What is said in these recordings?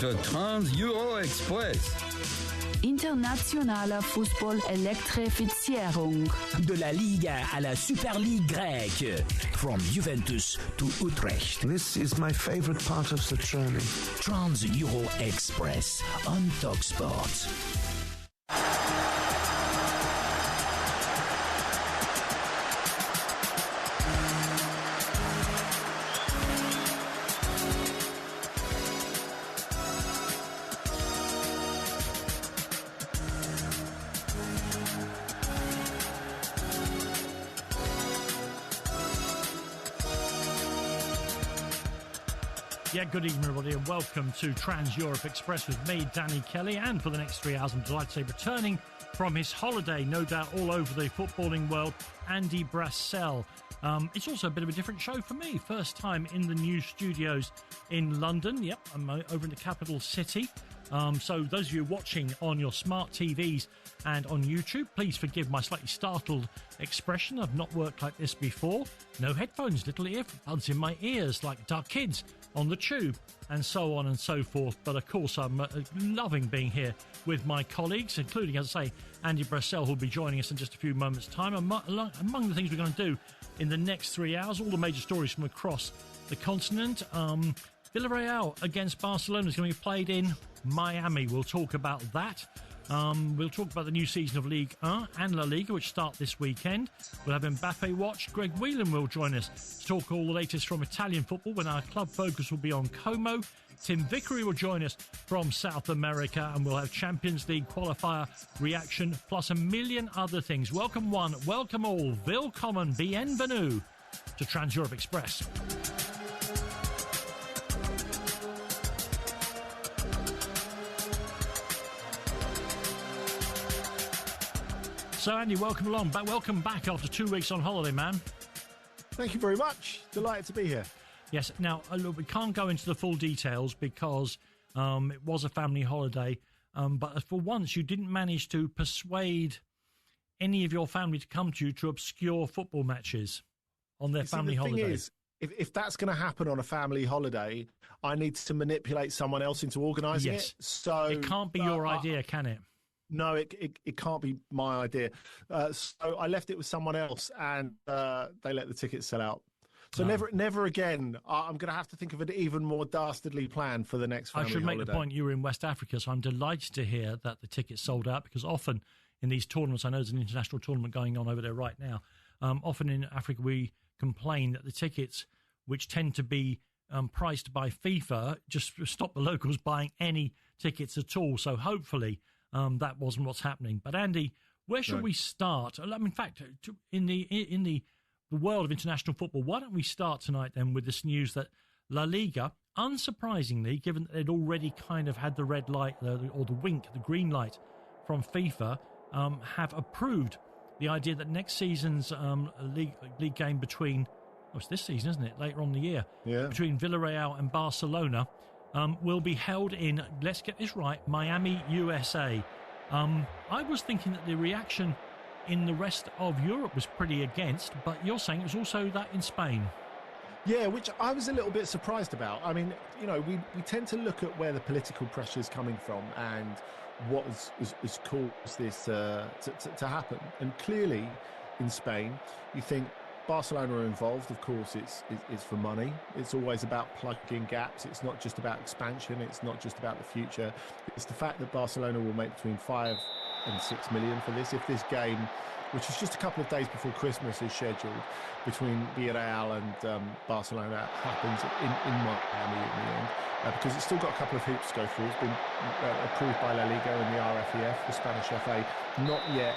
Der Trans-Euro-Express. Internationaler Fußball-Elektrifizierung. De la Liga à la Super League grecque. From Juventus to Utrecht. This is my favorite part of the journey. Trans-Euro Express on TalkSport. Yeah, good evening, everybody, and welcome to Trans-Europe Express with me, Danny Kelly. And for the next 3 hours, I'm delighted to say, returning from his holiday, no doubt all over the footballing world, Andy Brassell. It's also a bit of a different show for me. First time in the new studios in London. Yep, I'm over in the capital city. So those of you watching on your smart TVs and on YouTube, please forgive my slightly startled expression. I've not worked like this before. No headphones, little earbuds in my ears like dark kids on the tube, and so on and so forth. But of course, I'm loving being here with my colleagues, including, as I say, Andy Brassell, who'll be joining us in just a few moments' time. Among the things we're going to do in the next 3 hours, all the major stories from across the continent. Villarreal against Barcelona is going to be played in Miami. We'll talk about that. We'll talk about the new season of Ligue 1 and La Liga, which start this weekend. We'll have Mbappe Watch. Greg Whelan will join us to talk all the latest from Italian football when our club focus will be on Como. Tim Vickery will join us from South America, and we'll have Champions League qualifier reaction, plus a million other things. Welcome one, welcome all, willkommen, bienvenue to Trans-Europe Express. So, Andy, welcome along. Welcome back after 2 weeks on holiday, man. Thank you very much. Delighted to be here. Yes. Now, look, we can't go into the full details because it was a family holiday. But for once, you didn't manage to persuade any of your family to come to you to obscure football matches on their family holiday. The thing is, if that's going to happen on a family holiday, I need to manipulate someone else into organising it. So it can't be your idea, can it? No, it can't be my idea. So I left it with someone else, and they let the tickets sell out. So never again. I'm going to have to think of an even more dastardly plan for the next family holiday. I should make the point you were in West Africa, so I'm delighted to hear that the tickets sold out, because often in these tournaments, I know there's an international tournament going on over there right now, often in Africa we complain that the tickets, which tend to be priced by FIFA, just stop the locals buying any tickets at all. So hopefully that wasn't what's happening. But Andy, where should we start? I mean, in fact, in the world of international football, why don't we start tonight then with this news that La Liga, unsurprisingly, given that they'd already kind of had the red light or the wink, the green light from FIFA, have approved the idea that next season's league game between, it's this season, isn't it? Later on in the year, between Villarreal and Barcelona, will be held in, let's get this right, Miami, USA. I was thinking that the reaction in the rest of Europe was pretty against, but you're saying it was also that in Spain. Yeah, which I was a little bit surprised about. I mean, you know, we tend to look at where the political pressure is coming from and what has caused this to happen. And clearly, in Spain, you think Barcelona are involved. Of course, it's for money. It's always about plugging gaps. It's not just about expansion. It's not just about the future. It's the fact that Barcelona will make between 5 and 6 million for this. If this game, which is just a couple of days before Christmas, is scheduled between Villarreal and Barcelona, happens in Miami in the end, because it's still got a couple of hoops to go through. It's been approved by La Liga and the RFEF, the Spanish FA, not yet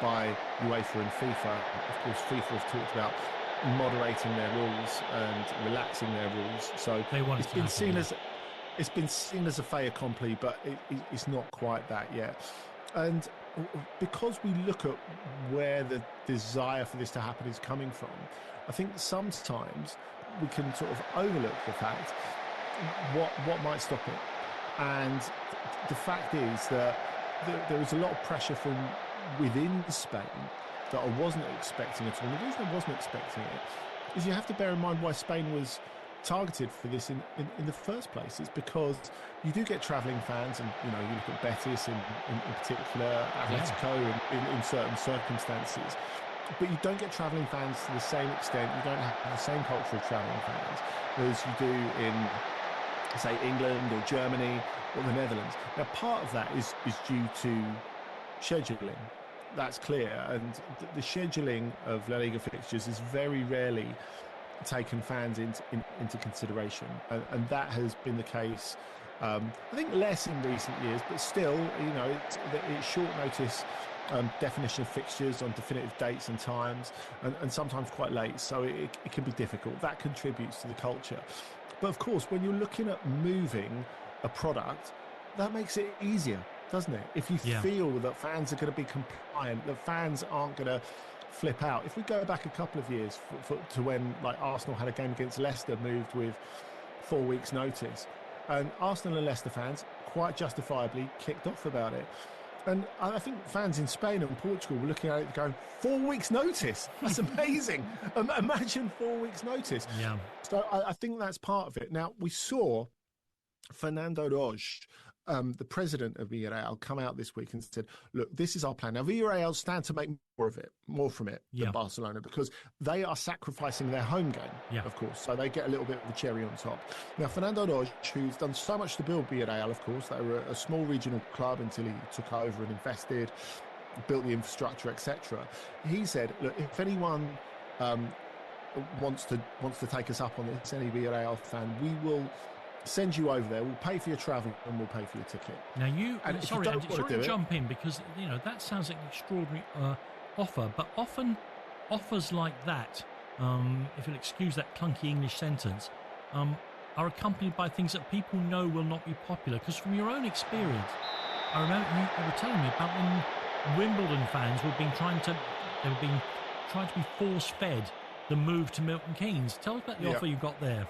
by UEFA and FIFA. Of course, FIFA have talked about moderating their rules and relaxing their rules. So it's been seen as a fait accompli, but it's not quite that yet. And because we look at where the desire for this to happen is coming from, I think sometimes we can sort of overlook the fact what might stop it. And the fact is that there is a lot of pressure from within Spain that I wasn't expecting at all. And the reason I wasn't expecting it is you have to bear in mind why Spain was targeted for this in the first place. It's because you do get travelling fans, and you look at Betis in particular, Atletico in certain circumstances, but you don't get travelling fans to the same extent. You don't have the same culture of travelling fans as you do in, say, England or Germany or the Netherlands. Now, part of that is due to scheduling. That's clear, and the scheduling of La Liga fixtures is very rarely taken fans into consideration, and that has been the case. I think less in recent years, but still, it's short notice definition of fixtures on definitive dates and times, and sometimes quite late, so it can be difficult. That contributes to the culture. But of course, when you're looking at moving a product, that makes it easier, doesn't it? If you feel that fans are going to be compliant, that fans aren't going to flip out. If we go back a couple of years to when, like, Arsenal had a game against Leicester moved with 4 weeks' notice, and Arsenal and Leicester fans quite justifiably kicked off about it. And I think fans in Spain and Portugal were looking at it going, 4 weeks' notice? That's amazing. Imagine 4 weeks' notice. Yeah. So I think that's part of it. Now, we saw Fernando Roig, the president of Villarreal, come out this week and said, look, this is our plan. Now, Villarreal stand to make more from it than Barcelona, because they are sacrificing their home game, of course, so they get a little bit of a cherry on top. Now, Fernando Roig, who's done so much to build Villarreal, of course, they were a small regional club until he took over and invested, built the infrastructure, etc. He said, look, if anyone wants to take us up on this, any Villarreal fan, we will send you over there. We'll pay for your travel and we'll pay for your ticket. Now, sorry to jump in, because that sounds like an extraordinary offer, but often offers like that, if you'll excuse that clunky English sentence, are accompanied by things that people know will not be popular. Because from your own experience, I remember you were telling me about when Wimbledon fans were trying to be force-fed the move to Milton Keynes. Tell us about the offer you got there.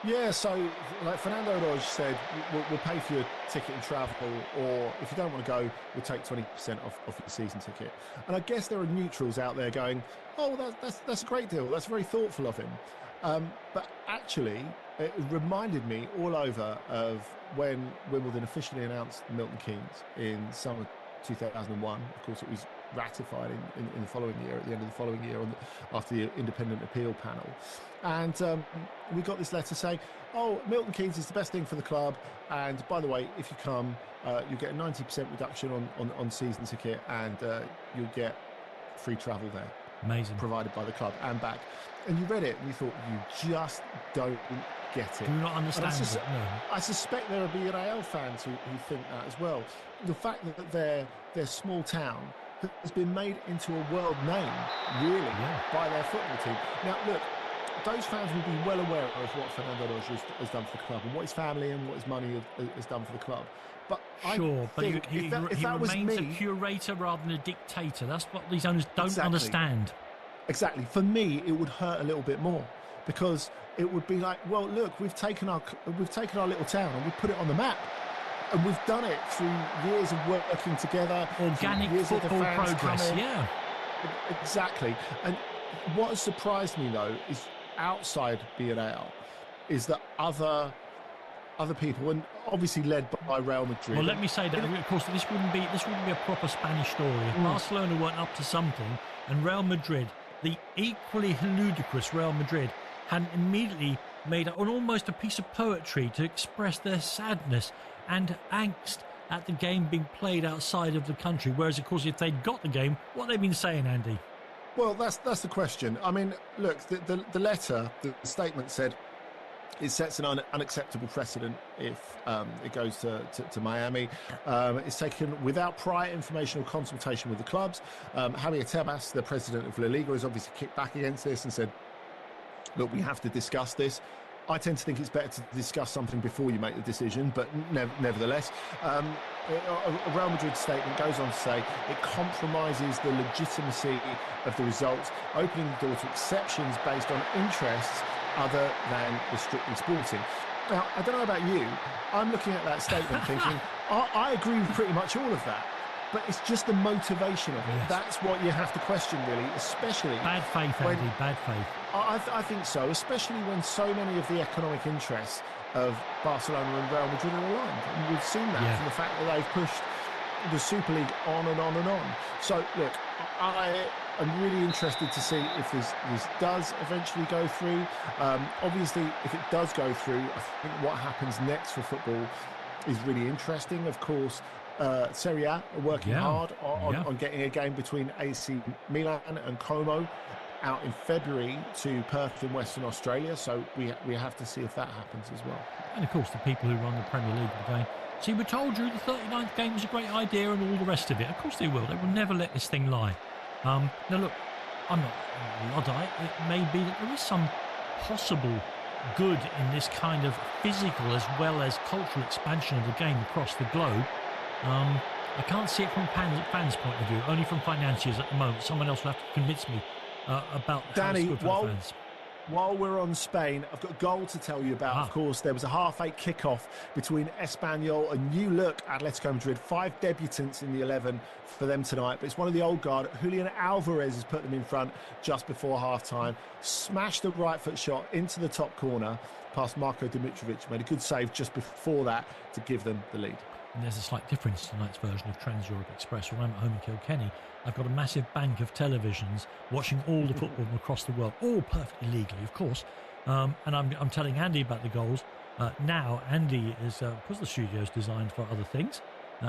Yeah, so like Fernando Roig said, we'll pay for your ticket and travel, or if you don't want to go, we'll take 20% off your season ticket. And I guess there are neutrals out there going, oh, that's a great deal. That's very thoughtful of him. But actually, it reminded me all over of when Wimbledon officially announced Milton Keynes in summer 2001. Of course, it was ratified in the following year, at the end of the following year, after the independent appeal panel. And we got this letter saying, oh, Milton Keynes is the best thing for the club, and by the way, if you come, you'll get a 90% reduction on season ticket, and you'll get free travel there. Amazing. Provided by the club and back. And you read it and you thought, you just don't get it. Do not understand it. No. I suspect there are Villarreal fans who think that as well. The fact that their small town has been made into a world name, really, by their football team. Now, look, those fans will be well aware of what Fernando Roig has done for the club and what his family and what his money has done for the club. But sure, but he remains a curator rather than a dictator. That's what these owners don't understand. Exactly. For me, it would hurt a little bit more, because it would be like, well, look, we've taken our little town and we've put it on the map. And we've done it through years of working together. Organic football progress, Exactly. And what has surprised me, though, is outside Villarreal, is that other people, and obviously led by Real Madrid. Well, let me say that, of course, this wouldn't be a proper Spanish story. If Barcelona weren't up to something, and Real Madrid, the equally ludicrous Real Madrid, had immediately made almost a piece of poetry to express their sadness and angst at the game being played outside of the country. Whereas, of course, if they'd got the game, what have they been saying, Andy? Well, that's the question. I mean, look, the letter, the statement said it sets an unacceptable precedent if it goes to Miami. It's taken without prior information or consultation with the clubs. Javier Tebas, the president of La Liga, has obviously kicked back against this and said, look, we have to discuss this. I tend to think it's better to discuss something before you make the decision, but nevertheless, a Real Madrid statement goes on to say it compromises the legitimacy of the results, opening the door to exceptions based on interests other than the strictly sporting. Now, I don't know about you, I'm looking at that statement thinking, I agree with pretty much all of that. but it's just the motivation of it. Yes. That's what you have to question, really, especially... Bad faith, Andy, bad faith. I think so, especially when so many of the economic interests of Barcelona and Real Madrid are aligned. And we've seen that from the fact that they've pushed the Super League on and on and on. So, look, I am really interested to see if this does eventually go through. Obviously, if it does go through, I think what happens next for football is really interesting. Of course, Serie A are working hard on getting a game between AC Milan and Como out in February to Perth in Western Australia. So we have to see if that happens as well. And of course, the people who run the Premier League are going, see, we told you the 39th game was a great idea and all the rest of it. Of course they will. They will never let this thing lie. Now, look, I'm not a Luddite. It may be that there is some possible good in this kind of physical as well as cultural expansion of the game across the globe. I can't see it from fans' point of view, only from financiers at the moment. Someone else will have to convince me about Danny, how it's good for the fans. While we're on Spain, I've got a goal to tell you about. Of course, there was a half-8 kickoff between Espanyol and new look Atletico Madrid. 5 debutants in the 11 for them tonight, but it's one of the old guard. Julian Alvarez has put them in front just before half-time. Smashed the right foot shot into the top corner past Marko Dimitrovic. Made a good save just before that to give them the lead. And there's a slight difference to tonight's version of Trans Europe Express. When I'm at home in Kilkenny, I've got a massive bank of televisions watching all the football from across the world, all perfectly legally, of course. And I'm telling Andy about the goals. Now, Andy is, because the studio's designed for other things,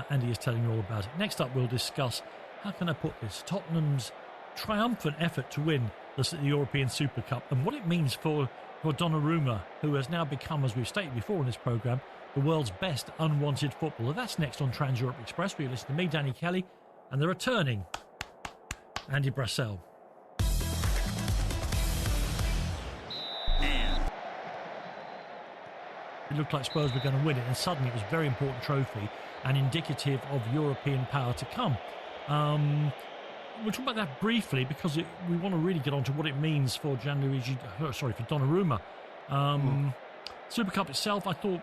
Andy is telling you all about it. Next up, we'll discuss, how can I put this, Tottenham's triumphant effort to win the European Super Cup and what it means for Donnarumma, who has now become, as we've stated before in this programme, the world's best unwanted footballer. That's next on Trans Europe Express. We listen to me, Danny Kelly, and the returning Andy Brassell. It looked like Spurs were going to win it, and suddenly it was a very important trophy and indicative of European power to come. We'll talk about that briefly because we want to really get on to what it means for for Donnarumma. Super Cup itself, I thought,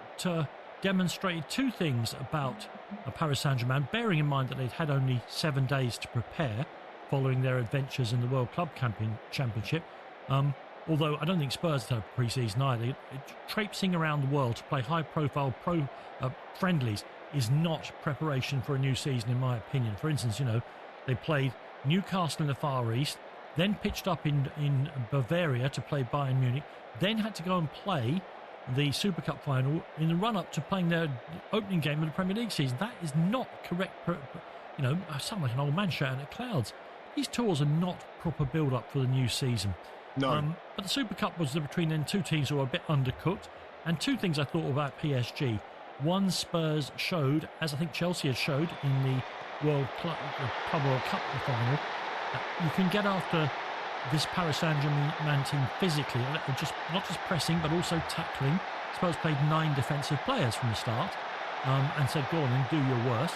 demonstrated two things about Paris Saint-Germain, bearing in mind that they'd had only 7 days to prepare following their adventures in the World Club Championship. Although I don't think Spurs had a pre-season either. Traipsing around the world to play high-profile friendlies is not preparation for a new season, in my opinion. For instance, they played Newcastle in the Far East, then pitched up in Bavaria to play Bayern Munich, then had to go and play the Super Cup final in the run-up to playing their opening game of the Premier League season. That is not correct. I sound like an old man shouting at clouds. These tours are not proper build-up for the new season. No. But the Super Cup was between them two teams who were a bit undercooked. And two things I thought about PSG. One, Spurs showed, as I think Chelsea had showed in the Club World Cup final, you can get after this Paris Saint-Germain team physically, not just pressing but also tackling. Spurs played 9 defensive players from the start and said, go on and do your worst.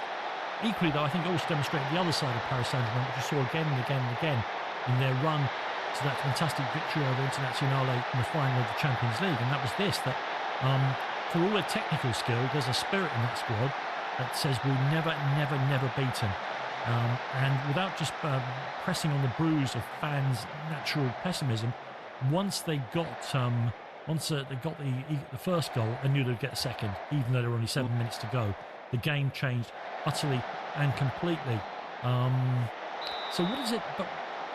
Equally, though, I think it also demonstrated the other side of Paris Saint-Germain, which you saw again and again and again in their run to that fantastic victory over Internazionale in the final of the Champions League. And that was this, that for all their technical skill, there's a spirit in that squad that says we'll never, never, never beat them. And without just pressing on the bruise of fans' natural pessimism, once they got the first goal, I knew they'd get a second, even though there were only 7 minutes to go. The game changed utterly and completely. So what is it? But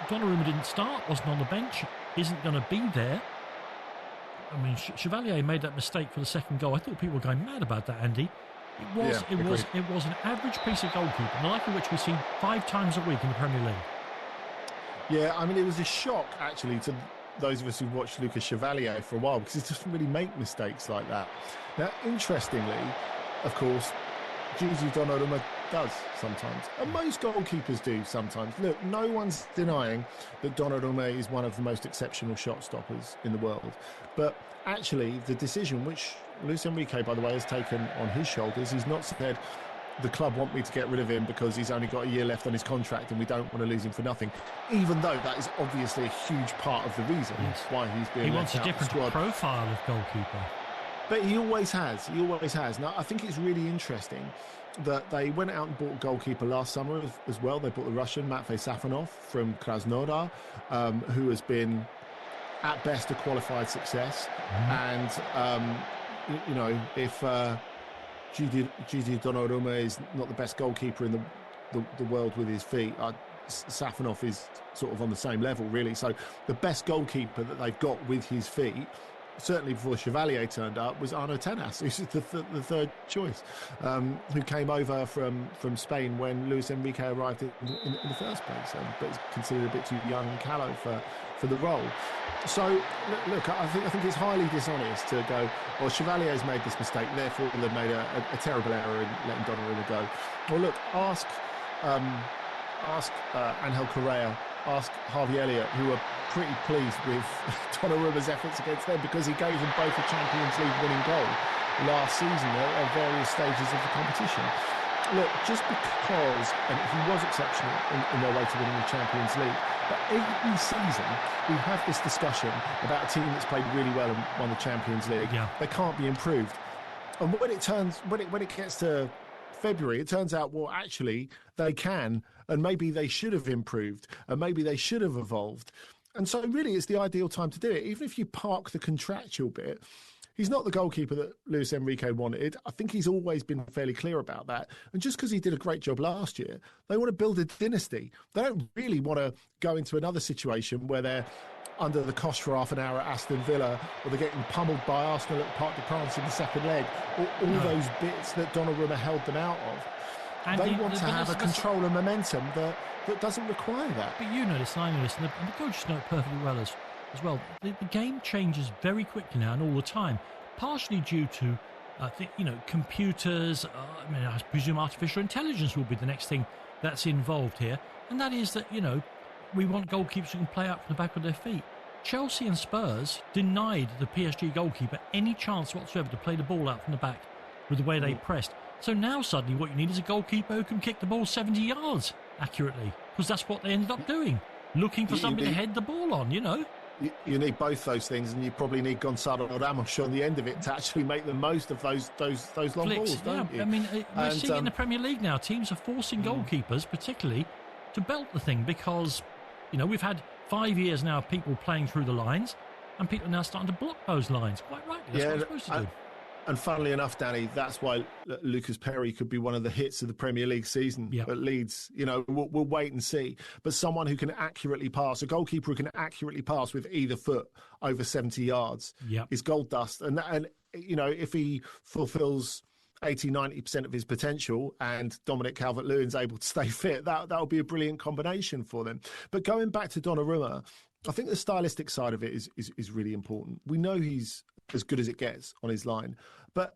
Donnarumma didn't start, wasn't on the bench, isn't going to be there. I mean, Chevalier made that mistake for the second goal. I thought people were going mad about that, Andy. It was an average piece of goalkeeping, the like of which we see 5 times a week in the Premier League. Yeah, I mean, it was a shock, actually, to those of us who watched Lucas Chevalier for a while, because he doesn't really make mistakes like that. Now, interestingly, of course, Gigi Donnarumma does sometimes, and most goalkeepers do sometimes. Look, no one's denying that Donnarumma is one of the most exceptional shot stoppers in the world, but actually the decision, which Luis Enrique, by the way, has taken on his shoulders, he's not said the club want me to get rid of him because he's only got a year left on his contract and we don't want to lose him for nothing, even though that is obviously a huge part of the reason why he's being he wants a left out different of the squad. profile of goalkeeper. But he always has. He always has. Now, I think it's really interesting that they went out and bought a goalkeeper last summer as well. They bought the Russian Matvei Safonov from Krasnodar, who has been, at best, a qualified success. And, if Gigi Donnarumma is not the best goalkeeper in the world with his feet, Safonov is sort of on the same level, really. So the best goalkeeper that they've got with his feet, certainly before Chevalier turned up, was Arnaud Tenas, who's the third choice, who came over from Spain when Luis Enrique arrived in the first place, but is considered a bit too young and callow for the role. So, look, I think it's highly dishonest to go, well, Chevalier's made this mistake, therefore they've made a terrible error in letting Donnarumma go. Well, look, ask Angel Correa, ask Harvey Elliott, who are pretty pleased with Donnarumma's efforts against them, because he gave them both a Champions League winning goal last season at various stages of the competition. Look, just because, and he was exceptional in their way to winning the Champions League, but every season we have this discussion about a team that's played really well and won the Champions League. Yeah. They can't be improved. And when it gets to February, it turns out, well, actually, they can, and maybe they should have improved, and maybe they should have evolved. And so really it's the ideal time to do it. Even if you park the contractual bit, he's not the goalkeeper that Luis Enrique wanted. I think he's always been fairly clear about that. And just because he did a great job last year, they want to build a dynasty. They don't really want to go into another situation where they're under the cosh for half an hour at Aston Villa, or they're getting pummeled by Arsenal at Parc des Princes in the second leg, or all those bits that Donnarumma held them out of. And they want to have a control and momentum that doesn't require that. But you know this, and I know this, and the coaches know it perfectly well as well. The game changes very quickly now and all the time, partially due to, computers. I presume artificial intelligence will be the next thing that's involved here. And that is that, we want goalkeepers who can play out from the back of their feet. Chelsea and Spurs denied the PSG goalkeeper any chance whatsoever to play the ball out from the back with the way they pressed. So now suddenly what you need is a goalkeeper who can kick the ball 70 yards accurately, because that's what they ended up doing, looking for somebody to head the ball on, You need both those things, and you probably need Gonzalo Ramos on the end of it to actually make the most of those long balls, don't you? I mean, we're seeing in the Premier League now, teams are forcing goalkeepers, particularly, to belt the thing, because, we've had 5 years now of people playing through the lines, and people are now starting to block those lines. Quite rightly, that's what they're supposed to do. And funnily enough, Danny, that's why Lucas Perry could be one of the hits of the Premier League season at Leeds. We'll wait and see. But someone who can accurately pass, a goalkeeper who can accurately pass with either foot over 70 yards is gold dust. And if he fulfills 80-90% of his potential and Dominic Calvert-Lewin's able to stay fit, that would be a brilliant combination for them. But going back to Donnarumma, I think the stylistic side of it is really important. We know he's as good as it gets on his line, but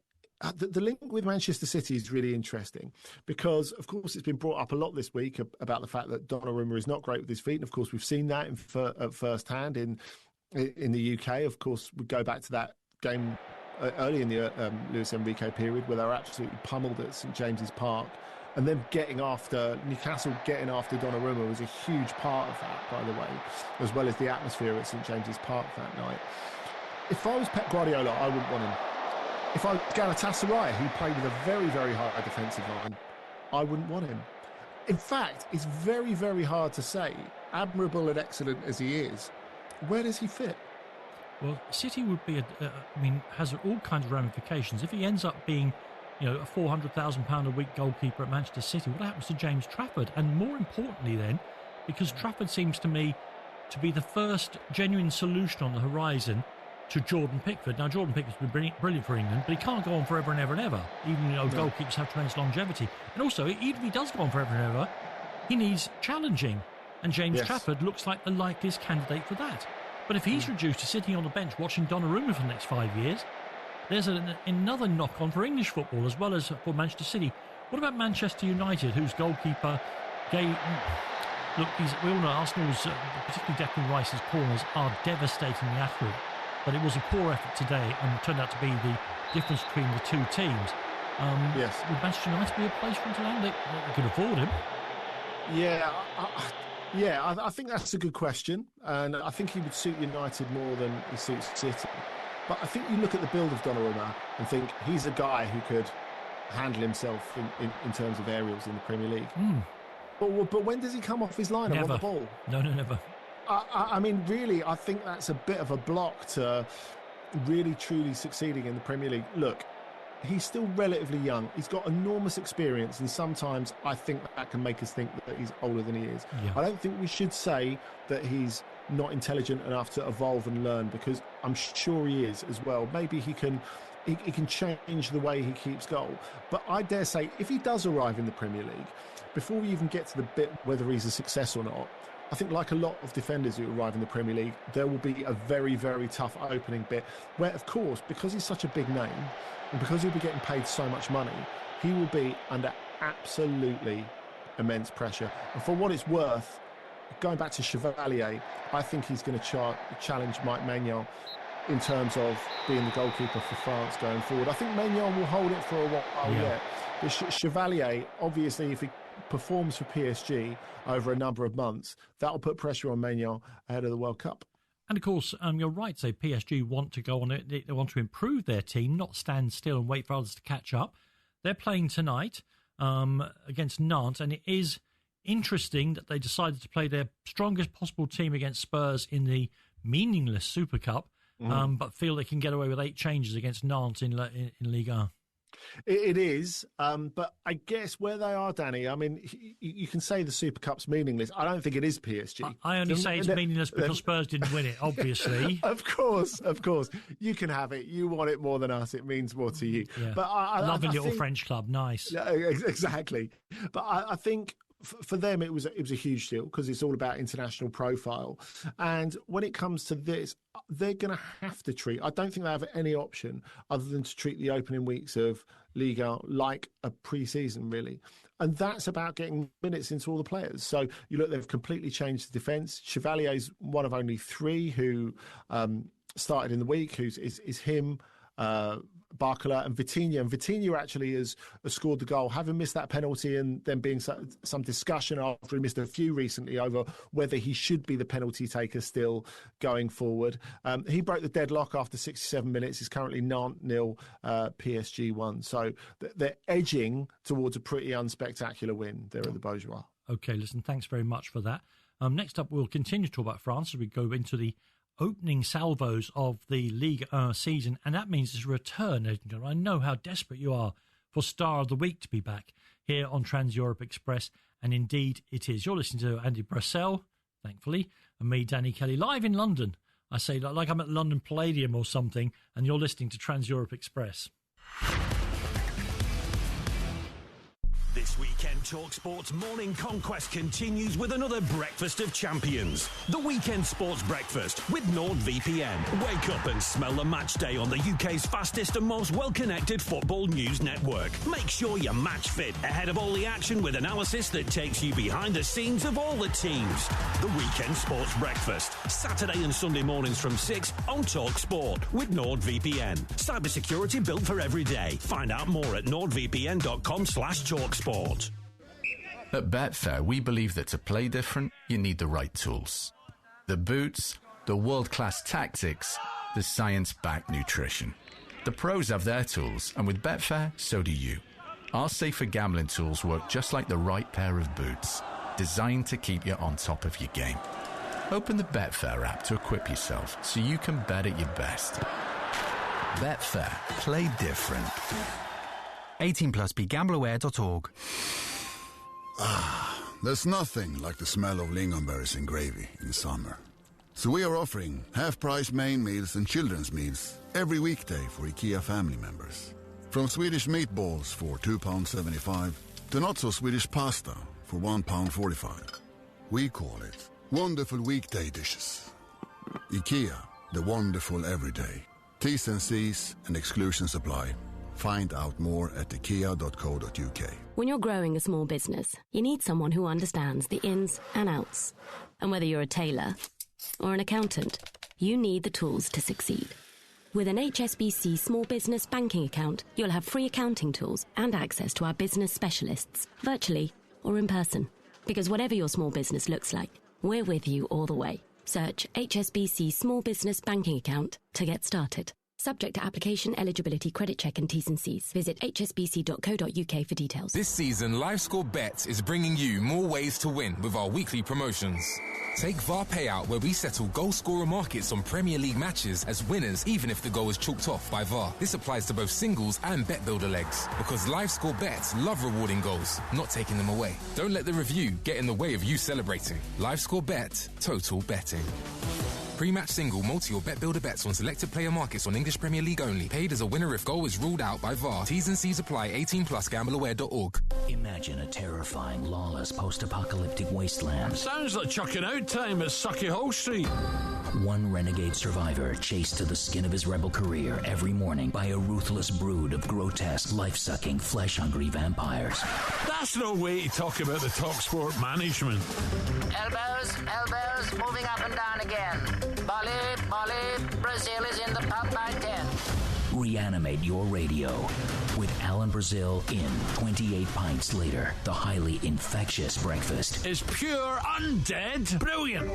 the link with Manchester City is really interesting, because of course it's been brought up a lot this week about the fact that Donnarumma is not great with his feet, and of course we've seen that at first hand in the UK. Of course, we go back to that game early in the Luis Enrique period where they were absolutely pummeled at St James's Park. And then Newcastle getting after Donnarumma was a huge part of that, by the way, as well as the atmosphere at St James's Park that night. If I was Pep Guardiola, I wouldn't want him. If I was Galatasaray, who played with a very, very high defensive line, I wouldn't want him. In fact, it's very, very hard to say, admirable and excellent as he is, where does he fit? Well, City would be, has all kinds of ramifications. If he ends up being a £400,000 a week goalkeeper at Manchester City, what happens to James Trafford? And more importantly then, because Trafford seems to me to be the first genuine solution on the horizon to Jordan Pickford. Now, Jordan Pickford's been brilliant for England, but he can't go on forever and ever and ever. Even, goalkeepers have tremendous longevity. And also, even if he does go on forever and ever, he needs challenging. And James Trafford looks like the likeliest candidate for that. But if he's reduced to sitting on the bench watching Donnarumma for the next 5 years, there's another knock-on for English football as well as for Manchester City. What about Manchester United, whose goalkeeper gave... Look, we all know Arsenal's, particularly Declan Rice's corners, are devastatingly accurate. But it was a poor effort today and turned out to be the difference between the two teams. Would Manchester United be a place for him to land? They could afford him. I think that's a good question. And I think he would suit United more than he suits City. But I think you look at the build of Donnarumma and think he's a guy who could handle himself in terms of aerials in the Premier League. But when does he come off his line and want the ball? No, never. I mean, really, I think that's a bit of a block to really, truly succeeding in the Premier League. Look, he's still relatively young. He's got enormous experience, and sometimes I think that can make us think that he's older than he is. Yeah. I don't think we should say that he's not intelligent enough to evolve and learn, because I'm sure he is as well. Maybe he can change the way he keeps goal. But I dare say, if he does arrive in the Premier League, before we even get to the bit whether he's a success or not, I think like a lot of defenders who arrive in the Premier League, there will be a very, very tough opening bit where, of course, because he's such a big name and because he'll be getting paid so much money, he will be under absolutely immense pressure. And for what it's worth, going back to Chevalier, I think he's going to challenge Mike Maignan in terms of being the goalkeeper for France going forward. I think Maignan will hold it for a while yet. But Chevalier, obviously, if he performs for PSG over a number of months, that will put pressure on Maignan ahead of the World Cup. And of course, you're right, so PSG want to go on it. They want to improve their team, not stand still and wait for others to catch up. They're playing tonight against Nantes, and it is interesting that they decided to play their strongest possible team against Spurs in the meaningless Super Cup, but feel they can get away with 8 changes against Nantes in Ligue 1. It is, but I guess where they are, Danny, I mean, you can say the Super Cup's meaningless. I don't think it is PSG. I only say it's meaningless because Spurs didn't win it, obviously. Of course. You can have it. You want it more than us. It means more to you. Yeah. But Lovely little French club, nice. Yeah, exactly. But I think for them it was a huge deal because it's all about international profile. And when it comes to this, they're going to have to treat, I don't think they have any option other than to treat the opening weeks of Liga like a pre-season, really. And that's about getting minutes into all the players. So you look, they've completely changed the defence. Chevalier's one of only 3 who started in the week, is him, Barcola and Vitinha. And Vitinha actually has scored the goal, having missed that penalty and then being some discussion after he missed a few recently over whether he should be the penalty taker still going forward. He broke the deadlock after 67 minutes. He's currently Nantes 0, PSG 1. So they're edging towards a pretty unspectacular win there at the Beaujoire. OK, listen, thanks very much for that. Next up, we'll continue to talk about France as we go into the opening salvos of the Ligue 1 season, and that means it's a return, ladies and gentlemen. I know how desperate you are for Star of the Week to be back here on Trans Europe Express, and indeed it is. You're listening to Andy Brassell, thankfully, and me, Danny Kelly, live in London. I say like I'm at London Palladium or something, and you're listening to Trans Europe Express. This weekend, TalkSport's Morning Conquest continues with another Breakfast of Champions. The Weekend Sports Breakfast with NordVPN. Wake up and smell the match day on the UK's fastest and most well-connected football news network. Make sure you're match fit ahead of all the action with analysis that takes you behind the scenes of all the teams. The Weekend Sports Breakfast. Saturday and Sunday mornings from 6 on TalkSport with NordVPN. Cybersecurity built for every day. Find out more at nordvpn.com/TalkSport. At Betfair, we believe that to play different, you need the right tools. The boots, the world-class tactics, the science-backed nutrition. The pros have their tools, and with Betfair, so do you. Our safer gambling tools work just like the right pair of boots, designed to keep you on top of your game. Open the Betfair app to equip yourself so you can bet at your best. Betfair. Play different. 18 plus, begambleaware.org. There's nothing like the smell of lingonberries and gravy in summer. So we are offering half-price main meals and children's meals every weekday for IKEA family members. From Swedish meatballs for £2.75 to not-so-Swedish pasta for £1.45. We call it wonderful weekday dishes. IKEA, the wonderful everyday. T's and C's and exclusions apply. Find out more at ikea.co.uk. When you're growing a small business, you need someone who understands the ins and outs. And whether you're a tailor or an accountant, you need the tools to succeed. With an HSBC Small Business Banking account, you'll have free accounting tools and access to our business specialists, virtually or in person. Because whatever your small business looks like, we're with you all the way. Search HSBC Small Business Banking account to get started. Subject to application, eligibility, credit check and T's and C's. Visit hsbc.co.uk for details. This season, LiveScore Bet is bringing you more ways to win with our weekly promotions. Take VAR Payout, where we settle goal scorer markets on Premier League matches as winners, even if the goal is chalked off by VAR. This applies to both singles and bet builder legs, because LiveScore bets love rewarding goals, not taking them away. Don't let the review get in the way of you celebrating. LiveScore Bet, total betting. Pre-match single, multi or bet builder bets on selected player markets on English Premier League only. Paid as a winner if goal is ruled out by VAR. T's and C's apply. 18+. Gambleaware.org. Imagine a terrifying, lawless, post-apocalyptic wasteland. Sounds like chucking out time at Sucky Hall Street. One renegade survivor chased to the skin of his rebel career every morning by a ruthless brood of grotesque, life-sucking, flesh-hungry vampires. That's no way to talk about the TalkSport management. Elbows, moving up and down again. Volley, Brazil is in the pub by 10. Reanimate your radio with Alan Brazil in 28 Pints Later. The highly infectious breakfast is pure undead brilliant.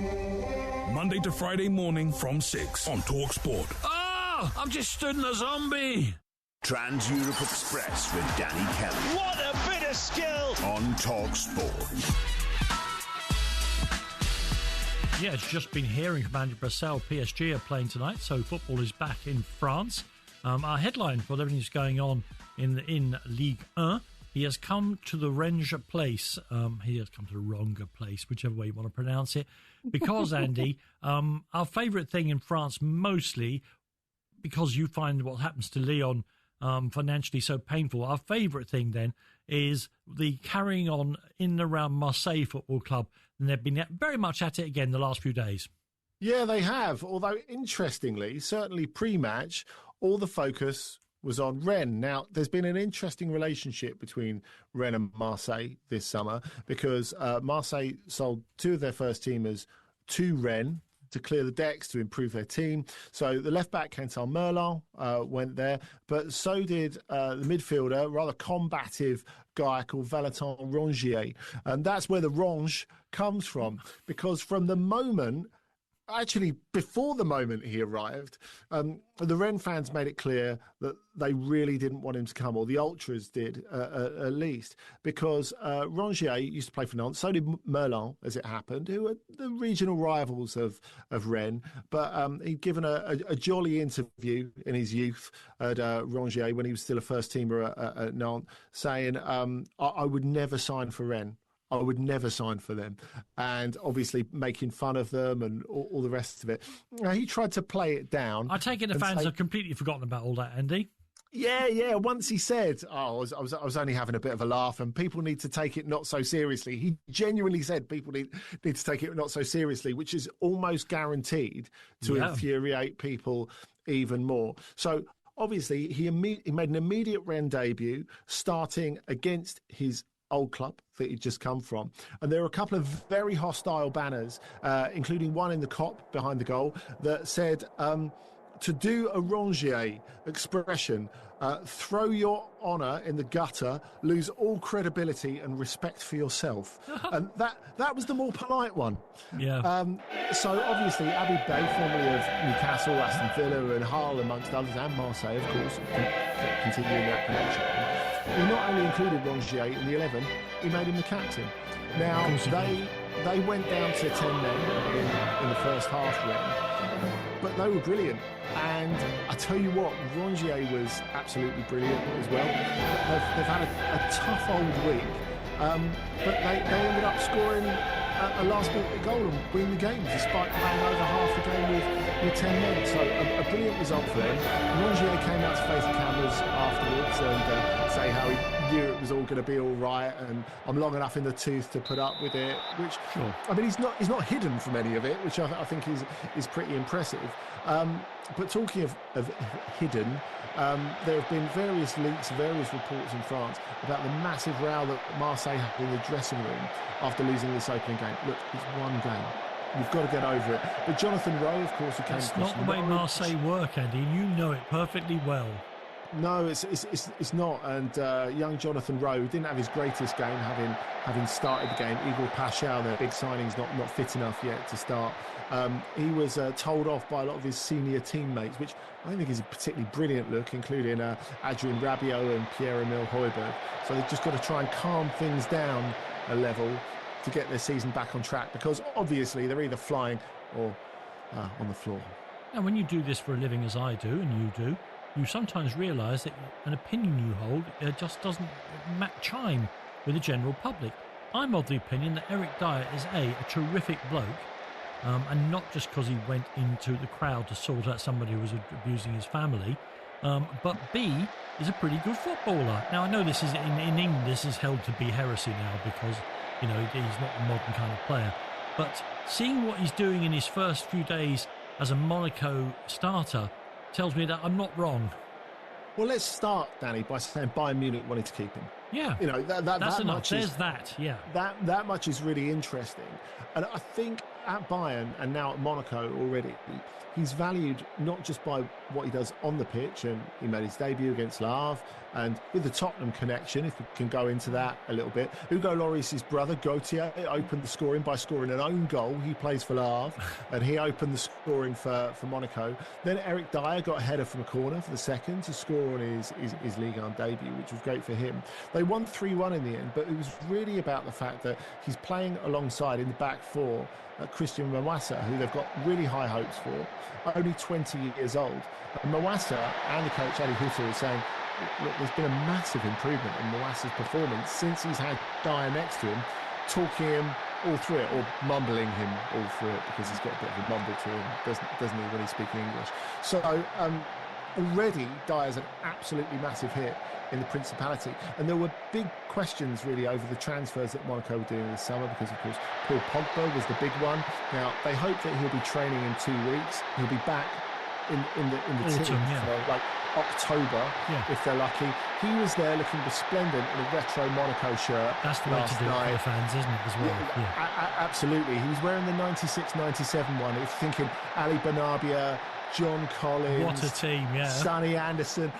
Monday to Friday morning from 6 on TalkSport. Oh, I've just stood in a zombie. Trans-Europe Express with Danny Kelly. What a bit of skill on TalkSport. Yeah, it's just been hearing from Andy Brassel. PSG are playing tonight, so football is back in France. Our headline for everything that's going on in Ligue 1, he has come to the Rennes place. He has come to the wronger place, whichever way you want to pronounce it. Because, Andy, our favourite thing in France, mostly because you find what happens to Lyon financially so painful, our favourite thing then is the carrying on in and around Marseille Football Club. And they've been very much at it again the last few days. Yeah, they have. Although, interestingly, certainly pre-match, all the focus was on Rennes. Now, there's been an interesting relationship between Rennes and Marseille this summer because Marseille sold two of their first teamers to Rennes to clear the decks, to improve their team. So the left-back, Quentin Merlin, went there, but so did the midfielder, rather combative guy called Valentin Rongier. And that's where the Ronge comes from, because from the moment, actually before the moment he arrived, the Rennes fans made it clear that they really didn't want him to come, or the ultras did at least, because Rongier used to play for Nantes, so did Merlin, as it happened, who are the regional rivals of Rennes. But he'd given a jolly interview in his youth at Rongier when he was still a first-teamer at Nantes, saying, I would never sign for Rennes. I would never sign for them, and obviously making fun of them and all the rest of it. Now, he tried to play it down. I take it the fans have completely forgotten about all that, Andy. Yeah. Once he said, I was only having a bit of a laugh and people need to take it not so seriously. He genuinely said people need to take it not so seriously, which is almost guaranteed to infuriate people even more. So obviously he made an immediate Rennes debut, starting against his old club that he'd just come from. And there were a couple of very hostile banners, including one in the Kop behind the goal, that said, to do a Rongier expression, throw your honour in the gutter, lose all credibility and respect for yourself. And that was the more polite one. Yeah. So obviously Habib Beye, formerly of Newcastle, Aston Villa and Hull, amongst others, and Marseille, of course, continuing that connection. He not only included Rongier in the 11, he made him the captain. Now, they went down to 10 men in the first half, but they were brilliant. And I tell you what, Rongier was absolutely brilliant as well. They've had a tough old week, but they ended up scoring a last-minute goal and winning the game, despite playing over half the game with 10 men. So a brilliant result for them. Rongier came out to face the cameras afterwards and say how he knew it was all going to be all right, and I'm long enough in the tooth to put up with it. Which, I mean, he's not hidden from any of it, which I think is pretty impressive. But talking of hidden, there have been various links, various reports in France about the massive row that Marseille had in the dressing room after losing this opening game. Look, it's one game. You've got to get over it. But Jonathan Rowe, of course, who came... That's not the way Marseille work, Andy, and you know it perfectly well. No, it's not. And young Jonathan Rowe didn't have his greatest game, having started the game. Igor Paschal, their big signing's not fit enough yet to start. He was told off by a lot of his senior teammates, which I don't think is a particularly brilliant look, including Adrien Rabiot and Pierre-Emile Højbjerg. So they've just got to try and calm things down a level to get their season back on track, because obviously they're either flying or on the floor. And when you do this for a living, as I do and you do, you sometimes realise that an opinion you hold just doesn't chime with the general public. I'm of the opinion that Eric Dyer is a terrific bloke, and not just because he went into the crowd to sort out somebody who was abusing his family, but B, is a pretty good footballer. Now, I know this is in England, this is held to be heresy now because, you know, he's not a modern kind of player. But seeing what he's doing in his first few days as a Monaco starter tells me that I'm not wrong. Well, let's start, Danny, by saying Bayern Munich wanted to keep him. Yeah, you know that's enough. There's that. Yeah, that much is really interesting, and I think at Bayern and now at Monaco already, he's valued not just by what he does on the pitch, and he made his debut against Le Havre, and with the Tottenham connection, if we can go into that a little bit, Hugo Lloris's brother Gauthier opened the scoring by scoring an own goal. He plays for Le Havre, and he opened the scoring for Monaco. Then Eric Dyer got a header from a corner for the second to score on his Ligue 1 debut, which was great for him. They won 3-1 in the end, but it was really about the fact that he's playing alongside in the back four Christian Mawassa, who they've got really high hopes for, only 20 years old. And Mawassa and the coach Adi Hütter are saying, look, there's been a massive improvement in Mawassa's performance since he's had Dyer next to him, talking him all through it, or mumbling him all through it, because he's got a bit of a mumble to him, doesn't he, when he's speaking English. So already Dyer's an absolutely massive hit in the Principality, and there were big questions really over the transfers that Monaco were doing this summer, because of course Paul Pogba was the big one. Now they hope that he'll be training in 2 weeks. He'll be back in the autumn, team for like October, if they're lucky. He was there looking resplendent in a retro Monaco shirt. That's the way to do it for the fans, isn't it, as well? Absolutely. He was wearing the 96-97 one. If you're thinking Ali Benabia, John Collins, what a team, Sonny Anderson,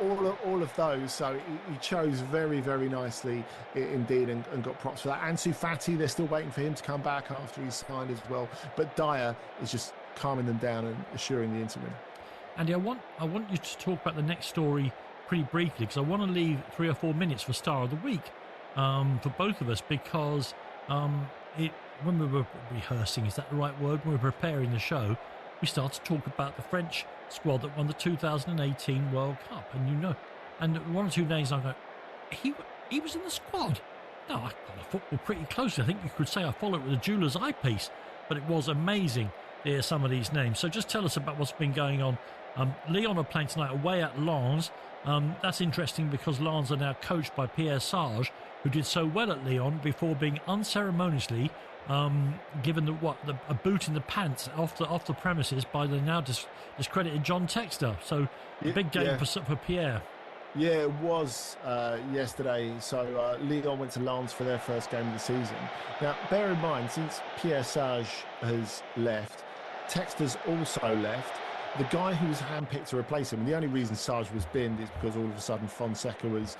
all of those. So he chose very, very nicely indeed, and got props for that. Ansu Fati, they're still waiting for him to come back after he's signed as well. But Dyer is just calming them down and assuring the interim. Andy, I want you to talk about the next story pretty briefly, because I want to leave 3 or 4 minutes for Star of the Week for both of us, because when we were rehearsing, is that the right word? When we were preparing the show, we started to talk about the French squad that won the 2018 World Cup, and you know, and one or two names I go, he was in the squad. No, I follow football pretty closely. I think you could say I follow it with a jeweler's eyepiece, but it was amazing to hear some of these names. So just tell us about what's been going on. Lyon are playing tonight away at Lens. That's interesting because Lens are now coached by Pierre Sage, who did so well at Lyon before being unceremoniously given a boot in the pants off the premises by the now discredited John Textor. So a big game for Pierre. Yeah, it was yesterday. So Lyon went to Lens for their first game of the season. Now, bear in mind, since Pierre Sage has left, Textor's also left. The guy who was handpicked to replace him, and the only reason Sage was binned is because all of a sudden Fonseca was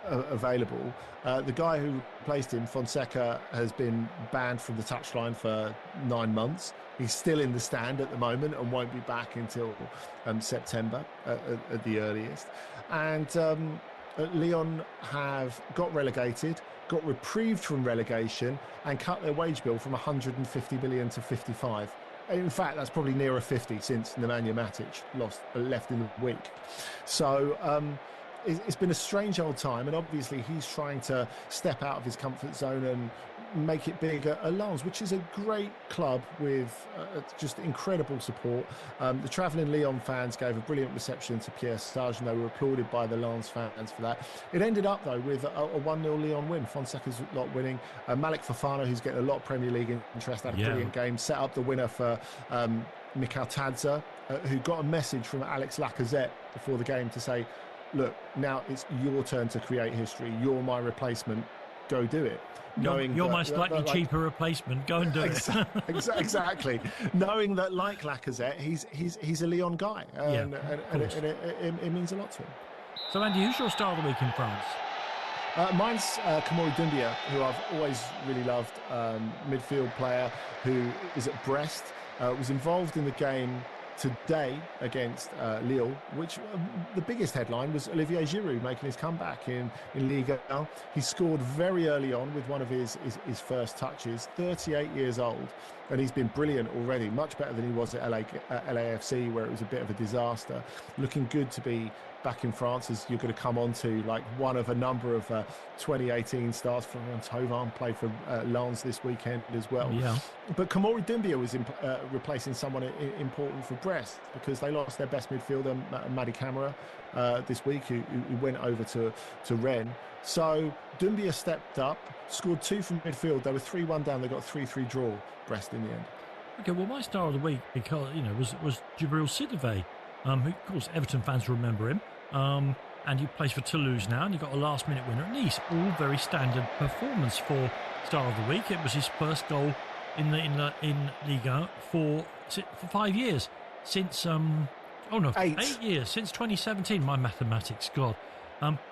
available. The guy who replaced him, Fonseca, has been banned from the touchline for 9 months. He's still in the stand at the moment and won't be back until September at the earliest. And Lyon have got relegated, got reprieved from relegation, and cut their wage bill from 150 million to 55. In fact, that's probably nearer 50 since Nemanja Matic left in the week. So it's been a strange old time, and obviously he's trying to step out of his comfort zone and make it big at Lens, which is a great club with just incredible support. The travelling Lyon fans gave a brilliant reception to Pierre Sage, and they were applauded by the Lens fans for that. It ended up, though, with a 1-0 Lyon win. Fonseca's lot winning. Malik Fofana, who's getting a lot of Premier League interest, had a brilliant game, set up the winner for Mikhail Tadze, who got a message from Alex Lacazette before the game to say, look, now it's your turn to create history. You're my replacement. Go do it. You're my slightly cheaper replacement. Go and do it. Exactly. Knowing that, like Lacazette, he's a Lyon guy, and it means a lot to him. So, Andy, who's your star of the week in France? Mine's Kamori Doumbia, who I've always really loved, midfield player who is at Brest, was involved in the game today against Lille, which the biggest headline was Olivier Giroud making his comeback in Ligue 1. He scored very early on with one of his first touches, 38 years old, and he's been brilliant already, much better than he was at LAFC, where it was a bit of a disaster. Looking good to be back in France, as you're going to come on to, like one of a number of 2018 stars. Florian Thauvin played for Lens this weekend as well. Yeah. But Kamori Doumbia was replacing someone important for Brest, because they lost their best midfielder, Mady Camara, this week, who went over to Rennes. So Doumbia stepped up, scored 2 from midfield. They were 3-1 down. They got a 3-3 draw, Brest, in the end. Okay, well, my star of the week, because was Djibril Sidibe, who, of course, Everton fans remember him. And he plays for Toulouse now, and he got a last-minute winner at Nice. All very standard performance for Star of the Week. It was his first goal in Ligue 1 for 5 years since 8 years since 2017. My mathematics, God.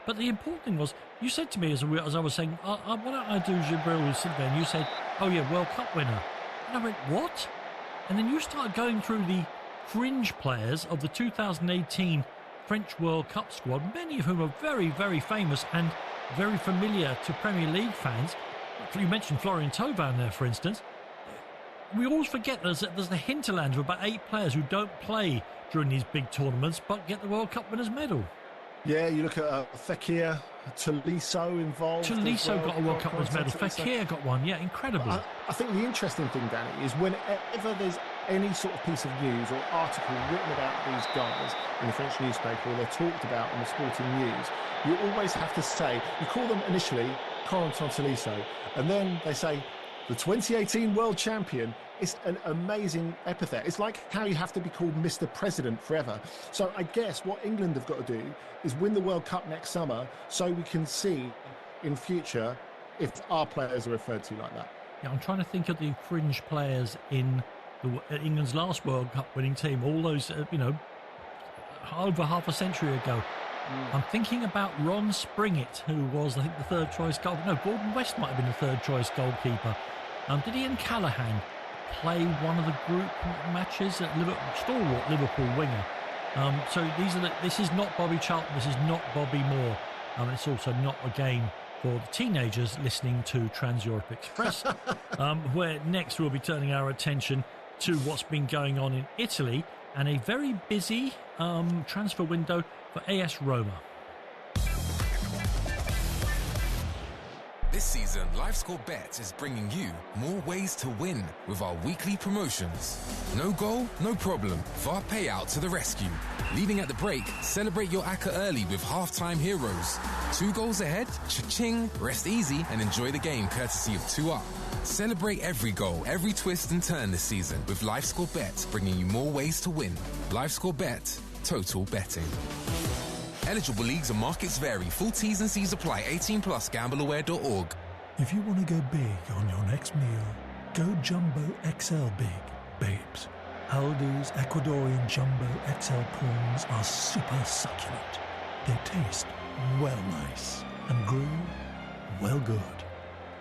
But the important thing was, you said to me as I was saying, why don't I do Djibril Sidibe? And you said, oh yeah, World Cup winner. And I went, what? And then you started going through the fringe players of the 2018 French World Cup squad, many of whom are very, very famous and very familiar to Premier League fans. You mentioned Florian Thauvin there, for instance. We always forget there's the hinterland of about 8 players who don't play during these big tournaments but get the World Cup winners' medal. Yeah, you look at Fekir, Tolisso involved. Tolisso got a World Cup winners' medal. Fekir got one. Yeah, incredible. I think the interesting thing, Danny, is whenever there's any sort of piece of news or article written about these guys in the French newspaper, or they're talked about on the sporting news, you always have to say, you call them initially Corentin Tolisso, and then they say the 2018 world champion. It's an amazing epithet. It's like how you have to be called Mr. President forever. So I guess what England have got to do is win the World Cup next summer, so we can see in future if our players are referred to like that. Yeah, I'm trying to think of the fringe players in England's last World Cup winning team, all those, over half a century ago. I'm thinking about Ron Springett, who was, I think, the third choice goalkeeper. No, Gordon West might have been the third choice goalkeeper. Did Ian Callaghan play one of the group matches at stalwart Liverpool winger? So this is not Bobby Charlton, this is not Bobby Moore. It's also not a game for the teenagers listening to Trans-Europe Express, where next we'll be turning our attention to what's been going on in Italy and a very busy transfer window for AS Roma. This season, LiveScore Bets is bringing you more ways to win with our weekly promotions. No goal? No problem. VAR payout to the rescue. Leading at the break, celebrate your ACCA early with halftime heroes. 2 goals ahead? Cha-ching! Rest easy and enjoy the game courtesy of 2 Up. Celebrate every goal, every twist and turn this season with LiveScore Bet, bringing you more ways to win. LiveScore Bet, total betting. Eligible leagues and markets vary. Full T's and C's apply. 18+. Gambleaware.org. If you want to go big on your next meal, go Jumbo XL Big, babes. Aldi's Ecuadorian Jumbo XL prawns are super succulent. They taste well nice and grill well good.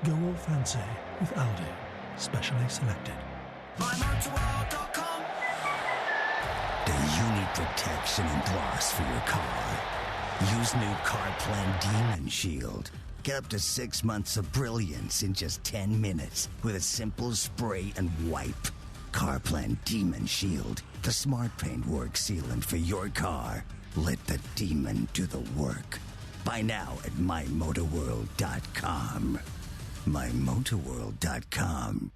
Go all fancy with Aldi, specially selected. MyMotorworld.com. Do you need protection and gloss for your car? Use new CarPlan Demon Shield. Get up to 6 months of brilliance in just 10 minutes with a simple spray and wipe. CarPlan Demon Shield, the smart paint work sealant for your car. Let the demon do the work. Buy now at mymotorworld.com. mymotorworld.com.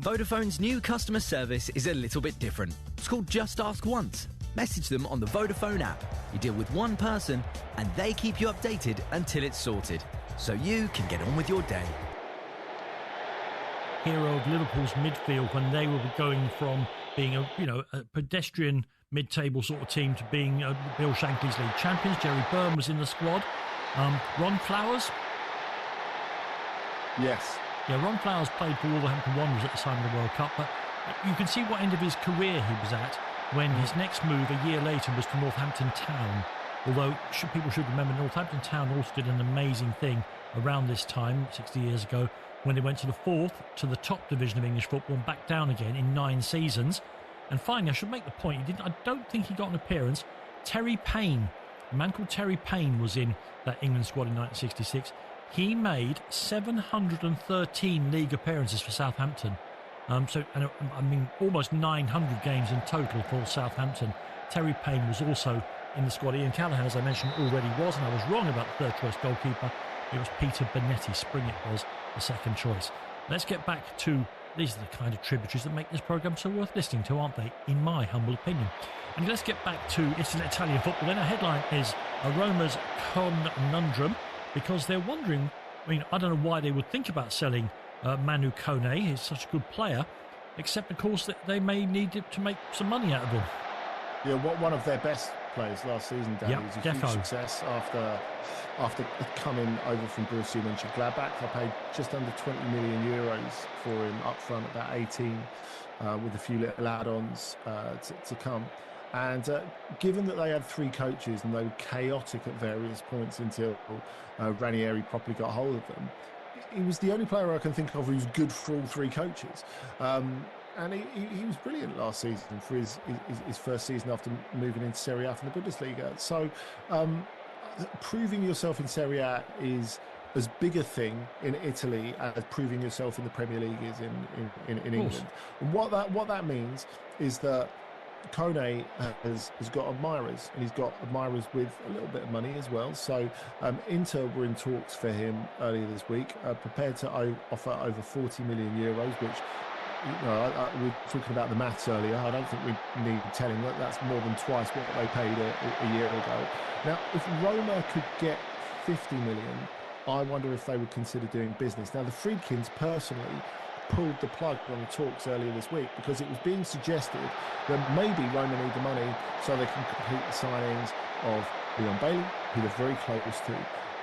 Vodafone's new customer service is a little bit different. It's called Just Ask Once. Message them on the Vodafone app. You deal with one person and they keep you updated until it's sorted, so you can get on with your day. Hero of Liverpool's midfield when they were going from being a pedestrian mid-table sort of team to being Bill Shankly's League champions. Jerry Byrne was in the squad. Ron Flowers. Yes. Yeah, Ron Flowers played for Wolverhampton Wanderers at the time of the World Cup, but you can see what end of his career he was at when his next move a year later was to Northampton Town. Although people should remember, Northampton Town also did an amazing thing around this time, 60 years ago, when they went to the fourth, to the top division of English football and back down again in 9 seasons. And finally, I should make the point, I don't think he got an appearance. Terry Payne, a man called Terry Payne, was in that England squad in 1966. He made 713 league appearances for Southampton. Almost 900 games in total for Southampton. Terry Payne was also in the squad. Ian Callaghan, as I mentioned, already was, and I was wrong about the third choice goalkeeper. It was Peter Bonetti. Spring it was the second choice. Let's get back to, these are the kind of tributaries that make this programme so worth listening to, aren't they? In my humble opinion. And let's get back to Italian football. Then our headline is Roma's conundrum, because they're wondering, I don't know why they would think about selling Manu Kone. He's such a good player, except of course that they may need to make some money out of him. Yeah, one of their best players last season, Danny, was a huge success after coming over from Borussia Mönchengladbach. They paid just under 20 million euros for him up front, about 18, with a few little add-ons to come. And given that they had 3 coaches and they were chaotic at various points until Ranieri properly got hold of them, he was the only player I can think of who's good for all 3 coaches. And he was brilliant last season for his first season after moving into Serie A from the Bundesliga. So proving yourself in Serie A is as big a thing in Italy as proving yourself in the Premier League is in England. And what that means is that Kone has got admirers, and he's got admirers with a little bit of money as well. So Inter were in talks for him earlier this week, prepared to offer over 40 million euros, which, we were talking about the maths earlier. I don't think we need telling that that's more than twice what they paid a year ago. Now, if Roma could get 50 million, I wonder if they would consider doing business. Now, the Friedkins personally pulled the plug on the talks earlier this week because it was being suggested that maybe Roma need the money so they can complete the signings of Leon Bailey, who they're very close to,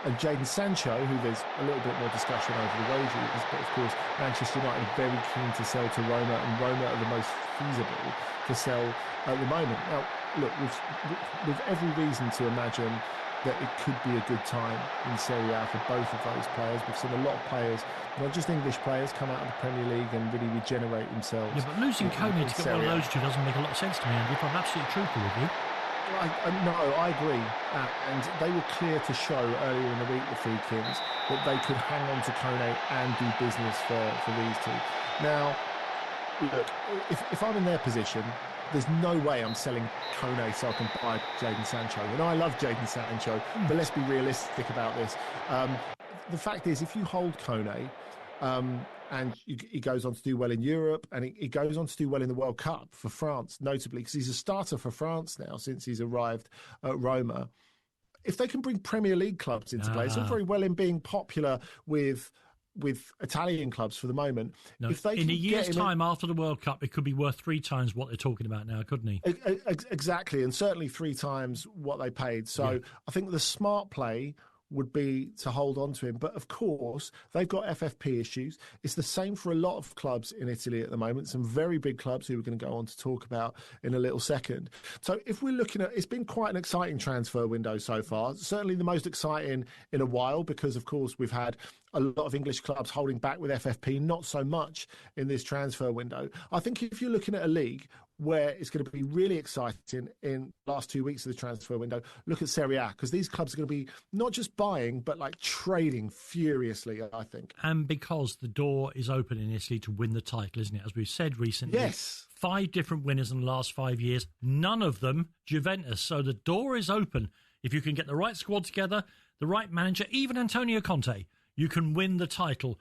and Jadon Sancho, who there's a little bit more discussion over the wages, but of course Manchester United are very keen to sell to Roma, and Roma are the most feasible to sell at the moment. Now, look, with every reason to imagine that it could be a good time in Serie A for both of those players. We've seen a lot of players, not just English players, come out of the Premier League and really regenerate themselves. Yeah, but losing Kone to get one of those two doesn't make a lot of sense to me, Andy, if I'm absolutely truthful with you. No, I agree. And they were clear to show earlier in the week, the Friedkins, that they could hang on to Kone and do business for these two. Now, look, if I'm in their position, there's no way I'm selling Kone so I can buy Jadon Sancho. And I love Jadon Sancho, but let's be realistic about this. The fact is, if you hold Kone, and he goes on to do well in Europe, and he goes on to do well in the World Cup for France, notably, because he's a starter for France now since he's arrived at Roma. If they can bring Premier League clubs into play, it's all very well in being popular with Italian clubs for the moment. No, if they in a year's time after the World Cup, it could be worth 3 times what they're talking about now, couldn't he? Exactly, and certainly 3 times what they paid. So yeah. I think the smart play would be to hold on to him. But of course, they've got FFP issues. It's the same for a lot of clubs in Italy at the moment, some very big clubs who we're going to go on to talk about in a little second. So if we're looking at, it's been quite an exciting transfer window so far, certainly the most exciting in a while, because of course we've had a lot of English clubs holding back with FFP, not so much in this transfer window. I think if you're looking at a league where it's going to be really exciting in the last 2 weeks of the transfer window, look at Serie A, because these clubs are going to be not just buying, but like trading furiously, I think. And because the door is open in Italy to win the title, isn't it? As we've said recently. Yes. 5 different winners in the last 5 years, none of them Juventus. So the door is open. If you can get the right squad together, the right manager, even Antonio Conte, you can win the title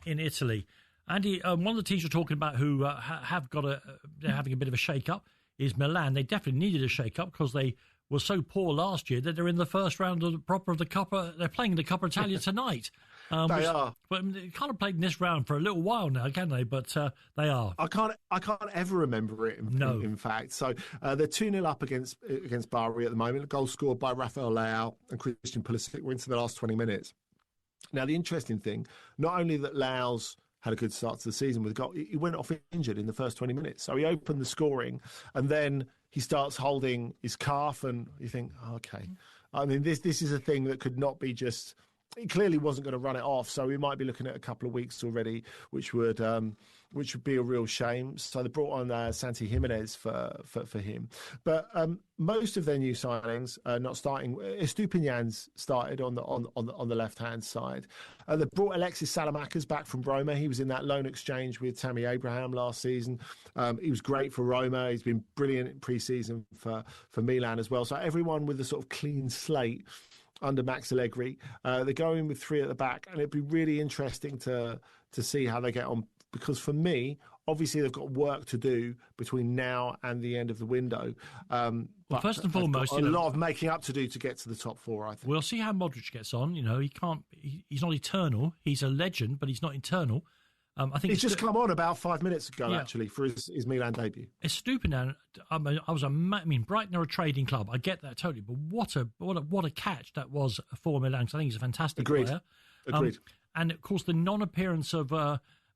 in Italy. Andy, one of the teams you're talking about who they're having a bit of a shake-up is Milan. They definitely needed a shake-up because they were so poor last year that they're in the first round of the Coppa. They're playing the Coppa Italia tonight. They are. But they can't have played in this round for a little while now, can they? But they are. I can't ever remember it, in fact. So they're 2-0 up against Bari at the moment. A goal scored by Rafael Leao and Christian Pulisic. We're into the last 20 minutes. Now, the interesting thing, not only that Leao's had a good start to the season with a goal, he went off injured in the first 20 minutes. So he opened the scoring and then he starts holding his calf and you think, okay. I mean, this is a thing that could not be just. It clearly wasn't going to run it off, so we might be looking at a couple of weeks already, which would be a real shame. So they brought on Santi Jimenez for him, but most of their new signings not starting. Estupiñán's started on the left hand side. They brought Alexis Salamanca's back from Roma. He was in that loan exchange with Tammy Abraham last season. He was great for Roma. He's been brilliant in pre-season for Milan as well. So everyone with a sort of clean slate under Max Allegri. They're going with 3 at the back, and it'd be really interesting to see how they get on, because for me, obviously they've got work to do between now and the end of the window. Well, first and foremost, a lot of making up to do to get to the top 4, I think. We'll see how Modric gets on. You know, he's not eternal. He's a legend, but he's not eternal. I think he's just come on about 5 minutes ago, actually, for his Milan debut. It's stupid now. Brighton are a trading club. I get that totally, but what a catch that was for Milan. Because I think he's a fantastic player. Agreed. And of course, the non-appearance of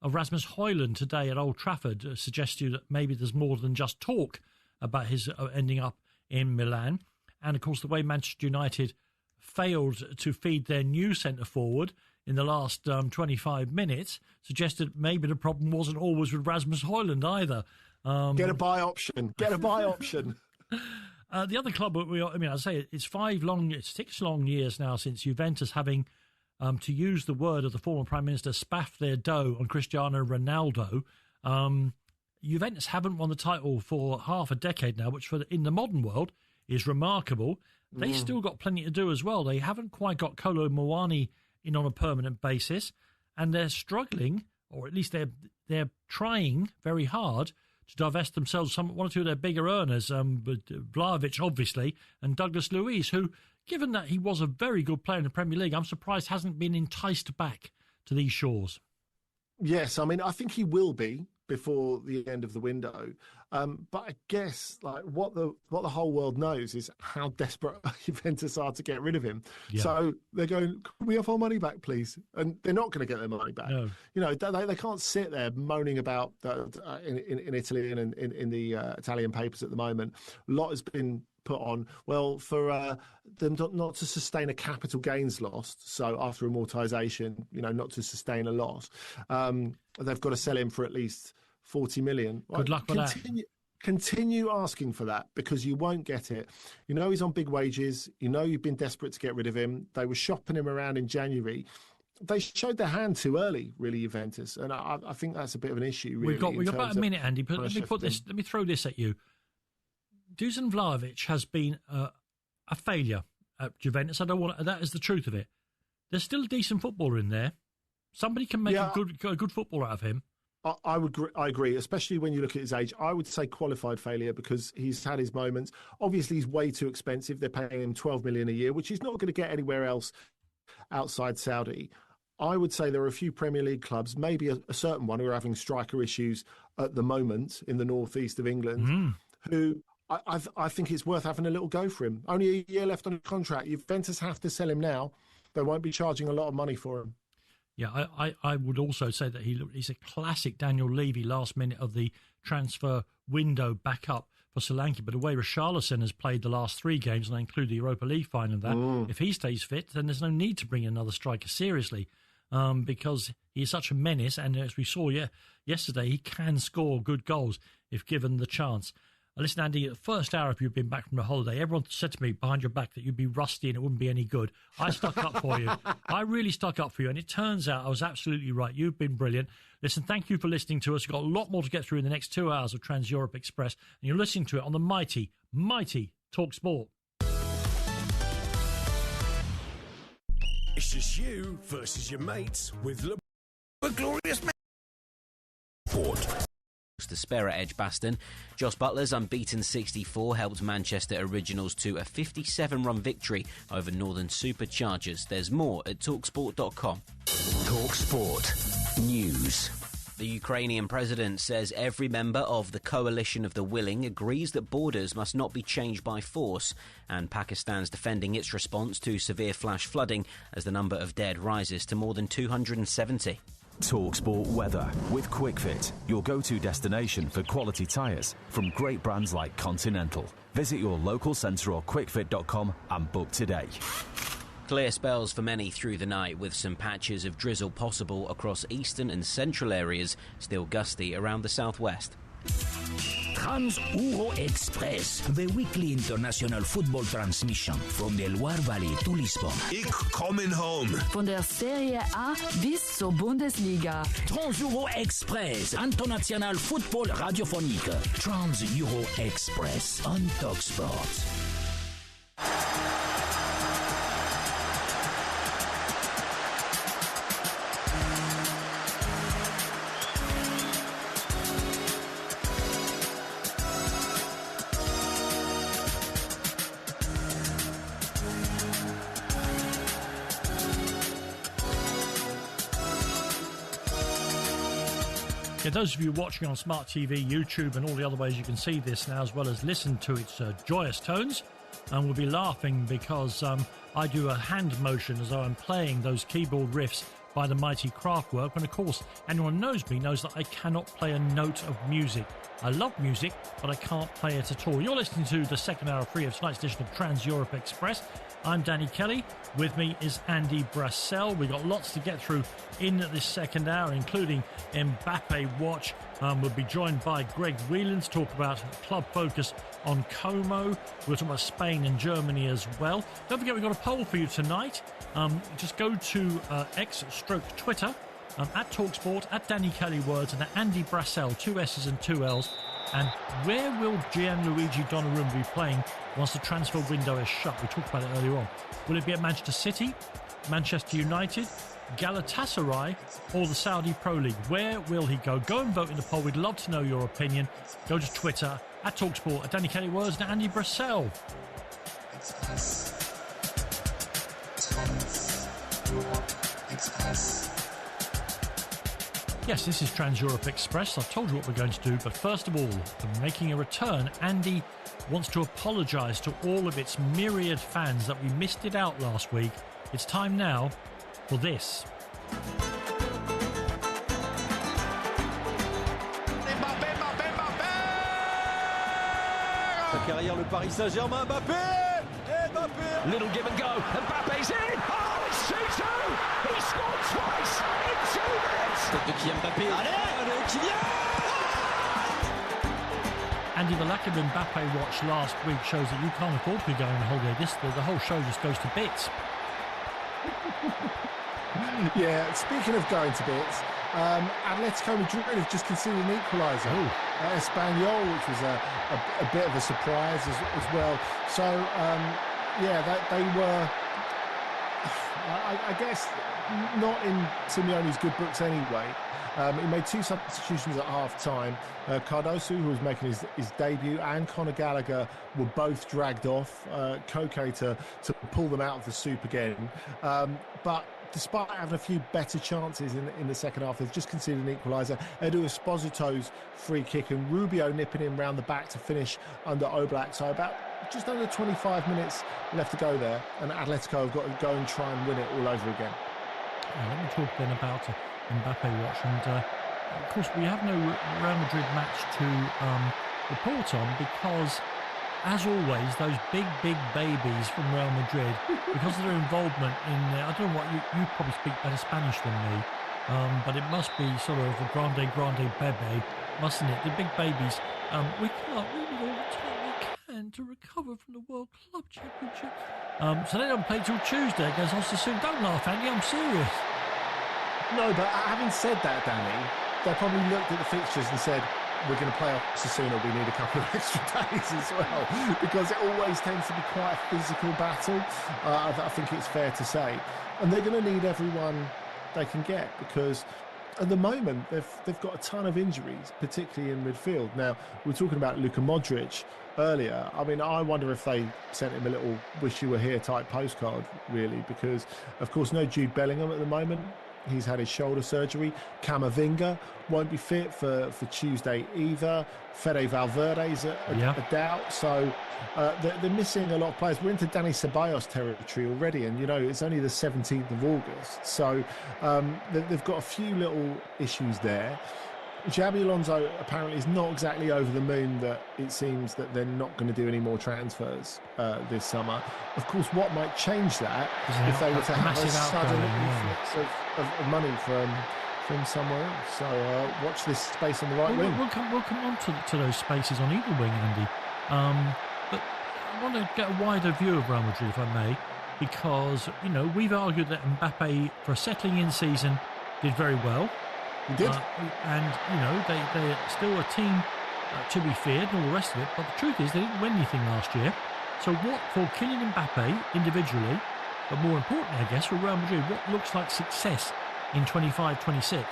Rasmus Højlund today at Old Trafford suggests to you that maybe there's more than just talk about his ending up in Milan. And of course, the way Manchester United failed to feed their new centre forward in the last 25 minutes suggested maybe the problem wasn't always with Rasmus Højlund either. Get a buy option. Get a buy option. The other club, it's 6 long years now since Juventus, having, to use the word of the former Prime Minister, spaffed their dough on Cristiano Ronaldo. Juventus haven't won the title for half a decade now, which in the modern world is remarkable. They still got plenty to do as well. They haven't quite got Kolo Muani in on a permanent basis, and they're struggling, or at least they're trying very hard to divest themselves one or two of their bigger earners, Vlahovic obviously, and Douglas Luiz, who, given that he was a very good player in the Premier League, I'm surprised hasn't been enticed back to these shores. Yes, I mean, I think he will be before the end of the window. But I guess what the whole world knows is how desperate Juventus are to get rid of him. Yeah. So they're going, can we have our money back, please? And they're not going to get their money back. No. You know, they can't sit there moaning about in Italy and in the Italian papers at the moment. A lot has been put on, for them not to sustain a capital gains loss. So after amortization, not to sustain a loss. They've got to sell him for at least 40 million. Good luck with that. Continue asking for that, because you won't get it. He's on big wages. You've been desperate to get rid of him. They were shopping him around in January. They showed their hand too early, really, Juventus, and I think that's a bit of an issue. Really, we've got about a minute, Andy. But let me throw this at you. Dusan Vlahovic has been a failure at Juventus. That is the truth of it. There's still a decent footballer in there. Somebody can make a good footballer out of him. I agree, especially when you look at his age. I would say qualified failure, because he's had his moments. Obviously, he's way too expensive. They're paying him $12 million a year, which he's not going to get anywhere else outside Saudi. I would say there are a few Premier League clubs, maybe a certain one, who are having striker issues at the moment in the northeast of England, who I think it's worth having a little go for him. Only a year left on his contract. Juventus have to sell him now. They won't be charging a lot of money for him. Yeah, I would also say that he's a classic Daniel Levy last minute of the transfer window backup for Solanke. But the way Richarlison has played the last 3 games, and I include the Europa League final, if he stays fit, then there's no need to bring another striker seriously, because he's such a menace. And as we saw yesterday, he can score good goals if given the chance. Listen, Andy, the first hour, if you've been back from the holiday, everyone said to me behind your back that you'd be rusty and it wouldn't be any good. I stuck up for you. I really stuck up for you, and it turns out I was absolutely right. You've been brilliant. Listen, thank you for listening to us. We've got a lot more to get through in the next 2 hours of Trans Europe Express, and you're listening to it on the mighty, mighty Talk Sport. It's just you versus your mates with the glorious Sport. The spare at Edgbaston. Joss Butler's unbeaten 64 helped Manchester Originals to a 57-run victory over Northern Superchargers. There's more at talksport.com. TalkSport News. The Ukrainian president says every member of the Coalition of the Willing agrees that borders must not be changed by force, and Pakistan's defending its response to severe flash flooding as the number of dead rises to more than 270. TalkSport weather with QuickFit, your go-to destination for quality tyres from great brands like Continental. Visit your local centre or quickfit.com and book today. Clear spells for many through the night, with some patches of drizzle possible across eastern and central areas, still gusty around the southwest. Trans-Euro Express, the weekly international football transmission from the Loire Valley to Lisbon. Ich coming home. Von der Serie A bis zur Bundesliga. Trans-Euro Express, international football radiophonique. Trans-Euro Express on TalkSport. Yeah, those of you watching on Smart TV, YouTube and all the other ways you can see this now, as well as listen to its joyous tones, and will be laughing because I do a hand motion as though I'm playing those keyboard riffs by the mighty Kraftwerk, when of course anyone knows me knows that I cannot play a note of music. I love music, but I can't play it at all. You're listening to the second hour free of tonight's edition of Trans-Europe Express. I'm Danny Kelly. With me is Andy Brassell. We've got lots to get through in this second hour, including Mbappe Watch. We'll be joined by Greg Whelan to talk about Club Focus on Como. We'll talk about Spain and Germany as well. Don't forget, we've got a poll for you tonight. Just go to X/Twitter, at TalkSport, at Danny Kelly Words, and at Andy Brassell, 2 S's and 2 L's. And where will Gianluigi Donnarumma be playing once the transfer window is shut? We talked about it earlier on. Will it be at Manchester City, Manchester United, Galatasaray, or the Saudi Pro League? Where will he go? Go and vote in the poll. We'd love to know your opinion. Go to Twitter, at TalkSport, at Danny Kelly Words, and Andy Brassell. Yes, this is Trans-Europe Express. I've told you what we're going to do, but first of all, for making a return, Andy wants to apologise to all of its myriad fans that we missed it out last week. It's time now for this. Carrière le Paris Saint-Germain, Mbappé! Mbappé! Little give and go, Mbappe's in! Oh, it's 2-2! He scored twice in 2 minutes! De Kylian Mbappé. Allez, Kylian! Andy, the lack of Mbappe Watch last week shows that you can't afford to be going on holiday. The whole show just goes to bits. Yeah, speaking of going to bits, Atletico Madrid have just conceded an equaliser. Espanyol, which was a bit of a surprise as well. So, they were, I guess, not in Simeone's good books anyway. He made 2 substitutions at half-time. Cardoso, who was making his debut, and Conor Gallagher were both dragged off. Koke to pull them out of the soup again. But despite having a few better chances in the second half, they've just conceded an equaliser. Edu Esposito's free kick and Rubio nipping in round the back to finish under Oblak. So about just under 25 minutes left to go there, and Atletico have got to go and try and win it all over again. Let me talk then about Mbappe Watch, and of course we have no Real Madrid match to report on because, as always, those big babies from Real Madrid, because of their involvement in, I don't know what, you probably speak better Spanish than me, but it must be sort of a grande bebe, mustn't it? The big babies, we can't really all the time we can to recover from the World Club Championship. So they don't play till Tuesday against Osasuna. Don't laugh, Andy, I'm serious. No, but having said that, Danny, they probably looked at the fixtures and said, we're going to play Osasuna, we need a couple of extra days as well, because it always tends to be quite a physical battle, I think it's fair to say. And they're going to need everyone they can get, because at the moment they've got a ton of injuries, particularly in midfield. Now, we were talking about Luka Modric earlier. I mean, I wonder if they sent him a little wish you were here type postcard, really, because, of course, no Jude Bellingham at the moment. He's had his shoulder surgery. Camavinga won't be fit for Tuesday either. Fede Valverde's a doubt. So they're missing a lot of players. We're into Dani Ceballos territory already, and, it's only the 17th of August. So they've got a few little issues there. Xabi Alonso apparently is not exactly over the moon that it seems that they're not going to do any more transfers this summer. Of course, what might change that if they were to have a sudden influx of money from somewhere else. So watch this space on the right wing. We'll come on to those spaces on either wing, Andy. But I want to get a wider view of Real Madrid, if I may, because, we've argued that Mbappe, for a settling-in season, did very well. He did. They're still a team to be feared and all the rest of it, but the truth is they didn't win anything last year. So what, for Kylian Mbappe individually, but more importantly, I guess, for Real Madrid, what looks like success in 25-26?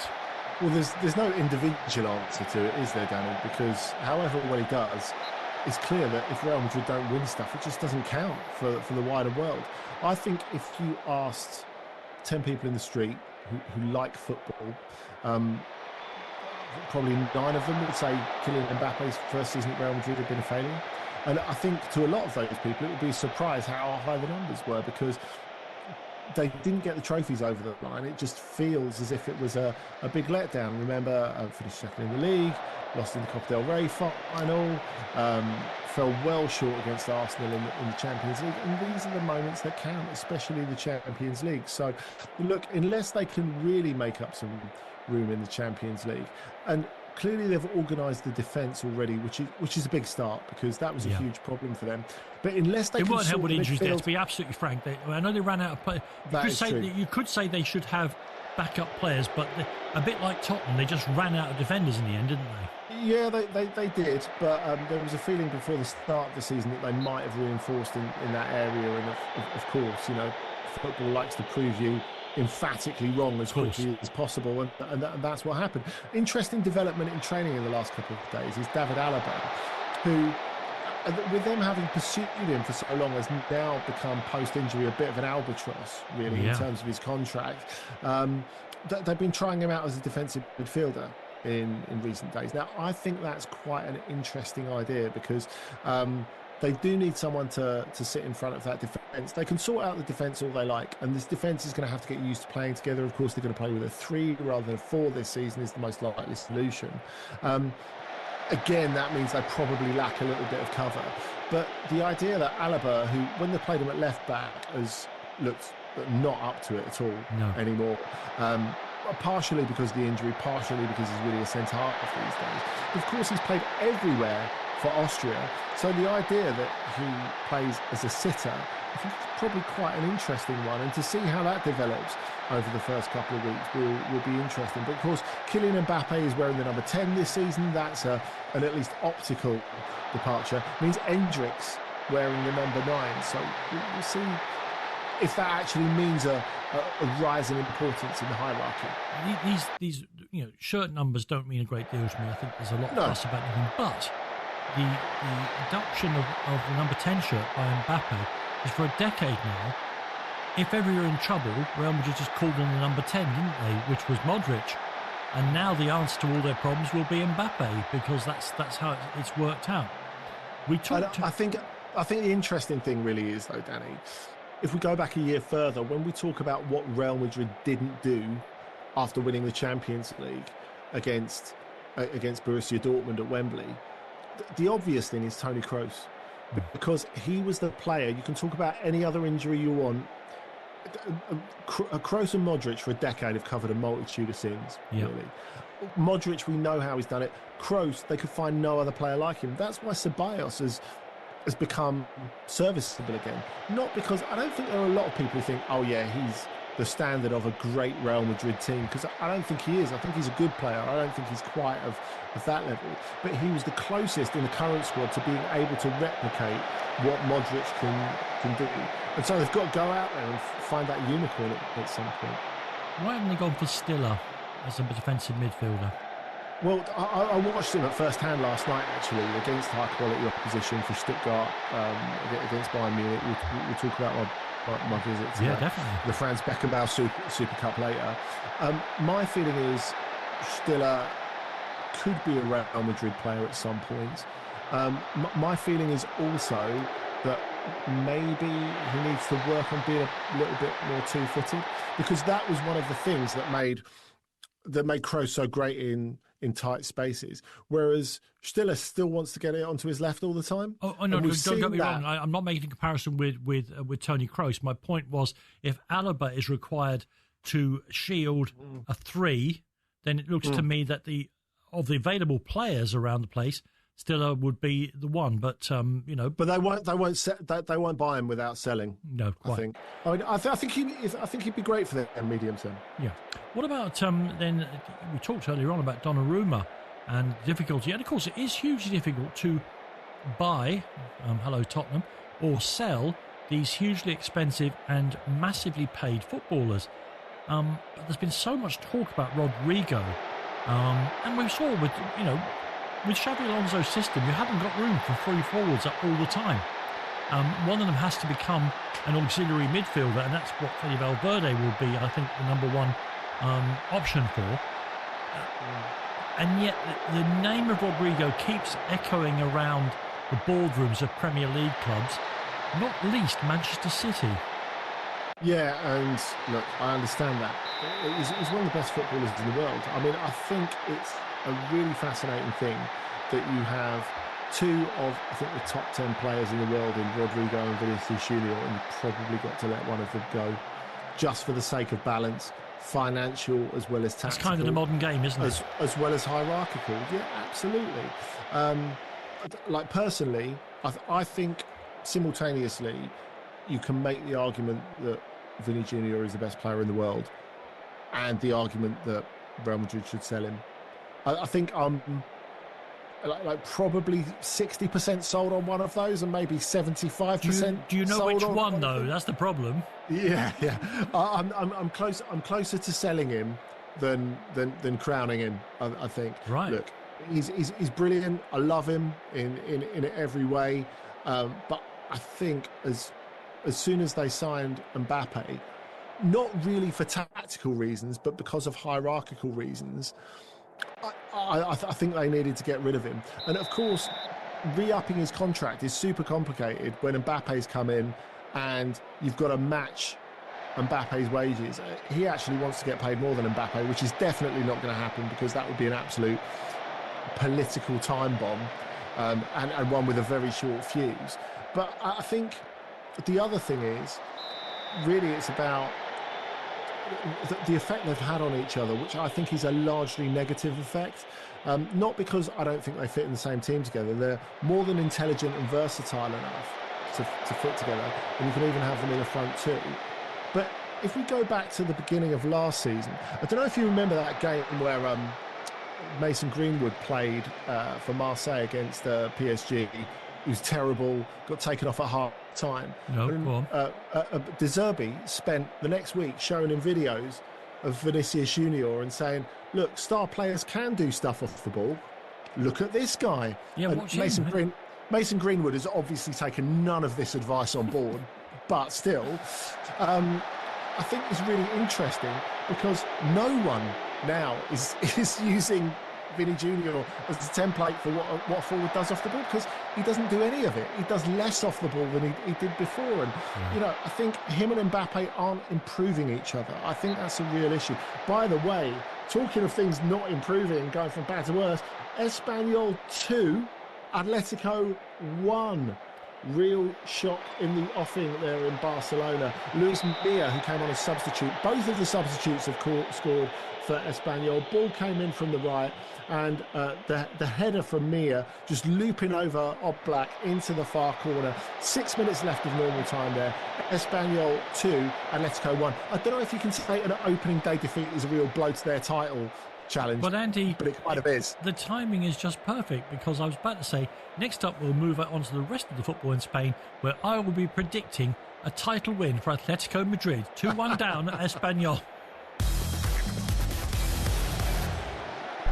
Well, there's no individual answer to it, is there, Danny? Because however well he does, it's clear that if Real Madrid don't win stuff, it just doesn't count for the wider world. I think if you asked 10 people in the street who like football, probably 9 of them would say Kylian Mbappe's first season at Real Madrid had been a failure. And I think to a lot of those people it would be a surprise how high the numbers were, because they didn't get the trophies over the line. It just feels as if it was a big letdown. Remember, finished second in the league, lost in the Copa del Rey final, fell well short against Arsenal in the Champions League. And these are the moments that count, especially the Champions League. So, look, unless they can really make up some room in the Champions League, and clearly they've organised the defence already, which is a big start, because that was a huge problem for them. But unless they weren't helped with injuries there, to be absolutely frank. I know they ran out of players. You could say they should have backup players, but a bit like Tottenham, they just ran out of defenders in the end, didn't they? Yeah, they did, but there was a feeling before the start of the season that they might have reinforced in that area. And of course, football likes to prove you emphatically wrong as quickly as possible, and that's what happened. Interesting development in training in the last couple of days is David Alaba, who, with them having pursued him for so long, has now become post-injury a bit of an albatross, really, in terms of his contract. They've been trying him out as a defensive midfielder in recent days. Now, I think that's quite an interesting idea, because they do need someone to sit in front of that defence. They can sort out the defence all they like, and this defence is going to have to get used to playing together. Of course, they're going to play with a 3 rather than a 4 this season, is the most likely solution. Again, that means they probably lack a little bit of cover. But the idea that Alaba, who, when they played him at left-back, has looked not up to it at all anymore, partially because of the injury, partially because he's really a centre-half these days. Of course, he's played everywhere for Austria, so the idea that he plays as a sitter, I think it's probably quite an interesting one, and to see how that develops over the first couple of weeks will be interesting. But of course, Kylian Mbappe is wearing the number 10 this season. That's an at least optical departure. It means Endrick's wearing the number 9, so we'll see if that actually means a rise in importance in the hierarchy. These shirt numbers don't mean a great deal to me. I think there's a lot of fuss about anything, but the adoption of the number 10 shirt by Mbappe is for a decade now. If ever you're in trouble, Real Madrid just called on the number 10, didn't they? Which was Modric. And now the answer to all their problems will be Mbappe, because that's how it's worked out. I think the interesting thing really is, though, Danny, if we go back a year further, when we talk about what Real Madrid didn't do after winning the Champions League against Borussia Dortmund at Wembley, the obvious thing is Toni Kroos, because he was the player. You can talk about any other injury you want. Kroos and Modric for a decade have covered a multitude of sins, really. Modric, we know how he's done it. Kroos, they could find no other player like him. That's why Ceballos has become serviceable again. Not because, I don't think there are a lot of people who think, oh yeah, he's the standard of a great Real Madrid team, because I don't think he is. I think he's a good player. I don't think he's quite of that level. But he was the closest in the current squad to being able to replicate what Modric can do. And so they've got to go out there and find that unicorn at some point. Why haven't they gone for Stiller as a defensive midfielder? Well, I watched him at first hand last night, actually, against high-quality opposition for Stuttgart, against Bayern Munich. We'll talk about my visit to definitely. The Franz Beckenbauer Super Cup later. My feeling is Stiller could be a Real Madrid player at some point. My feeling is also that maybe he needs to work on being a little bit more two-footed, because that was one of the things that made Kroos so great in tight spaces, whereas Stiller still wants to get it onto his left all the time. Oh no, don't get me wrong. I'm not making a comparison with Toni Kroos. My point was, if Alaba is required to shield a 3, then it looks to me that of the available players around the place, Stiller would be the one, but But they won't buy him without selling. No, quite. I think he'd be great for the medium term. Yeah. What about then? We talked earlier on about Donnarumma and difficulty, and of course it is hugely difficult to buy, hello Tottenham, or sell these hugely expensive and massively paid footballers. But there's been so much talk about Rodrigo, and we saw with Xabi Alonso's system, you haven't got room for 3 forwards up all the time. One of them has to become an auxiliary midfielder, and that's what Fede Valverde will be, I think, the number one option for. And yet the name of Rodrigo keeps echoing around the boardrooms of Premier League clubs, not least Manchester City. Yeah, and look, I understand that. He's one of the best footballers in the world. I mean, I think it's a really fascinating thing that you have 2 of, I think, the top 10 players in the world in Rodrigo and Vinicius Junior, and you've probably got to let one of them go just for the sake of balance, financial as well as tactical. That's kind of the modern game, isn't it? As well as hierarchical. Yeah, absolutely. Personally, I think simultaneously you can make the argument that Vinny Junior is the best player in the world, and the argument that Real Madrid should sell him. I think I'm probably 60% sold on one of those, and maybe 75%. Do you know which one though? That's the problem. Yeah. I'm closer to selling him than crowning him. I think. Right. Look, he's brilliant. I love him in every way. But I think as soon as they signed Mbappe, not really for tactical reasons, but because of hierarchical reasons, I think they needed to get rid of him. And of course, re-upping his contract is super complicated when Mbappe's come in and you've got to match Mbappe's wages. He actually wants to get paid more than Mbappe, which is definitely not going to happen, because that would be an absolute political time bomb, and one with a very short fuse. But I think the other thing is, really, it's about the effect they've had on each other, which I think is a largely negative effect. Not because I don't think they fit in the same team together. They're more than intelligent and versatile enough to fit together, and you can even have them in the front too. But if we go back to the beginning of last season, I don't know if you remember that game where Mason Greenwood played for Marseille against PSG. He was terrible, got taken off at half time. No, go on. De Zerbi spent the next week showing him videos of Vinicius Junior and saying, look, star players can do stuff off the ball. Look at this guy. Yeah, watch him. Mason Greenwood has obviously taken none of this advice on board, but still, I think it's really interesting because no one now is using Vinny Junior as a template for what a forward does off the ball, because he doesn't do any of it. He does less off the ball than he did before. And, I think him and Mbappe aren't improving each other. I think that's a real issue. By the way, talking of things not improving, going from bad to worse, Espanyol 2, Atletico 1. Real shock in the offing there in Barcelona. Luis Milla, who came on as substitute. Both of the substitutes have scored for Espanyol. Ball came in from the right, and the header from Milla just looping over Oblak into the far corner. 6 minutes left of normal time there. Espanyol 2, Atletico 1. I don't know if you can say an opening day defeat is a real blow to their title challenge, but Andy, it kind of is. The timing is just perfect, because I was about to say, next up we'll move on to the rest of the football in Spain, where I will be predicting a title win for Atletico Madrid. 2-1 down at Espanyol.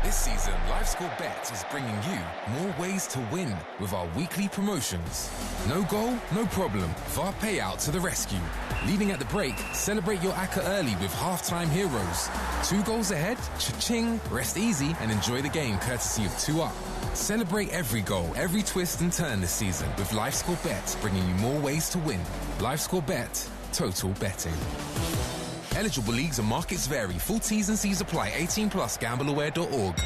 This season, LiveScore Bet is bringing you more ways to win with our weekly promotions. No goal? No problem. VAR payout to the rescue. Leading at the break, celebrate your ACCA early with halftime heroes. 2 goals ahead? Cha-ching! Rest easy and enjoy the game courtesy of 2 Up. Celebrate every goal, every twist and turn this season with LiveScore Bet, bringing you more ways to win. LiveScore Bet, total betting. Eligible leagues and markets vary. Full T's and C's apply. 18+. Gambleaware.org.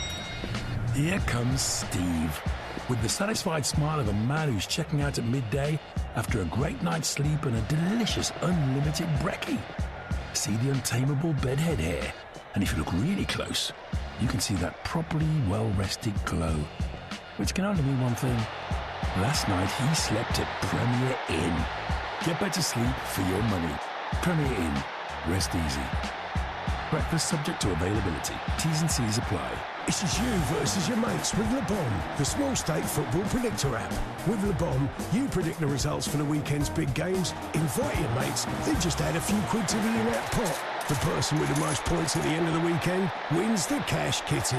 Here comes Steve, with the satisfied smile of a man who's checking out at midday after a great night's sleep and a delicious unlimited brekkie. See the untamable bedhead hair, and if you look really close, you can see that properly well-rested glow, which can only mean one thing. Last night he slept at Premier Inn. Get better sleep for your money. Premier Inn. Rest easy. Breakfast subject to availability. T's and C's apply. It's just you versus your mates with Le Bon, the small stake football predictor app. With Le Bon, you predict the results for the weekend's big games, invite your mates, then just add a few quid to the in-app pot. The person with the most points at the end of the weekend wins the cash kitty.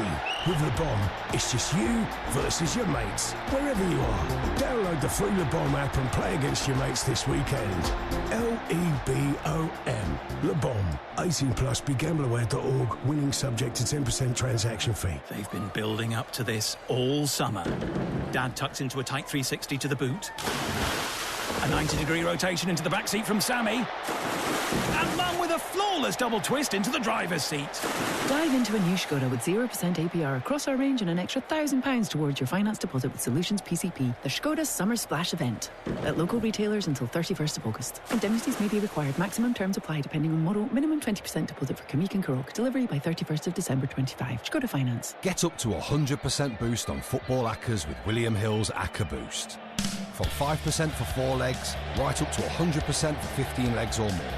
With Le Bon, it's just you versus your mates, wherever you are. Download the free Le Bon app and play against your mates this weekend. LEBOM. Le Bon. 18+. BeGambleAware.org. Winning subject to 10% transaction fee. They've been building up to this all summer. Dad tucks into a tight 360 to the boot. A 90-degree rotation into the backseat from Sammy. And Mum with a flawless double twist into the driver's seat. Dive into a new Skoda with 0% APR across our range and an extra £1,000 towards your finance deposit with Solutions PCP. The Skoda Summer Splash event. At local retailers until 31st of August. Indemnities may be required. Maximum terms apply depending on model. Minimum 20% deposit for Kamik and Karoq. Delivery by 31st of December 25. Skoda Finance. Get up to 100% boost on football ACCAs with William Hill's ACCA Boost. From 5% for 4 legs, right up to 100% for 15 legs or more.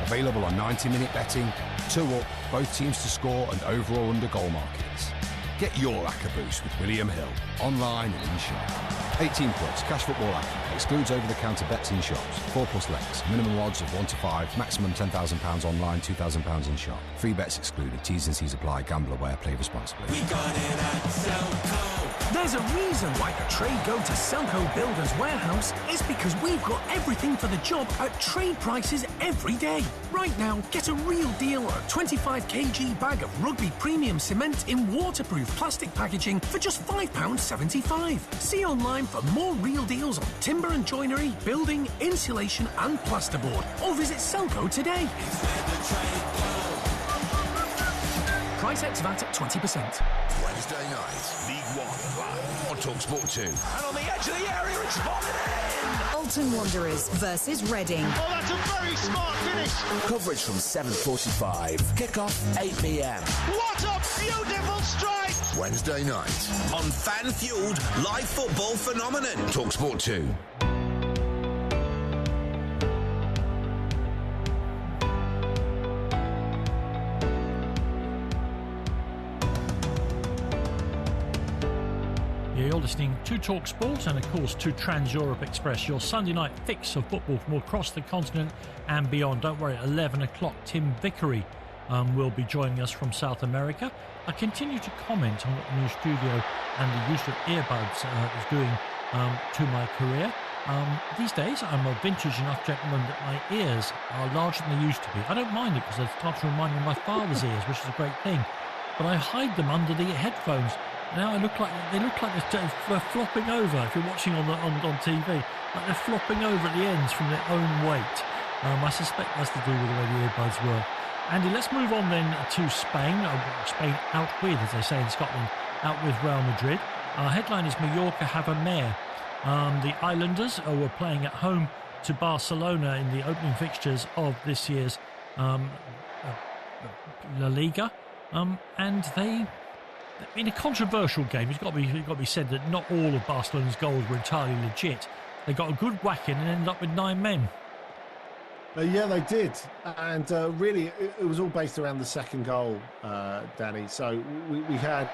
Available on 90-minute betting, 2 Up, both teams to score and overall under goal markets. Get your ACCA Boost with William Hill, online and in shop. 18+, cash football ACCA, excludes over-the-counter bets in shops, 4+ legs, minimum odds of 1 to 5, maximum £10,000 online, £2,000 in shop. Free bets excluded, T's and C's apply, gamble aware, play responsibly. We got it at Selco. There's a reason why the trade go to Selco Builders Warehouse. It's because we've got everything for the job at trade prices every day. Right now, get a real deal on a 25 kg bag of Rugby Premium Cement in waterproof plastic packaging for just £5.75. See online for more real deals on timber and joinery, building, insulation and plasterboard. Or visit Selco today. Price ex VAT at 20%. Wednesday night, League One, live on TalkSport 2. And on the edge of the area, it's volleyed in! Bolton Wanderers versus Reading. Oh, that's a very smart finish! Coverage from 7:45. Kick-off 8 p.m. What a beautiful strike! Wednesday night on fan-fueled live football phenomenon. TalkSport 2. You're listening to Talk Sport and, of course, to Trans Europe Express, your Sunday night fix of football from across the continent and beyond. Don't worry, at 11 o'clock, Tim Vickery will be joining us from South America. I continue to comment on what the new studio and the use of earbuds is doing to my career. These days, I'm a vintage enough gentleman that my ears are larger than they used to be. I don't mind it because they start to remind me of my father's ears, which is a great thing. But I hide them under the headphones. Now they look like they're flopping over. If you're watching on TV, like they're flopping over at the ends from their own weight. I suspect that's to do with the way the earbuds work. Andy, let's move on then to Spain. Spain out with, as they say in Scotland, out with Real Madrid. Our headline is Mallorca have a mayor. The Islanders were playing at home to Barcelona in the opening fixtures of this year's La Liga, and they. In a controversial game, it's got to be said that not all of Barcelona's goals were entirely legit. They got a good whack in and ended up with 9 men. Yeah, they did. And really, it was all based around the second goal, Danny. So we had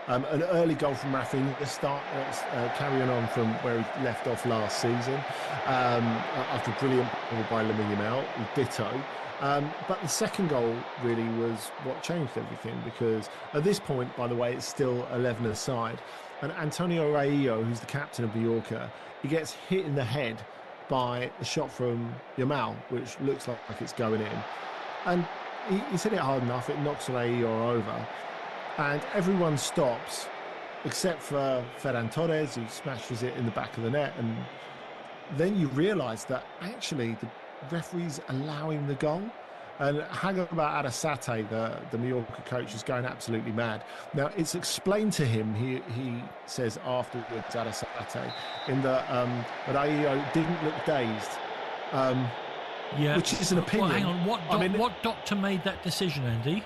An early goal from Rafinha, carrying on from where he left off last season, after a brilliant ball by Lamine Yamal, ditto. But the second goal really was what changed everything, because at this point, by the way, it's still 11 aside. And Antonio Raillo, who's the captain of Mallorca, he gets hit in the head by a shot from Yamal, which looks like it's going in. And he's hit it hard enough, it knocks Raillo over. And everyone stops, except for Ferran Torres, who smashes it in the back of the net. And then you realise that actually the referee's allowing the goal. And Hagaba Arrasate, the Mallorca coach, is going absolutely mad. Now, it's explained to him, he says afterwards, Arrasate, in that Raillo didn't look dazed. Which is an opinion. Well, hang on, what doctor made that decision, Andy?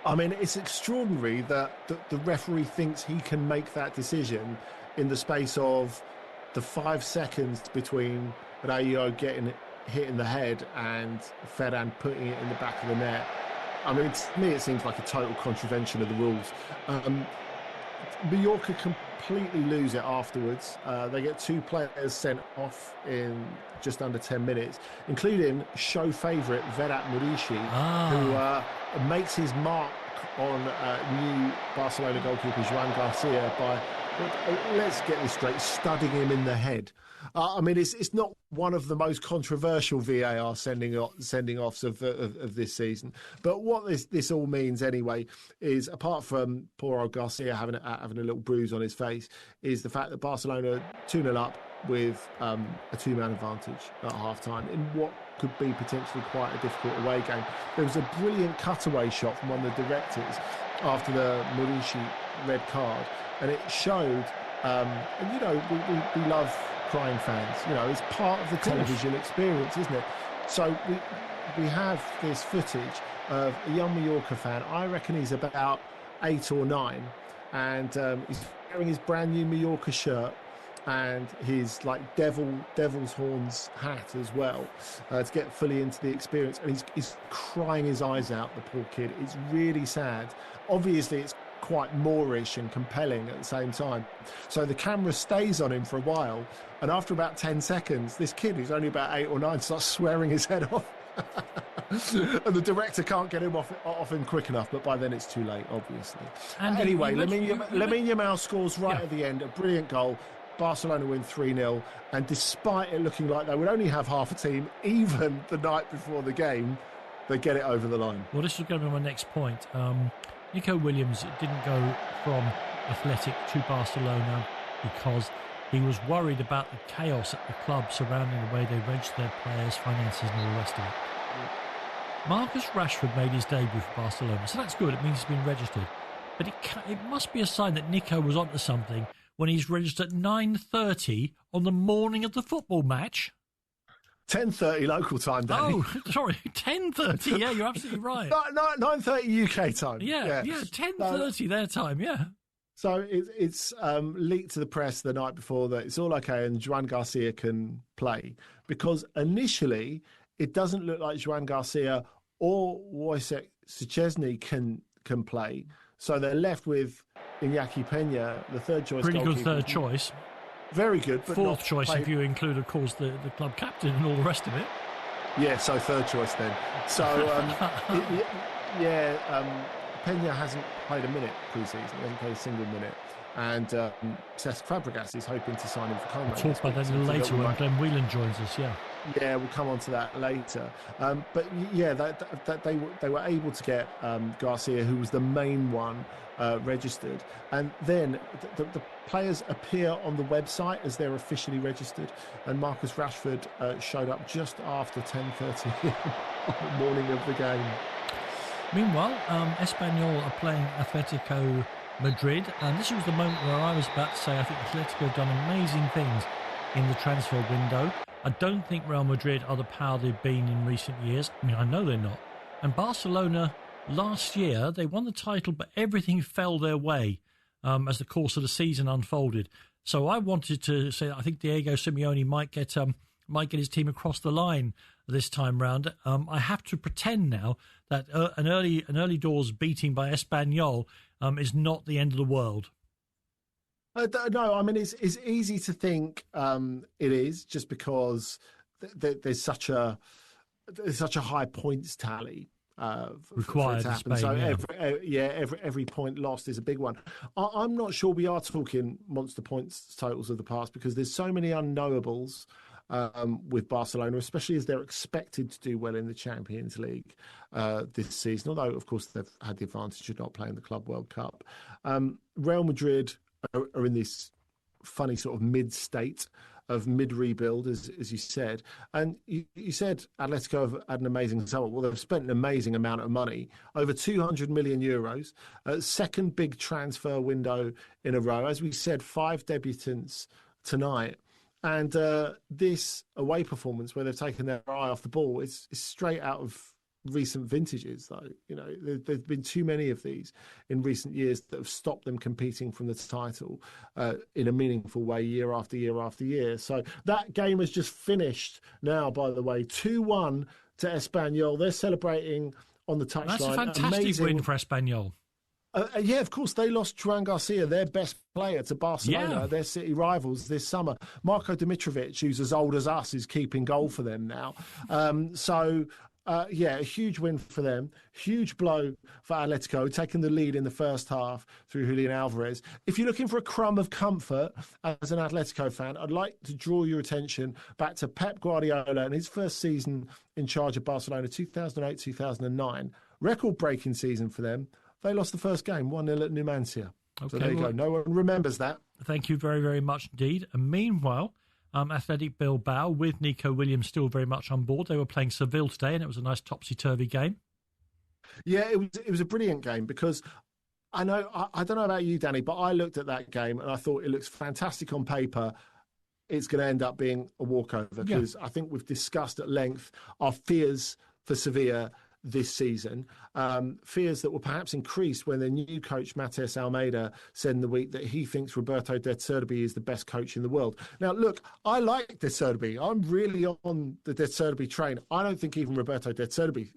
I mean, it's extraordinary that the referee thinks he can make that decision in the space of the 5 seconds between Raillo getting hit in the head and Ferran putting it in the back of the net. I mean, to me, it seems like a total contravention of the rules. Mallorca completely lose it afterwards. They get 2 players sent off in just under 10 minutes, including show favourite Vedat Muriqi, who makes his mark on new Barcelona goalkeeper Joan Garcia by, let's get this straight, studding him in the head. I mean, it's not one of the most controversial VAR sending-offs of this season. But what this all means anyway is, apart from poor old Garcia having a little bruise on his face, is the fact that Barcelona 2-0 up with a 2-man advantage at half-time in what could be potentially quite a difficult away game. There was a brilliant cutaway shot from one of the directors after the Muriqi red card, and it showed, and you know, we love crying fans, you know, it's part of the television experience, isn't it? So we have this footage of a young Mallorca fan. I reckon he's about 8 or 9, and he's wearing his brand new Mallorca shirt and his like devil's horns hat as well, to get fully into the experience. And he's crying his eyes out, the poor kid. It's really sad. Obviously, it's quite Moorish and compelling at the same time. So the camera stays on him for a while, and after about 10 seconds, this kid, who's only about 8 or 9, starts swearing his head off. And the director can't get him off him quick enough, but by then it's too late, obviously. And anyway, Lamine Yamal scores right at the end, a brilliant goal. Barcelona win 3-0, and despite it looking like they would only have half a team, even the night before the game, they get it over the line. Well, this is going to be my next point. Nico Williams didn't go from Athletic to Barcelona because he was worried about the chaos at the club surrounding the way they register their players, finances and all the rest of it. Marcus Rashford made his debut for Barcelona, so that's good. It means he's been registered. But it must be a sign that Nico was onto something when he's registered at 9:30 on the morning of the football match. 10:30 local time, Danny. Oh, sorry, 10:30. Yeah, you're absolutely right. 9:30 UK time. Yeah, 10:30 their time. Yeah. So it's leaked to the press the night before that it's all okay and Joan Garcia can play, because initially it doesn't look like Joan Garcia or Wojciech Szczesny can play. So they're left with Iñaki Peña, the third choice. Pretty good third choice. Very good. But fourth choice if you include, of course, the club captain and all the rest of it. Yeah, so third choice then. So, Peña hasn't played a minute pre-season. He hasn't played a single minute. And Cesc Fabregas is hoping to sign him for Como. We'll talk about that a little later when Glenn Whelan joins us, yeah. Yeah, we'll come on to that later. But yeah, they were able to get Garcia, who was the main one, registered. And then the players appear on the website as they're officially registered. And Marcus Rashford showed up just after 10:30 on the morning of the game. Meanwhile, Espanyol are playing Atletico Madrid, and this was the moment where I was about to say I think Atletico have done amazing things in the transfer window. I don't think Real Madrid are the power they've been in recent years. I mean, I know they're not. And Barcelona, last year, they won the title, but everything fell their way as the course of the season unfolded. So I wanted to say that I think Diego Simeone might get his team across the line this time round. I have to pretend now that an early doors beating by Espanyol is not the end of the world. No, I mean, it's easy to think it is, just because there's such a high points tally required for it to happen. So every point lost is a big one. I'm not sure we are talking monster points totals of the past, because there's so many unknowables with Barcelona, especially as they're expected to do well in the Champions League this season, although of course they've had the advantage of not playing the Club World Cup. Real Madrid are in this funny sort of mid-state of mid-rebuild, as you said. And you said Atletico have had an amazing summer. Well, they've spent an amazing amount of money, over 200 million euros, second big transfer window in a row. As we said, 5 debutants tonight. And this away performance, where they've taken their eye off the ball, is straight out of recent vintages, though. You know, there's been too many of these in recent years that have stopped them competing from the title in a meaningful way year after year after year. So that game has just finished now, by the way, 2-1 to Espanyol. They're celebrating on the touchline. That's a fantastic win for Espanyol. Yeah, of course, they lost Joan Garcia, their best player, to Barcelona, their city rivals this summer. Marko Dimitrovic, who's as old as us, is keeping goal for them now. A huge win for them. Huge blow for Atletico, taking the lead in the first half through Julian Alvarez. If you're looking for a crumb of comfort as an Atletico fan, I'd like to draw your attention back to Pep Guardiola and his first season in charge of Barcelona, 2008-2009. Record-breaking season for them. They lost the first game, 1-0 at Numancia. Okay, so there you go. No one remembers that. Thank you very, very much indeed. And meanwhile, Athletic Bilbao, with Nico Williams still very much on board. They were playing Seville today, and it was a nice topsy-turvy game. Yeah, it was a brilliant game, because I don't know about you, Danny, but I looked at that game and I thought it looks fantastic on paper. It's going to end up being a walkover, because I think we've discussed at length our fears for Sevilla this season, fears that were perhaps increased when their new coach, Matías Almeida, said in the week that he thinks Roberto De Zerbi is the best coach in the world. Now, look, I like De Zerbi. I'm really on the De Zerbi train. I don't think even Roberto De Zerbi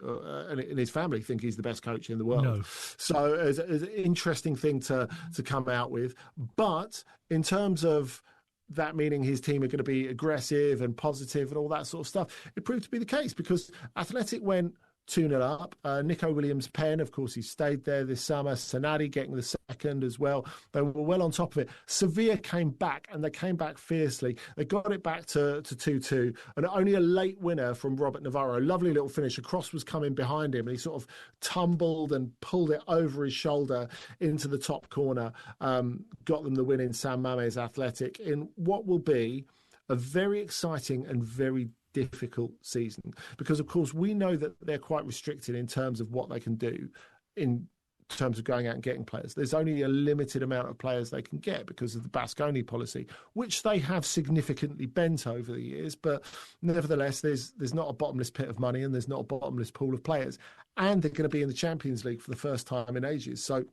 and his family think he's the best coach in the world. No. So it's an interesting thing to come out with. But in terms of that meaning his team are going to be aggressive and positive and all that sort of stuff, it proved to be the case, because Athletic went 2-0 up. Nico Williams' pen, of course, he stayed there this summer. Sanadi getting the second as well. They were well on top of it. Sevilla came back, and they came back fiercely. They got it back to 2-2, and only a late winner from Robert Navarro. Lovely little finish. A cross was coming behind him, and he sort of tumbled and pulled it over his shoulder into the top corner. Got them the win in San Mamés Athletic in what will be a very exciting and very difficult season, because of course we know that they're quite restricted in terms of what they can do in terms of going out and getting players. There's only a limited amount of players they can get because of the Basque-only policy, which they have significantly bent over the years. But nevertheless, there's not a bottomless pit of money, and there's not a bottomless pool of players, and they're going to be in the Champions League for the first time in ages. So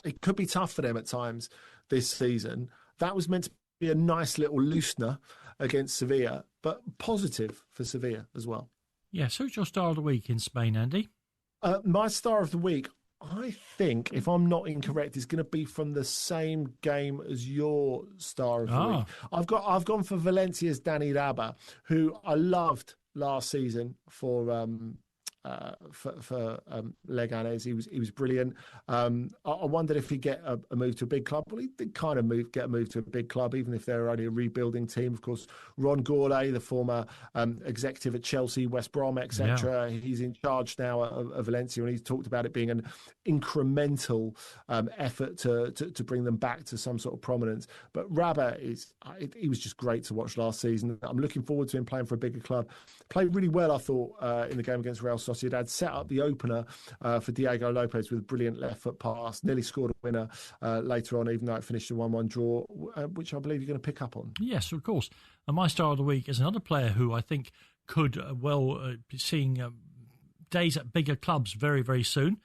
it could be tough for them at times this season. That was meant to be a nice little loosener against Sevilla, but positive for Sevilla as well. Yeah, so who's your star of the week in Spain, Andy? My star of the week, I think, if I'm not incorrect, is going to be from the same game as your star of the week. I've gone for Valencia's Dani Raba, who I loved last season for Leganés. He was brilliant. I wondered if he'd get a move to a big club. Well, he did kind of get a move to a big club, even if they're only a rebuilding team. Of course, Ron Gourlay, the former executive at Chelsea, West Brom, etc. Yeah. He's in charge now of Valencia, and he's talked about it being an incremental effort to bring them back to some sort of prominence. But Raba he was just great to watch last season. I'm looking forward to him playing for a bigger club. Played really well, I thought, in the game against Real Sociedad. Set up the opener for Diego Lopez with a brilliant left foot pass. Nearly scored a winner later on, even though it finished a 1-1 draw, which I believe you're going to pick up on. Yes, of course. And my star of the week is another player who I think could be seeing days at bigger clubs very, very soon.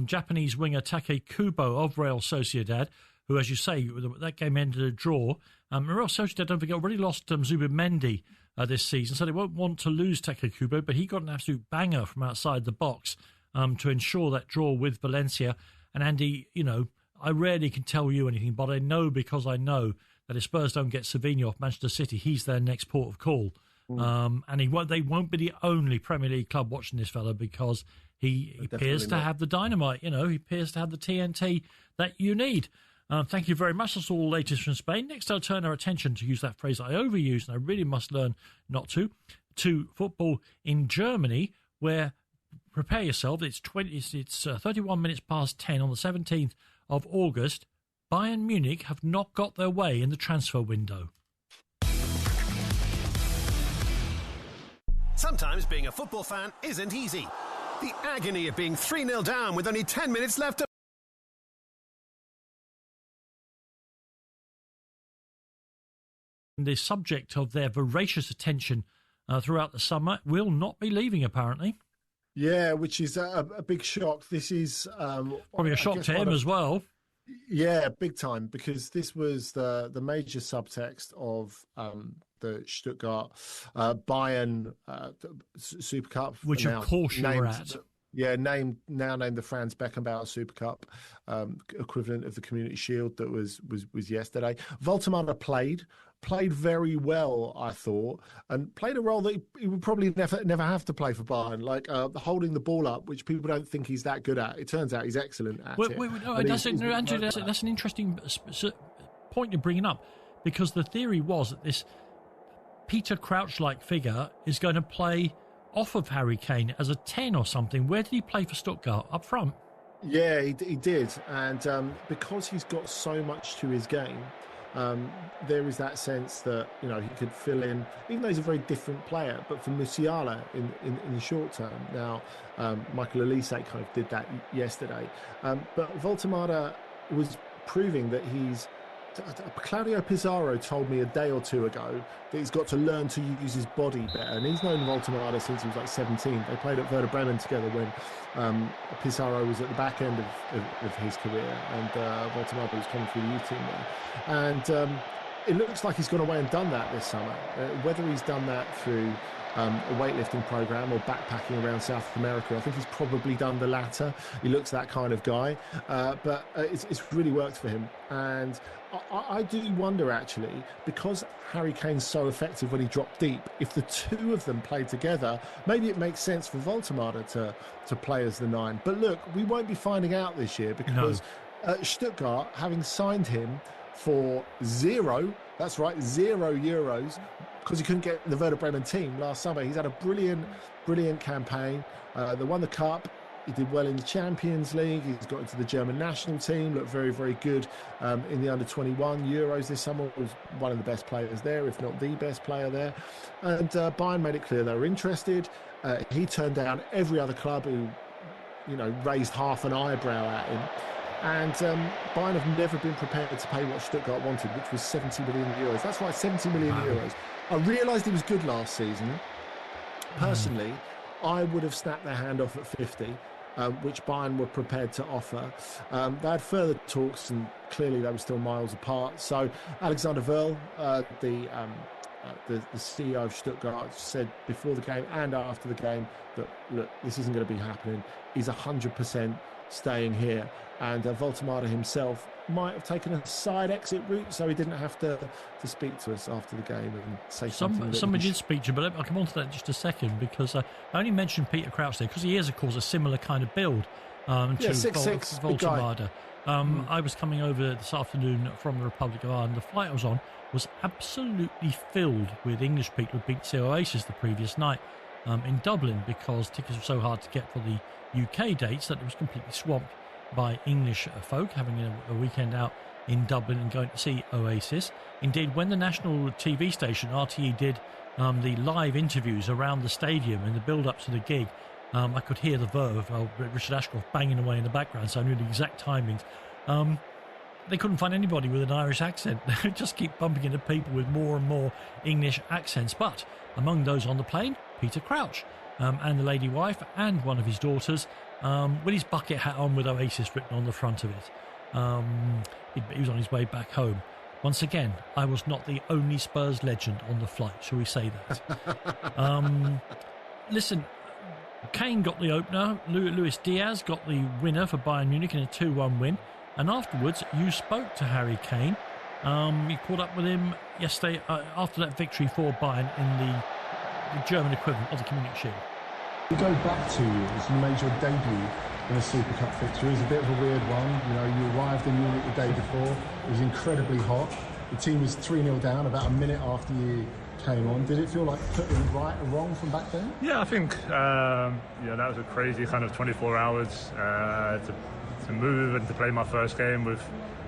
Japanese winger Take Kubo of Real Sociedad, who, as you say, that game ended a draw. Real Sociedad, don't forget, already lost Zubimendi this season, so they won't want to lose Teke Kubo, but he got an absolute banger from outside the box to ensure that draw with Valencia. And Andy, I rarely can tell you anything, but I know because I know that if Spurs don't get Savinho off Manchester City, he's their next port of call. And they won't be the only Premier League club watching this fella, because he appears to have the dynamite. He appears to have the TNT that you need. Thank you very much. That's all the latest from Spain. Next, I'll turn our attention, to use that phrase I overuse, and I really must learn not to football in Germany, where, prepare yourself, it's 31 minutes past 10 on the 17th of August. Bayern Munich have not got their way in the transfer window. Sometimes being a football fan isn't easy. The agony of being 3-0 down with only 10 minutes left to... The subject of their voracious attention throughout the summer will not be leaving, apparently. Yeah, which is a big shock. This is... probably a shock to him as well. Yeah, big time, because this was the major subtext of the Stuttgart Bayern Super Cup, which of course you were at. Yeah, named the Franz Beckenbauer Super Cup, equivalent of the Community Shield that was yesterday. Woltemade played very well, I thought, and played a role that he would probably never have to play for Bayern, like holding the ball up, which people don't think he's that good at. It turns out he's excellent at it. Andrew, that's an interesting point you're bringing up, because the theory was that this Peter Crouch-like figure is going to play off of Harry Kane as a 10 or something. Where did he play for Stuttgart? Up front? Yeah, he did. And because he's got so much to his game, there is that sense that, he could fill in, even though he's a very different player, but for Musiala in the short term. Now, Michael Olise kind of did that yesterday. But Woltemade was proving that he's... Claudio Pizarro told me a day or two ago that he's got to learn to use his body better, and he's known Woltemade since he was like 17. They played at Werder Bremen together when Pizarro was at the back end of his career, and Woltemade was coming through the youth team there. And it looks like he's gone away and done that this summer. Whether he's done that through a weightlifting program or backpacking around South America, I think he's probably done the latter. He looks that kind of guy, but it's really worked for him. And I do wonder, actually, because Harry Kane's so effective when he dropped deep, if the two of them play together, maybe it makes sense for Woltemade to play as the 9. But look, we won't be finding out this year, because Stuttgart, having signed him for €0, that's right, €0, because he couldn't get the Werder Bremen team last summer. He's had a brilliant campaign. They won the Cup. He did well in the Champions League. He's got into the German national team, looked very, very good in the under-21 Euros this summer. Was one of the best players there, if not the best player there. And Bayern made it clear they were interested. He turned down every other club who, raised half an eyebrow at him. And Bayern have never been prepared to pay what Stuttgart wanted, which was €70 million. That's right, €70 million. I realised he was good last season. Personally, I would have snapped their hand off at 50, which Bayern were prepared to offer. They had further talks, and clearly they were still miles apart. So Alexander Werl, the CEO of Stuttgart, said before the game and after the game that, look, this isn't going to be happening. He's 100% staying here. And Woltemade himself might have taken a side exit route, so he didn't have to speak to us after the game and say something. Somebody did speak to you, but I'll come on to that in just a second, because I only mentioned Peter Crouch there because he is, of course, a similar kind of build to 6'6" Woltemade. I was coming over this afternoon from the Republic of Ireland. The flight I was on was absolutely filled with English people who'd been to see Oasis the previous night in Dublin, because tickets were so hard to get for the UK dates that it was completely swamped by English folk having a weekend out in Dublin and going to see Oasis. Indeed, when the national TV station RTE did the live interviews around the stadium in the build-up to the gig, I could hear the verve of Richard Ashcroft banging away in the background, so I knew the exact timings. They couldn't find anybody with an Irish accent. They just keep bumping into people with more and more English accents. But among those on the plane, Peter Crouch and the lady wife and one of his daughters, with his bucket hat on with Oasis written on the front of it. He was on his way back home. Once again, I was not the only Spurs legend on the flight, shall we say that? Listen, Kane got the opener. Luis Diaz got the winner for Bayern Munich in a 2-1 win. And afterwards, you spoke to Harry Kane. You caught up with him yesterday after that victory for Bayern in the German equivalent of the Community Shield. You go back 2 years, you made your debut in a Super Cup fixture. It was a bit of a weird one. You arrived in Munich the day before. It was incredibly hot. The team was 3-0 down about a minute after you came on. Did it feel like putting right or wrong from back then? Yeah, I think that was a crazy kind of 24 hours to move and to play my first game with,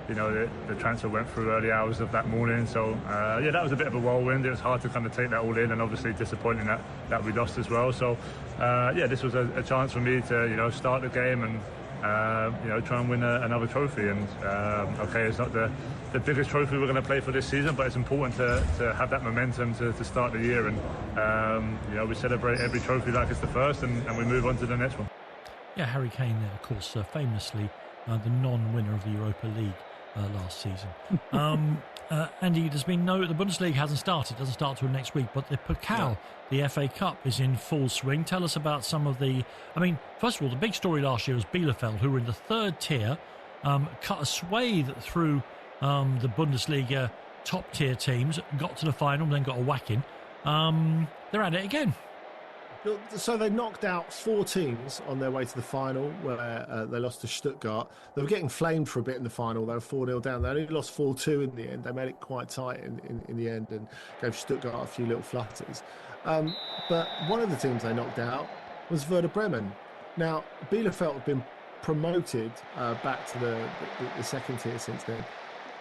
the transfer went through early hours of that morning. So, that was a bit of a whirlwind. It was hard to kind of take that all in, and obviously disappointing that we lost as well. So, this was a chance for me to, start the game and, try and win another trophy. And, it's not the biggest trophy we're going to play for this season, but it's important to have that momentum to start the year. And, we celebrate every trophy like it's the first, and we move on to the next one. Yeah, Harry Kane there, of course, famously the non-winner of the Europa League last season. Andy, there's been the Bundesliga hasn't started, doesn't start till next week, but the Pokal, the FA Cup, is in full swing. Tell us about some of first of all, the big story last year was Bielefeld, who were in the third tier, cut a swathe through the Bundesliga top tier teams, got to the final, then got a whacking. They're at it again. So they knocked out 4 teams on their way to the final, where they lost to Stuttgart. They were getting flamed for a bit in the final. They were 4-0 down. They only lost 4-2 in the end. They made it quite tight in the end and gave Stuttgart a few little flutters. But one of the teams they knocked out was Werder Bremen. Now, Bielefeld have been promoted back to the second tier since then.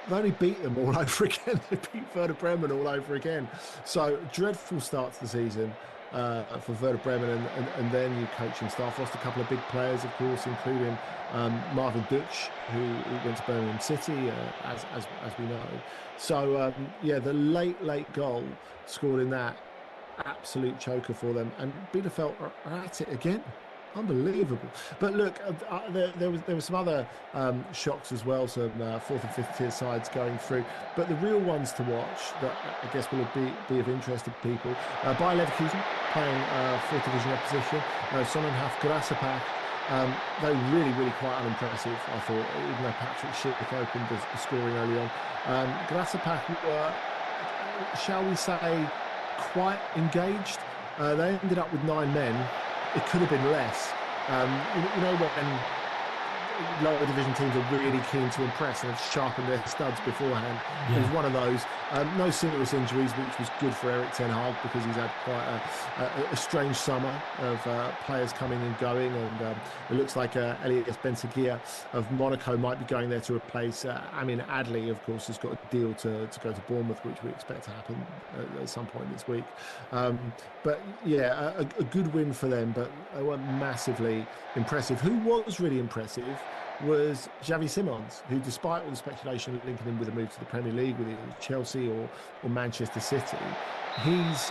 They only beat them all over again. They beat Werder Bremen all over again. So, dreadful start to the season for Werder Bremen and their new coaching staff. Lost a couple of big players, of course, including Marvin Dutch, who went to Birmingham City, as we know. So, the late goal scored in that, absolute choker for them. And Bielefeld are at it again. Unbelievable. But look, there was some other shocks as well, some 4th and 5th tier sides going through. But the real ones to watch that I guess will be of interest to people. Bayer Leverkusen playing 4th division opposition. Sonnenhof Grasshopper. They were really quite unimpressive, I thought, even though Patrick Schick opened the scoring early on. Grasshopper were, shall we say, quite engaged. They ended up with 9 men. It could have been less. You know what? When lower division teams are really keen to impress and have sharpened their studs beforehand. Yeah. It was one of those. No serious injuries, which was good for Erik ten Hag because he's had quite a strange summer of players coming and going, and it looks like Elias Benseguir of Monaco might be going there to replace Amin Adli. Of course, has got a deal to go to Bournemouth, which we expect to happen at some point this week. But yeah, a good win for them, but they weren't massively impressive. Who was really impressive was Xavi Simons, who, despite all the speculation linking him with a move to the Premier League, with either Chelsea or Manchester City, he's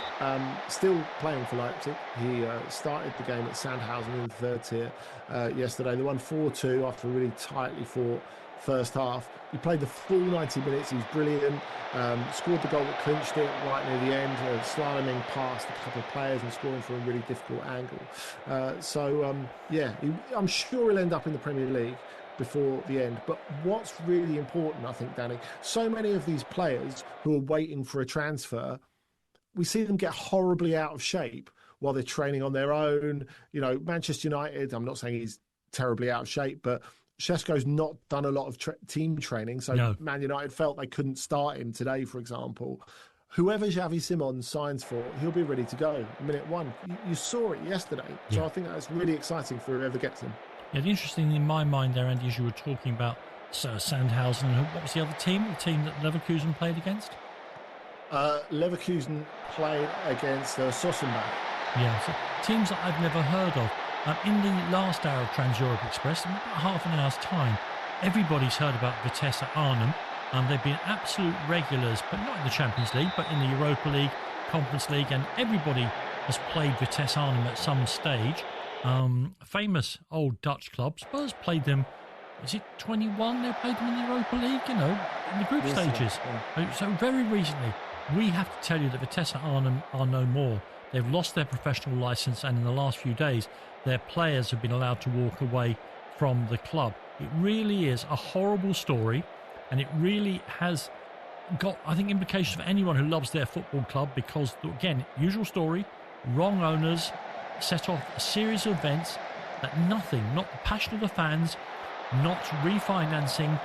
still playing for Leipzig. He started the game at Sandhausen in the third tier yesterday. They won 4-2 after a really tightly fought first half. He played the full 90 minutes. He was brilliant. Scored the goal that clinched it right near the end, slaloming past a couple of players and scoring from a really difficult angle. I'm sure he'll end up in the Premier League before the end. But what's really important, I think, Danny, so many of these players who are waiting for a transfer, we see them get horribly out of shape while they're training on their own. You know, Manchester United, I'm not saying he's terribly out of shape, but Šeško's not done a lot of team training, so no. Man United felt they couldn't start him today, for example. Whoever Xavi Simons signs for, he'll be ready to go minute one. You saw it yesterday, so I think that's really exciting for whoever gets him. Yeah, the interesting thing in my mind there, Andy, as you were talking about Sandhausen, what was the other team? The team that Leverkusen played against? Leverkusen played against Sossenbach. Yeah, so teams that I've never heard of. In the last hour of Trans-Europe Express, in about half an hour's time, everybody's heard about Vitesse Arnhem. They've been absolute regulars, but not in the Champions League, but in the Europa League, Conference League, and everybody has played Vitesse Arnhem at some stage. Famous old Dutch club. Spurs played them is it 21 they played them in the Europa League, in the group stages. Yeah. So very recently, we have to tell you that Vitesse Arnhem are no more. They've lost their professional licence, and in the last few days, their players have been allowed to walk away from the club. It really is a horrible story, and it really has got, I think, implications for anyone who loves their football club, because, again, usual story, wrong owners set off a series of events that nothing, not the passion of the fans, not refinancing,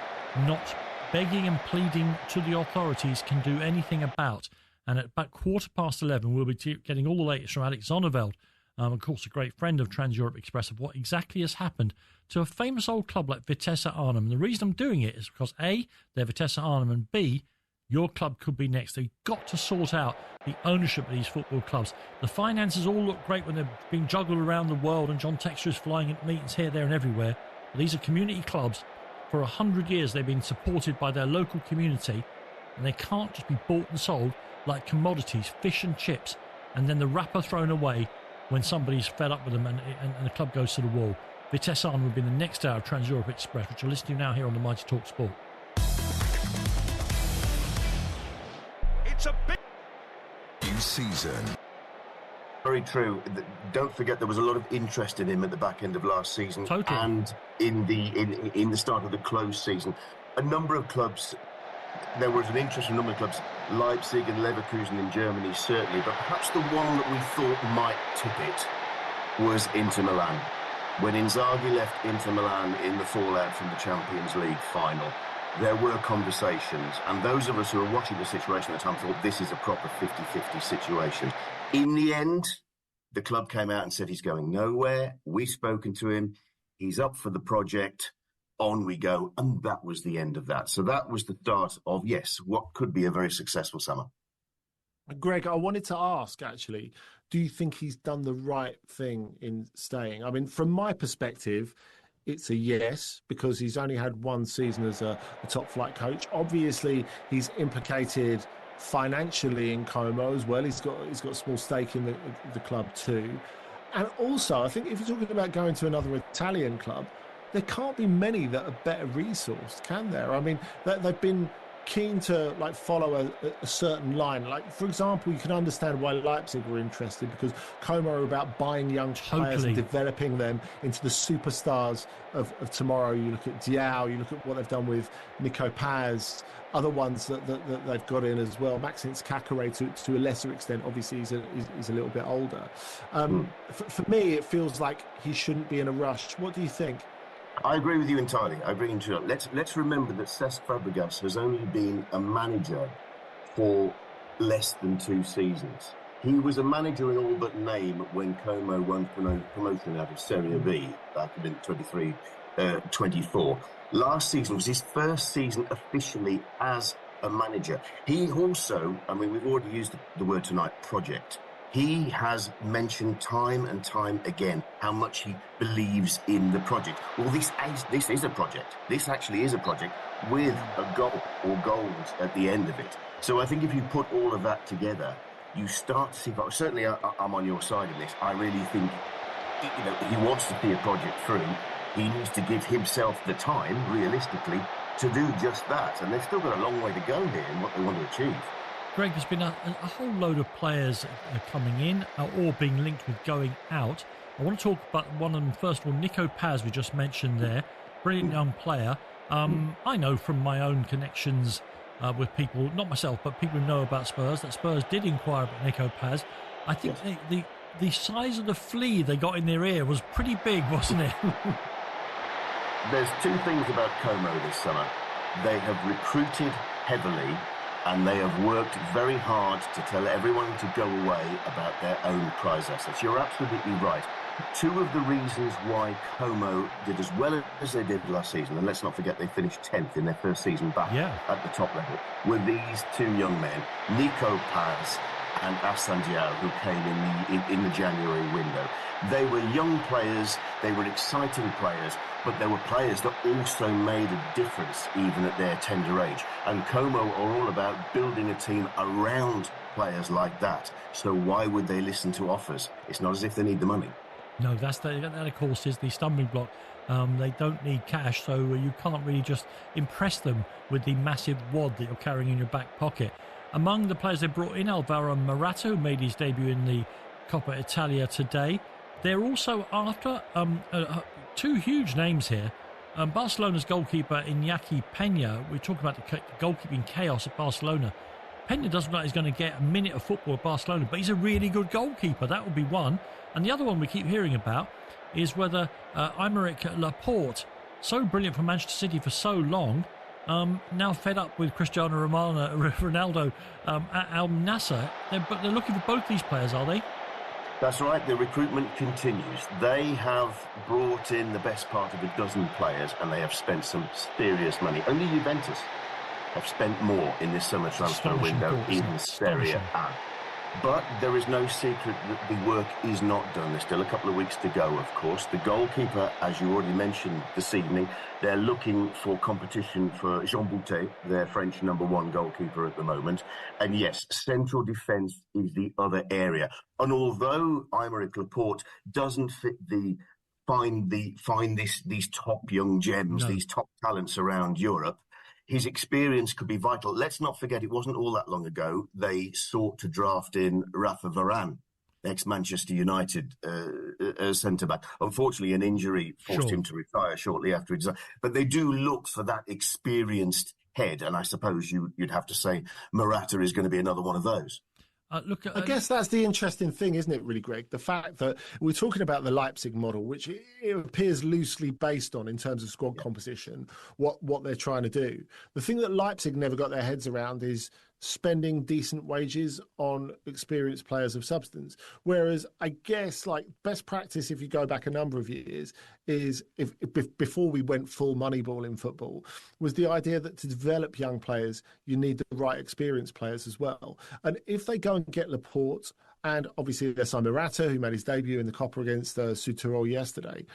not begging and pleading to the authorities can do anything about. And at about 11:15, we'll be getting all the latest from Alex Zonneveld, of course, a great friend of Trans Europe Express, of what exactly has happened to a famous old club like Vitesse Arnhem. And the reason I'm doing it is because A, they're Vitesse Arnhem, and B, your club could be next. They've got to sort out the ownership of these football clubs. The finances all look great when they're being juggled around the world, and John Textor is flying at meetings here, there and everywhere. But these are community clubs. For 100 years, they've been supported by their local community, and they can't just be bought and sold like commodities, fish and chips, and then the wrapper thrown away when somebody's fed up with them and the club goes to the wall. Vitesse Arnhem will be in the next hour of Trans Europe Express, which you're listening to now here on the Mighty Talk Sport. It's a big new season. Very true. Don't forget there was a lot of interest in him at the back end of last season, and in the start of the closed season. A number of clubs, there was an interest in a number of clubs, Leipzig and Leverkusen in Germany certainly, but perhaps the one that we thought might tip it was Inter Milan. When Inzaghi left Inter Milan in the fallout from the Champions League final, there were conversations, and those of us who were watching the situation at the time thought this is a proper 50-50 situation. In the end, the club came out and said he's going nowhere. We've spoken to him. He's up for the project. On we go. And that was the end of that. So that was the start of, yes, what could be a very successful summer. Greg, I wanted to ask, actually, do you think he's done the right thing in staying? I mean, from my perspective, it's a yes, because he's only had one season as a top-flight coach. Obviously, he's implicated financially in Como as well. He's got a small stake in the club too. And also, I think if you're talking about going to another Italian club, there can't be many that are better resourced, can there? I mean, they've been keen to follow a certain line. Like, for example, you can understand why Leipzig were interested, because Como are about buying young players and developing them into the superstars of tomorrow. You look at Diao, you look at what they've done with Nico Paz, other ones that they've got in as well. Maxence Kakare to a lesser extent. Obviously, he's a little bit older. For me, it feels like he shouldn't be in a rush. What do you think? I agree with you entirely. Let's remember that Cesc Fabregas has only been a manager for less than 2 seasons. He was a manager in all but name when Como won promotion out of Serie B back in 23-24. Last season was his first season officially as a manager. He also, I mean, we've already used the word tonight, project. He has mentioned time and time again how much he believes in the project. Well, this is a project. This actually is a project with a goal or goals at the end of it. So I think if you put all of that together, you start to see, certainly I'm on your side in this. I really think, he wants to see a project through. He needs to give himself the time, realistically, to do just that. And they've still got a long way to go here in what they want to achieve. Greg, there's been a whole load of players coming in or being linked with going out. I want to talk about one of them first of all. Nico Paz, we just mentioned there. Brilliant young player. I know from my own connections with people, not myself, but people who know about Spurs, that Spurs did inquire about Nico Paz. I think the size of the flea they got in their ear was pretty big, wasn't it? There's 2 things about Como this summer. They have recruited heavily, and they have worked very hard to tell everyone to go away about their own prize assets. You're absolutely right. 2 of the reasons why Como did as well as they did last season, and let's not forget they finished 10th in their first season back at the top level, were these 2 young men, Nico Paz and Assane Diao, who came in the January window. They were young players, they were exciting players, but they were players that also made a difference even at their tender age. And Como are all about building a team around players like that. So why would they listen to offers? It's not as if they need the money. No, that of course is the stumbling block. They don't need cash, so you can't really just impress them with the massive wad that you're carrying in your back pocket. Among the players they brought in, Alvaro Morata, who made his debut in the Coppa Italia today. They're also after two huge names here. Barcelona's goalkeeper, Iñaki Peña. We're talking about the goalkeeping chaos at Barcelona. Peña doesn't look like he's going to get a minute of football at Barcelona, but he's a really good goalkeeper. That would be one. And the other one we keep hearing about is whether Aymeric Laporte, so brilliant for Manchester City for so long, now fed up with Cristiano Ronaldo at Al Nassr. But they're looking for both these players, are they? That's right, the recruitment continues. They have brought in the best part of a dozen players and they have spent some serious money. Only Juventus have spent more in this summer transfer window in Serie A. But there is no secret that the work is not done. There's still a couple of weeks to go, of course. The goalkeeper, as you already mentioned this evening, they're looking for competition for Jean Boutet, their French #1 goalkeeper at the moment. And yes, central defence is the other area. And although Aymeric Laporte doesn't fit find these top young gems, these top talents around Europe, his experience could be vital. Let's not forget, it wasn't all that long ago they sought to draft in Rafa Varane, ex-Manchester United centre-back. Unfortunately, an injury forced him to retire shortly after his... But they do look for that experienced head, and I suppose you'd have to say Morata is going to be another one of those. I guess that's the interesting thing, isn't it, really, Greg? The fact that we're talking about the Leipzig model, which it appears loosely based on in terms of squad composition, what they're trying to do. The thing that Leipzig never got their heads around is spending decent wages on experienced players of substance. Whereas I guess like best practice, if you go back a number of years, is if before we went full Moneyball in football, was the idea that to develop young players, you need the right experienced players as well. And if they go and get Laporte, and obviously there's Morata, who made his debut in the Coppa against Südtirol yesterday,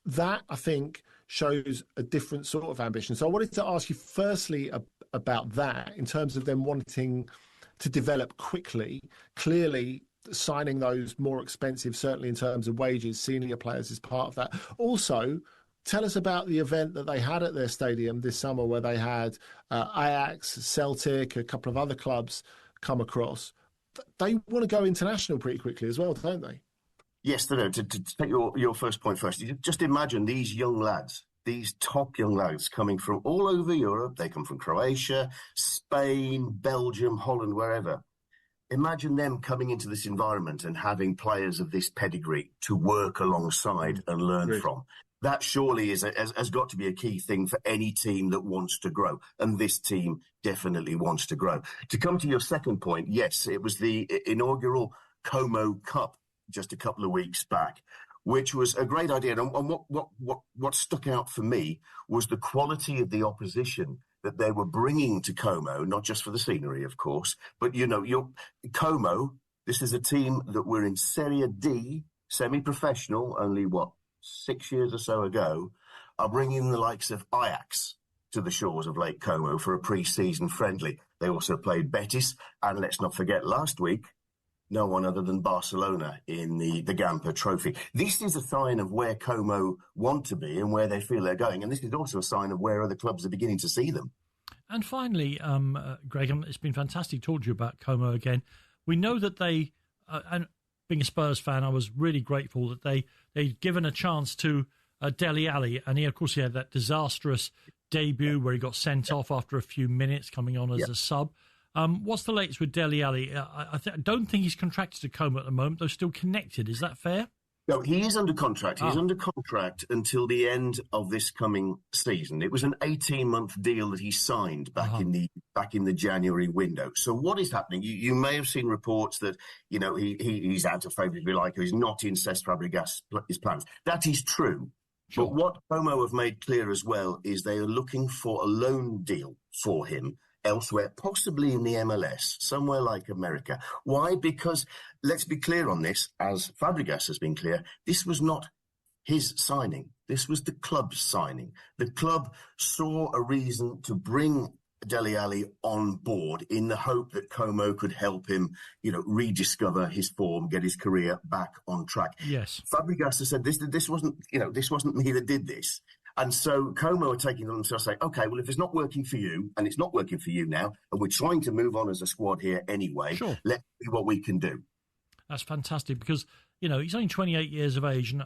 that I think shows a different sort of ambition. So I wanted to ask you firstly about that in terms of them wanting to develop quickly. Clearly, signing those more expensive, certainly in terms of wages, senior players is part of that. Also, tell us about the event that they had at their stadium this summer where they had Ajax, Celtic, a couple of other clubs come across. They want to go international pretty quickly as well, don't they? Yes, they do. To take your first point first, just imagine these young lads, these top young lads coming from all over Europe. They come from Croatia, Spain, Belgium, Holland, wherever. Imagine them coming into this environment and having players of this pedigree to work alongside and learn from. That surely has got to be a key thing for any team that wants to grow. And this team definitely wants to grow. To come to your second point, yes, it was the inaugural Como Cup just a couple of weeks back, which was a great idea. And what stuck out for me was the quality of the opposition that they were bringing to Como, not just for the scenery, of course, but, Como, this is a team that were in Serie D, semi-professional, only, 6 years or so ago, are bringing the likes of Ajax to the shores of Lake Como for a pre-season friendly. They also played Betis, and let's not forget last week, no one other than Barcelona in the Gamper Trophy. This is a sign of where Como want to be and where they feel they're going. And this is also a sign of where other clubs are beginning to see them. And finally, Greg, it's been fantastic talking to you about Como again. We know that they, and being a Spurs fan, I was really grateful that they'd given a chance to Dele Alli. And he, of course, he had that disastrous debut where he got sent off after a few minutes coming on as a sub. What's the latest with Dele Alli? I don't think he's contracted to Como at the moment. They're still connected. Is that fair? No, he is under contract. He's under contract until the end of this coming season. It was an 18-month deal that he signed back in the January window. So what is happening? You may have seen reports that he's out of favour, if you like, or he's not in Cesc Fabregas' plans. That is true. Sure. But what Como have made clear as well is they are looking for a loan deal for him elsewhere, possibly in the MLS, somewhere like America. Why? Because, let's be clear on this, as Fabregas has been clear, this was not his signing. This was the club's signing. The club saw a reason to bring Dele Alli on board in the hope that Como could help him, rediscover his form, get his career back on track. Yes. Fabregas has said this wasn't me that did this. And so Como are taking on themselves saying, okay, well, if it's not working for you, and it's not working for you now, and we're trying to move on as a squad here anyway, let's see what we can do. That's fantastic because, he's only 28 years of age. And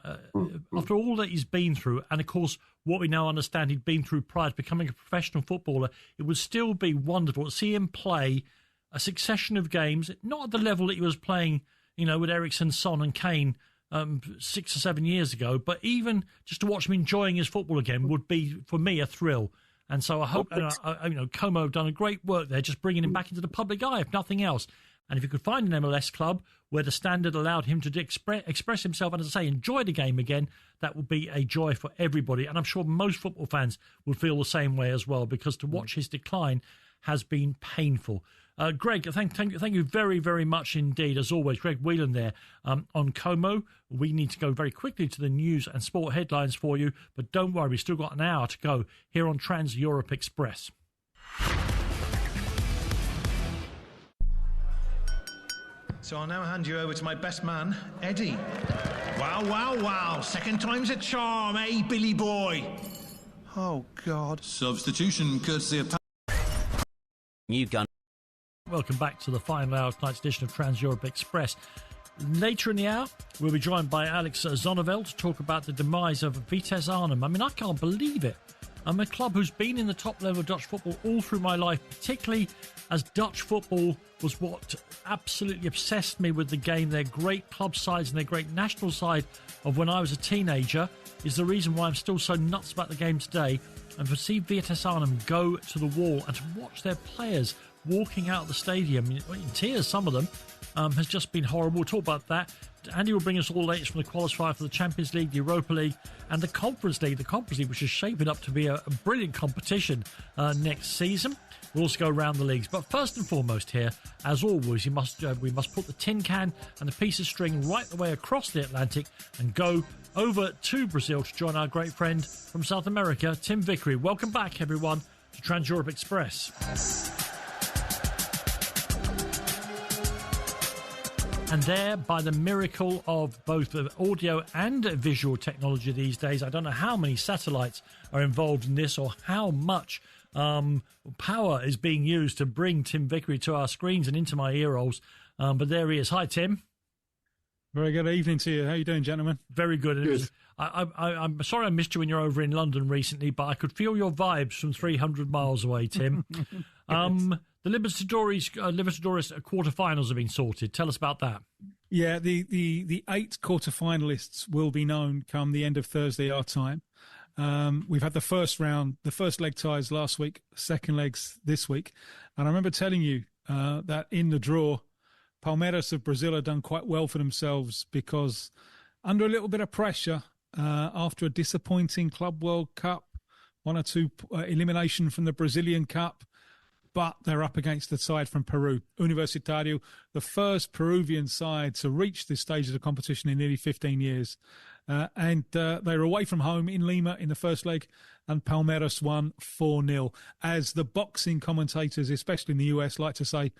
after all that he's been through, and of course, what we now understand he'd been through prior to becoming a professional footballer, it would still be wonderful to see him play a succession of games, not at the level that he was playing, with Eriksen, Son and Kane 6 or 7 years ago, but even just to watch him enjoying his football again would be, for me, a thrill. And so I hope, Como have done a great work there, just bringing him back into the public eye, if nothing else. And if you could find an MLS club where the standard allowed him to express himself and, as I say, enjoy the game again, that would be a joy for everybody. And I'm sure most football fans would feel the same way as well, because to watch his decline has been painful. Greg, thank you very, very much indeed, as always. Greg Whelan there on Como. We need to go very quickly to the news and sport headlines for you, but don't worry, we've still got an hour to go here on Trans Europe Express. So I'll now hand you over to my best man, Eddie. Wow. Second time's a charm, eh, Billy boy? Oh, God. Substitution courtesy of... New gun. Welcome back to the final hour of tonight's edition of Trans Europe Express. Later in the hour, we'll be joined by Alex Zonneveld to talk about the demise of Vitesse Arnhem. I mean, I can't believe it. I'm a club who's been in the top level of Dutch football all through my life, particularly as Dutch football was what absolutely obsessed me with the game. Their great club sides and their great national side of when I was a teenager is the reason why I'm still so nuts about the game today. And to see Vitesse Arnhem go to the wall and to watch their players walking out of the stadium in tears, some of them, has just been horrible. We'll talk about that. Andy will bring us all the latest from the qualifier for the Champions League, the Europa League and the Conference League. The Conference League, which is shaping up to be a brilliant competition next season. We'll also go around the leagues. But first and foremost here, as always, we must put the tin can and the piece of string right the way across the Atlantic and go over to Brazil to join our great friend from South America, Tim Vickery. Welcome back, everyone, to Trans Europe Express. And there, by the miracle of both audio and visual technology these days, I don't know how many satellites are involved in this or how much power is being used to bring Tim Vickery to our screens and into my ear holes. But there he is. Hi, Tim. Very good evening to you. How are you doing, gentlemen? Very good. Good. I'm sorry I missed you when you were over in London recently, but I could feel your vibes from 300 miles away, Tim. The Libertadores quarterfinals have been sorted. Tell us about that. Yeah, the 8 quarterfinalists will be known come the end of Thursday our time. We've had the first round, the first leg ties last week, second legs this week. And I remember telling you that in the draw, Palmeiras of Brazil have done quite well for themselves because under a little bit of pressure after a disappointing Club World Cup, 1 or 2 elimination from the Brazilian Cup, but they're up against the side from Peru, Universitario, the first Peruvian side to reach this stage of the competition in nearly 15 years. And they were away from home in Lima in the first leg, and Palmeiras won 4-0. As the boxing commentators, especially in the US, like to say,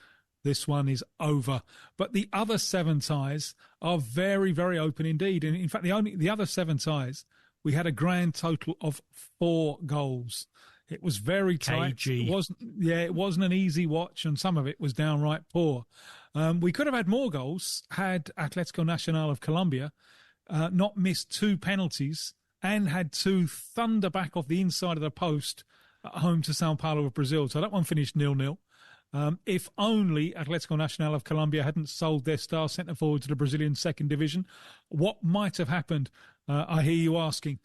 this one is over. But the other 7 ties are very, very open indeed. And in fact, the other 7 ties, we had a grand total of 4 goals. It was very tight. KG. It wasn't an easy watch, and some of it was downright poor. We could have had more goals had Atlético Nacional of Colombia not missed 2 penalties and had 2 thunder back off the inside of the post at home to Sao Paulo of Brazil. So that one finished 0-0. If only Atlético Nacional of Colombia hadn't sold their star centre-forward to the Brazilian second division, what might have happened? I hear you asking.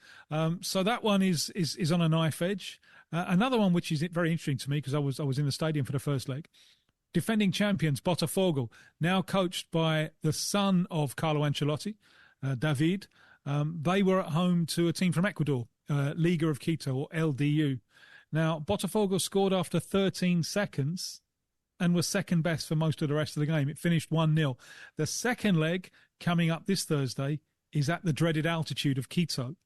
So that one is on a knife edge. Another one which is very interesting to me because I was in the stadium for the first leg. Defending champions Botafogo, now coached by the son of Carlo Ancelotti, David. They were at home to a team from Ecuador, Liga of Quito or LDU. Now Botafogo scored after 13 seconds and was second best for most of the rest of the game. It finished 1-0. The second leg coming up this Thursday is at the dreaded altitude of Quito.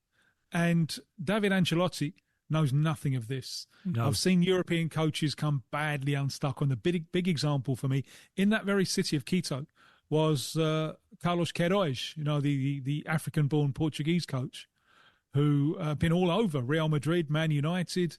And David Ancelotti knows nothing of this. No. I've seen European coaches come badly unstuck. On the big example for me in that very city of Quito was Carlos Queiroz, the African-born Portuguese coach who been all over Real Madrid, Man United.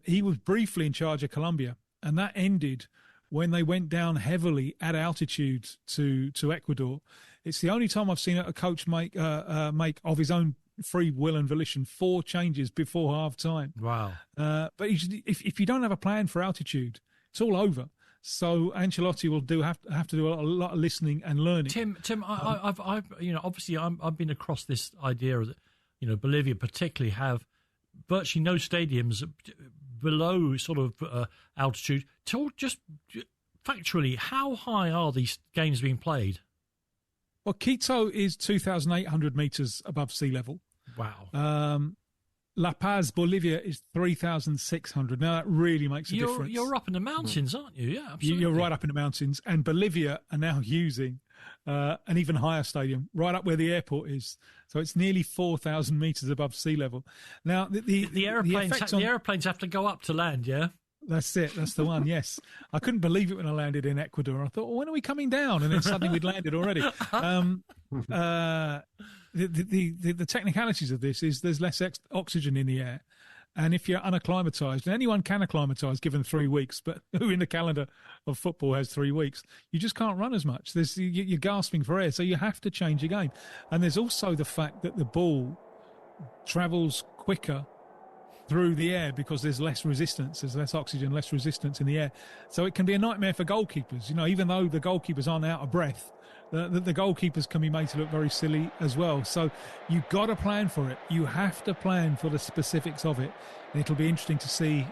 He was briefly in charge of Colombia, and that ended when they went down heavily at altitude to Ecuador. It's the only time I've seen a coach make of his own free will and volition 4 changes before half-time. Wow. But if you don't have a plan for altitude, it's all over. So Ancelotti will have to do a lot of listening and learning. Tim, I've obviously I've been across this idea that Bolivia particularly have virtually no stadiums below sort of altitude. Just factually, how high are these games being played? Well, Quito is 2,800 metres above sea level. Wow. La Paz, Bolivia is 3,600. Now, that really makes a difference. You're up in the mountains, aren't you? Yeah, absolutely. You're right up in the mountains. And Bolivia are now using an even higher stadium, right up where the airport is. So it's nearly 4,000 metres above sea level. Now, the aeroplanes have to go up to land, yeah? That's it. That's the one. Yes, I couldn't believe it when I landed in Ecuador. I thought, well, when are we coming down? And then suddenly we'd landed already. The technicalities of this is there's less oxygen in the air, and if you're unacclimatized, and anyone can acclimatise given 3 weeks, but who in the calendar of football has 3 weeks? You just can't run as much. You're gasping for air, so you have to change your game. And there's also the fact that the ball travels quicker through the air because there's less resistance, there's less oxygen, less resistance in the air. So it can be a nightmare for goalkeepers. Even though the goalkeepers aren't out of breath, the goalkeepers can be made to look very silly as well. So you've got to plan for it. You have to plan for the specifics of it. And it'll be interesting to see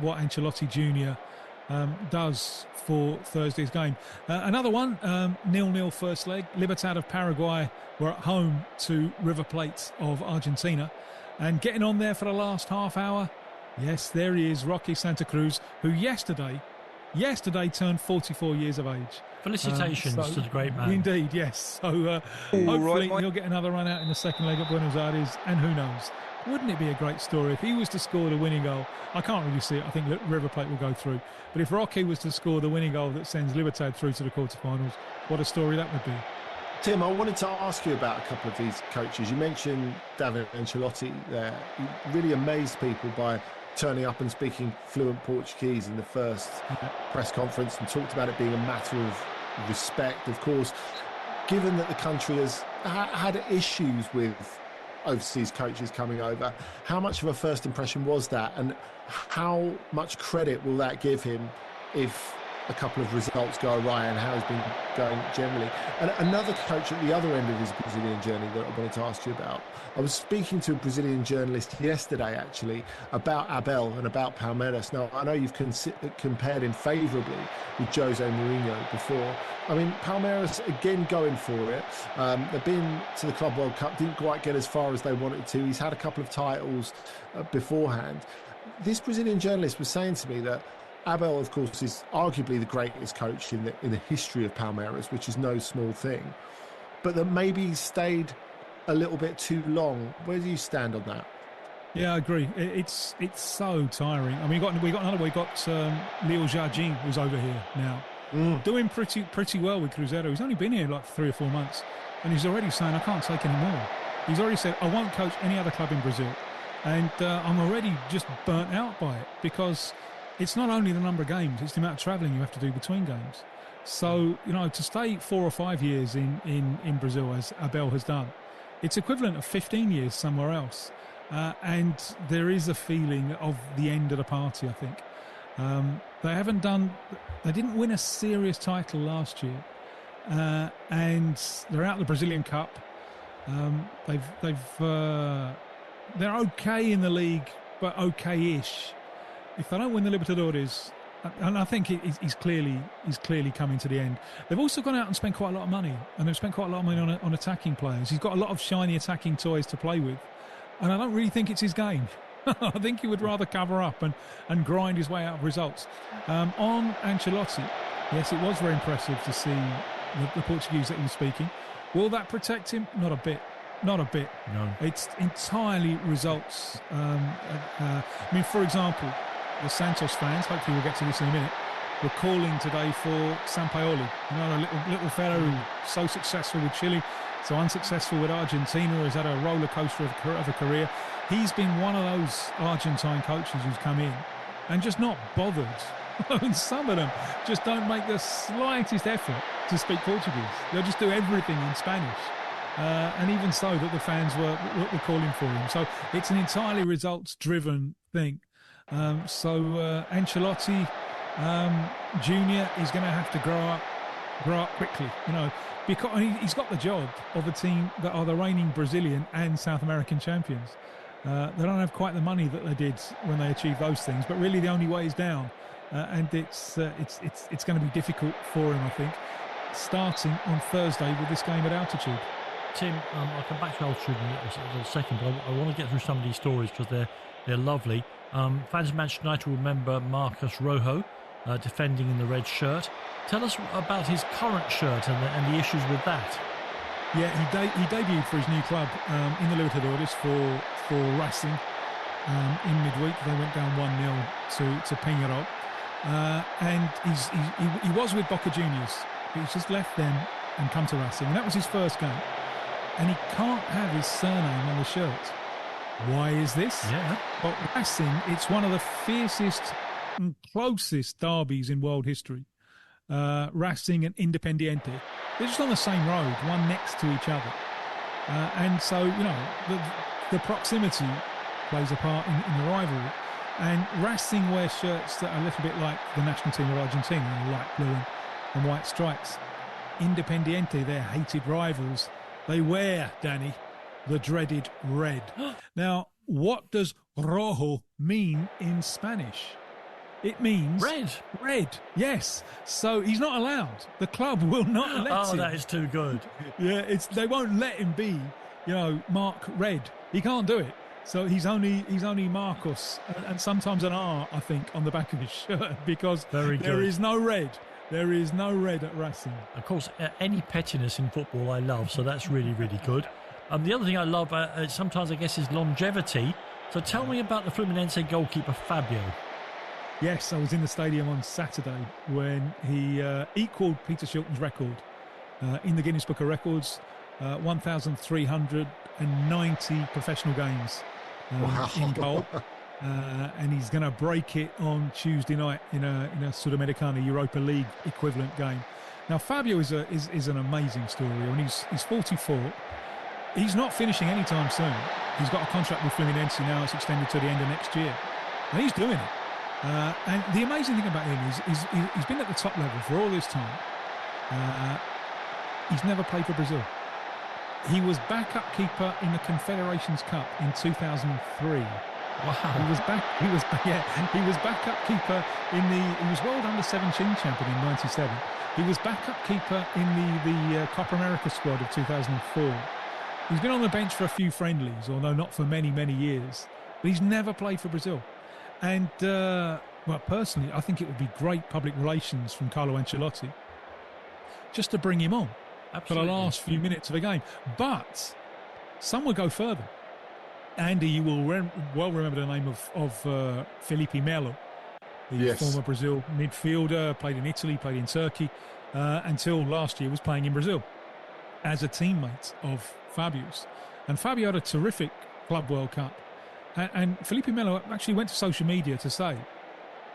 what Ancelotti Jr. Does for Thursday's game. Another one, 0-0 first leg. Libertad of Paraguay were at home to River Plate of Argentina. And getting on there for the last half hour, yes, there he is, Roque Santa Cruz, who yesterday turned 44 years of age. Felicitations to the great man. Indeed, yes. So hopefully he'll get another run out in the second leg at Buenos Aires, and who knows? Wouldn't it be a great story if he was to score the winning goal? I can't really see it. I think River Plate will go through. But if Roque was to score the winning goal that sends Libertad through to the quarterfinals, what a story that would be. Tim, I wanted to ask you about a couple of these coaches. You mentioned David Ancelotti there. He really amazed people by turning up and speaking fluent Portuguese in the first press conference and talked about it being a matter of respect. Of course, given that the country has had issues with overseas coaches coming over, how much of a first impression was that, and how much credit will that give him if a couple of results go awry, and how he's been going generally? And another coach at the other end of his Brazilian journey that I wanted to ask you about. I was speaking to a Brazilian journalist yesterday, actually, about Abel and about Palmeiras. Now, I know you've compared him favourably with Jose Mourinho before. I mean, Palmeiras, again, going for it. They've been to the Club World Cup, didn't quite get as far as they wanted to. He's had a couple of titles beforehand. This Brazilian journalist was saying to me that Abel, of course, is arguably the greatest coach in the history of Palmeiras, which is no small thing. But that maybe he stayed a little bit too long. Where do you stand on that? Yeah, I agree. It's so tiring. I mean, we got Leo Jardim, who's over here now, doing pretty well with Cruzeiro. He's only been here like 3 or 4 months, and he's already saying, I can't take any more. He's already said, I won't coach any other club in Brazil. And I'm already just burnt out by it, because it's not only the number of games, it's the amount of travelling you have to do between games. So, to stay 4 or 5 years in Brazil, as Abel has done, it's equivalent of 15 years somewhere else. And there is a feeling of the end of the party, I think. They didn't win a serious title last year. And they're out of the Brazilian Cup. They're okay in the league, but okay-ish. If they don't win the Libertadores, and I think he's clearly coming to the end. They've also gone out and spent quite a lot of money, and they've spent quite a lot of money on attacking players. He's got a lot of shiny attacking toys to play with, and I don't really think it's his game. I think he would rather cover up and grind his way out of results. On Ancelotti, yes, it was very impressive to see the Portuguese that he was speaking. Will that protect him? Not a bit. not a bit. No. It's entirely results. For example, the Santos fans, hopefully we'll get to this in a minute, were calling today for Sampaoli. A little fellow who's so successful with Chile, so unsuccessful with Argentina, has had a roller coaster of a career. He's been one of those Argentine coaches who's come in and just not bothered. And some of them just don't make the slightest effort to speak Portuguese. They'll just do everything in Spanish. And even so, that the fans were calling for him. So it's an entirely results-driven thing. Ancelotti Junior is going to have to grow up quickly, because he's got the job of a team that are the reigning Brazilian and South American champions. They don't have quite the money that they did when they achieved those things, but really the only way is down, and it's going to be difficult for him, I think, starting on Thursday with this game at altitude. Tim, I'll come back to altitude in a second, but I want to get through some of these stories because they're lovely. Fans of Manchester United will remember Marcos Rojo defending in the red shirt. Tell us about his current shirt and the issues with that. Yeah, he debuted for his new club in the Libertadores for Racing in midweek. They went down 1-0 to Peñarol. And he was with Boca Juniors. He's just left them and come to Racing. And that was his first game. And he can't have his surname on the shirt. Why is this? Yeah. Well, Racing, it's one of the fiercest and closest derbies in world history. Racing and Independiente. They're just on the same road, one next to each other. And so, the proximity plays a part in the rivalry. And Racing wear shirts that are a little bit like the national team of Argentina, light blue and white stripes. Independiente, their hated rivals, they wear, Danny, the dreaded red. Now, what does rojo mean in Spanish? It means red, yes. So he's not allowed. The club will not let him. Oh, that is too good. Yeah, they won't let him be, Mark Red. He can't do it. So he's only Marcos, and sometimes an R, I think, on the back of his shirt, because there is no red. There is no red at Racing. Of course, any pettiness in football I love, so that's really, really good. The other thing I love sometimes, I guess, is longevity. So tell me about the Fluminense goalkeeper, Fabio. Yes, I was in the stadium on Saturday when he equalled Peter Shilton's record in the Guinness Book of Records, 1,390 professional games in goal. And he's going to break it on Tuesday night in a Sudamericana Europa League equivalent game. Now, Fabio is an amazing story. I mean, he's 44. He's not finishing anytime soon. He's got a contract with Fluminense now. It's extended to the end of next year. And he's doing it. And the amazing thing about him is he's been at the top level for all this time. He's never played for Brazil. He was backup keeper in the Confederations Cup in 2003. Wow. He was backup keeper he was World Under-17 champion in 97. He was backup keeper in the Copa America squad of 2004. He's been on the bench for a few friendlies, although not for many, many years. But he's never played for Brazil. And, personally, I think it would be great public relations from Carlo Ancelotti just to bring him on. Absolutely. For the last few minutes of a game. But some would go further. Andy, you will well remember the name of Felipe Melo, the former Brazil midfielder, played in Italy, played in Turkey, until last year was playing in Brazil as a teammate of Fabio's. And Fabio had a terrific Club World Cup. And Felipe Melo actually went to social media to say,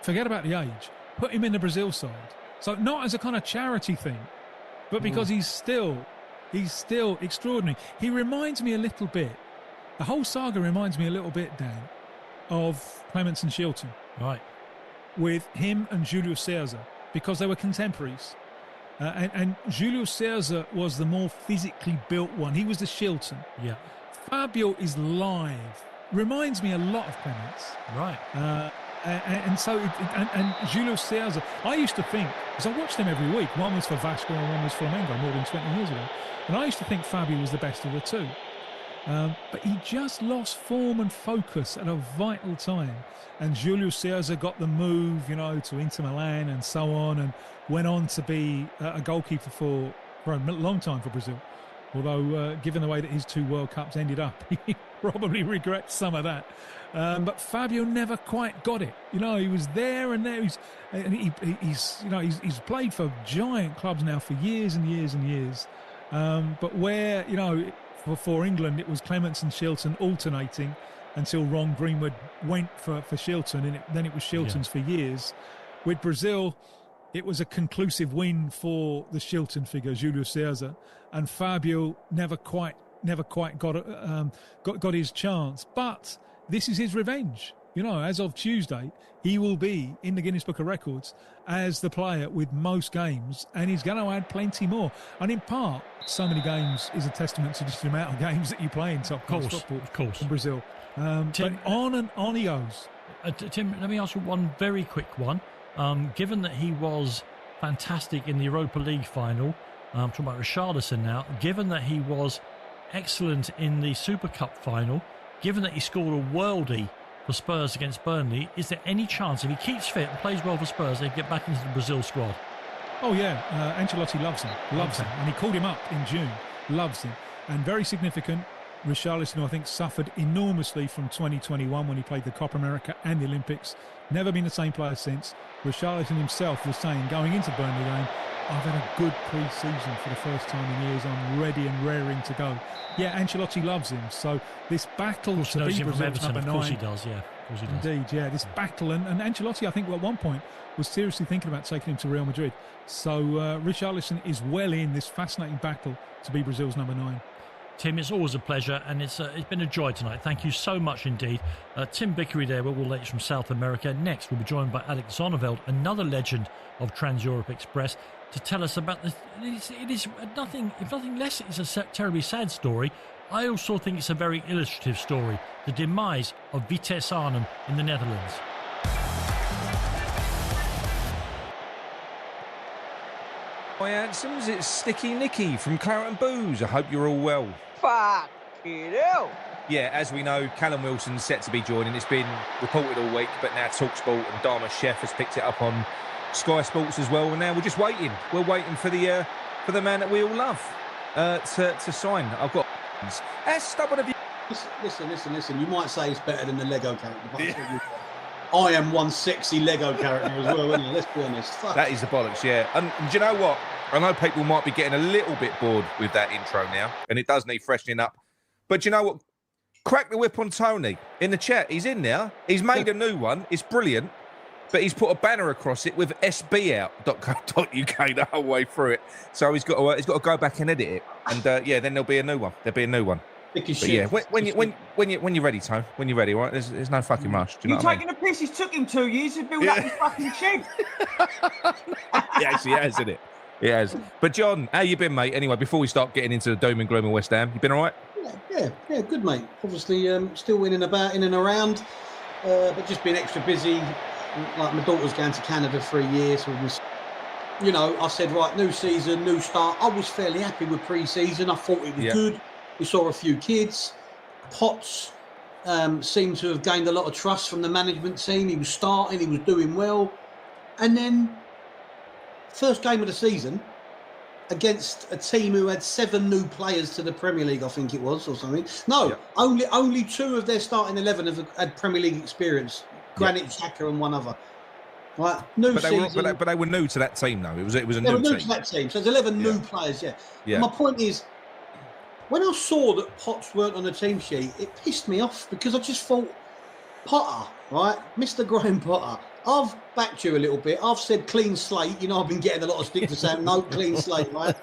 forget about the age, put him in the Brazil side. So not as a kind of charity thing, but because he's still extraordinary. He reminds me a little bit, the whole saga reminds me a little bit, Dan, of Clemens and Shilton. Right. With him and Julio César, because they were contemporaries. And Julio César was the more physically built one. He was the Shilton. Yeah. Fabio is live. Reminds me a lot of Clemens. Right. And Julio César, I used to think, because I watched them every week, one was for Vasco and one was for Flamengo more than 20 years ago, and I used to think Fabio was the best of the two. But he just lost form and focus at a vital time. And Julio César got the move, to Inter Milan and so on, and went on to be a goalkeeper for a long time for Brazil. Although, given the way that his 2 World Cups ended up, he probably regrets some of that. But Fabio never quite got it. You know, he was there and there. He's played for giant clubs now for years and years and years. But where, you know, for England, it was Clements and Shilton alternating until Ron Greenwood went for Shilton, and then it was Shilton's for years. With Brazil, it was a conclusive win for the Shilton figure, Júlio César, and Fabio never quite got his chance. But this is his revenge. You know, as of Tuesday, he will be in the Guinness Book of Records as the player with most games, and he's going to add plenty more. And in part, so many games is a testament to just the amount of games that you play in top-class football in Brazil. But on and on he goes. Tim, let me ask you one very quick one. Given that he was fantastic in the Europa League final, I'm talking about Richarlison now, given that he was excellent in the Super Cup final, given that he scored a worldie for Spurs against Burnley, is there any chance, if he keeps fit and plays well for Spurs, they get back into the Brazil squad? Oh, yeah. Ancelotti loves him. And he called him up in June. Loves him. And very significant, Richarlison, I think, suffered enormously from 2021 when he played the Copa America and the Olympics. Never been the same player since. Richarlison himself was saying, going into Burnley game, I've had a good pre-season for the first time in years. I'm ready and raring to go. Yeah, Ancelotti loves him. So this battle to be Brazil's number 9. Of course he does, yeah. Of course he does. Indeed, yeah. This battle. And Ancelotti, I think, at one point was seriously thinking about taking him to Real Madrid. So Richarlison is well in this fascinating battle to be Brazil's number 9. Tim, it's always a pleasure, and it's been a joy tonight. Thank you so much indeed. Tim Vickery there with all the latest from South America. Next, we'll be joined by Alex Zonneveld, another legend of Trans-Europe Express, to tell us about this. It is nothing, if nothing less, it's a terribly sad story. I also think it's a very illustrative story, the demise of Vitesse Arnhem in the Netherlands. Hi, Handsomes, it's Sticky Nicky from Claret and Booze. I hope you're all well. Fuck you do. Yeah, as we know, Callum Wilson's set to be joining. It's been reported all week, but now TalkSport and Dharma Chef has picked it up on Sky Sports as well, and now we're just waiting. We're waiting for the man that we all love to sign. I've got as stubborn of you. Listen. You might say it's better than the Lego character, but I am one sexy Lego character as well, isn't it? Let's be honest. Fuck. That is the bollocks, yeah. And do you know what? I know people might be getting a little bit bored with that intro now, and it does need freshening up. But do you know what? Crack the whip on Tony in the chat. He's in there. He's made a new one. It's brilliant. But he's put a banner across it with sbout.co.uk the whole way through it. So he's got to go back and edit it. And then there'll be a new one. But yeah, when you're ready, Tone. When you're ready, right? There's no fucking rush. Do you know what I mean? Taking a piss. It took him 2 years to build up his fucking shed. He actually has, isn't it? He has. But John, how you been, mate? Anyway, before we start getting into the doom and gloom of West Ham, you been all right? Yeah, good, mate. Obviously, still in and around, but just been extra busy. Like my daughter's going to Canada for a year, so I said, right, new season, new start. I was fairly happy with pre-season. I thought it was good. We saw a few kids. Potts seemed to have gained a lot of trust from the management team. He was starting, he was doing well. And then, first game of the season, against a team who had 7 new players to the Premier League, I think it was, or something. No, only 2 of their starting 11 have had Premier League experience. Granit Xhaka and one other. Right, season. But they were new to that team, though. It was a new team. They were new to that team. So there's 11 new players, yeah. My point is, when I saw that Potts weren't on the team sheet, it pissed me off because I just thought, Potter, right, Mr. Graham Potter, I've backed you a little bit. I've said clean slate. I've been getting a lot of stick for saying no clean slate, right?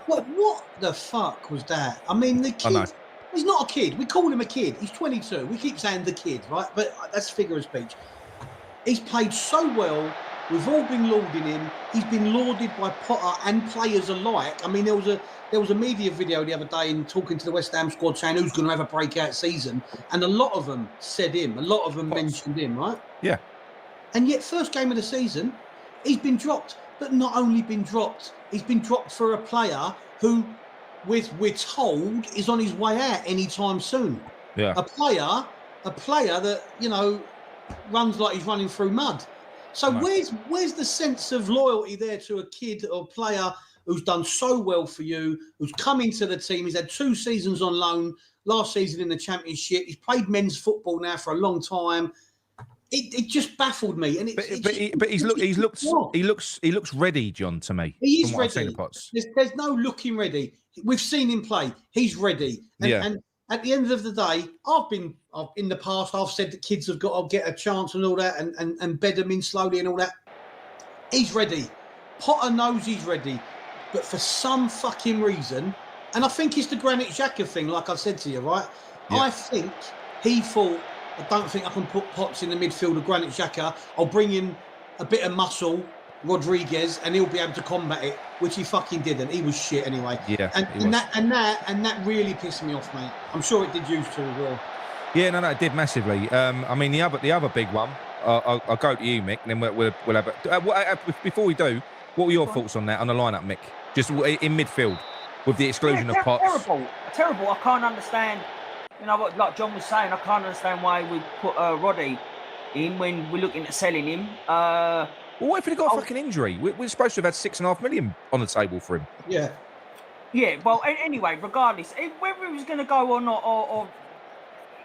What the fuck was that? I mean, the kid, he's not a kid. We call him a kid. He's 22. We keep saying the kid, right? But that's figure of speech. He's played so well. We've all been lauding him. He's been lauded by Potter and players alike. I mean, there was a media video the other day in talking to the West Ham squad saying who's going to have a breakout season. And a lot of them said him. A lot of them mentioned him, right? Yeah. And yet, first game of the season, he's been dropped. But not only been dropped, he's been dropped for a player who, we're told, is on his way out anytime soon. Yeah. A player that, runs like he's running through mud. So where's the sense of loyalty there to a kid or player who's done so well for you, who's come into the team. He's had 2 seasons on loan, last season in the Championship. He's played men's football now for a long time. It just baffled me. And he looks ready, John, to me. He is from what I've seen ready. of Potts. There's no looking ready. We've seen him play. He's ready. And at the end of the day, in the past, I've said that kids have got to get a chance and all that and bed them in slowly and all that. He's ready. Potter knows he's ready. But for some fucking reason, and I think it's the Granit Xhaka thing, like I said to you, right? Yeah. I think he thought, I don't think I can put Potts in the midfield of Granit Xhaka. I'll bring in a bit of muscle, Rodriguez, and he'll be able to combat it, which he fucking didn't. He was shit anyway. Yeah, and that really pissed me off, mate. I'm sure it did you too as well. Yeah, no, it did massively. I mean, the other big one. I'll go to you, Mick, and then we'll have it. Before we do, what were your thoughts on that, on the lineup, Mick? Just in midfield, with the exclusion of Potts. Terrible. I can't understand. You know what, like John was saying, I can't understand why we put Roddy in when we're looking at selling him. Well, what if he got a fucking injury? We're supposed to have had $6.5 million on the table for him. Yeah. Yeah. Well, anyway, regardless, whether he was going to go or not, or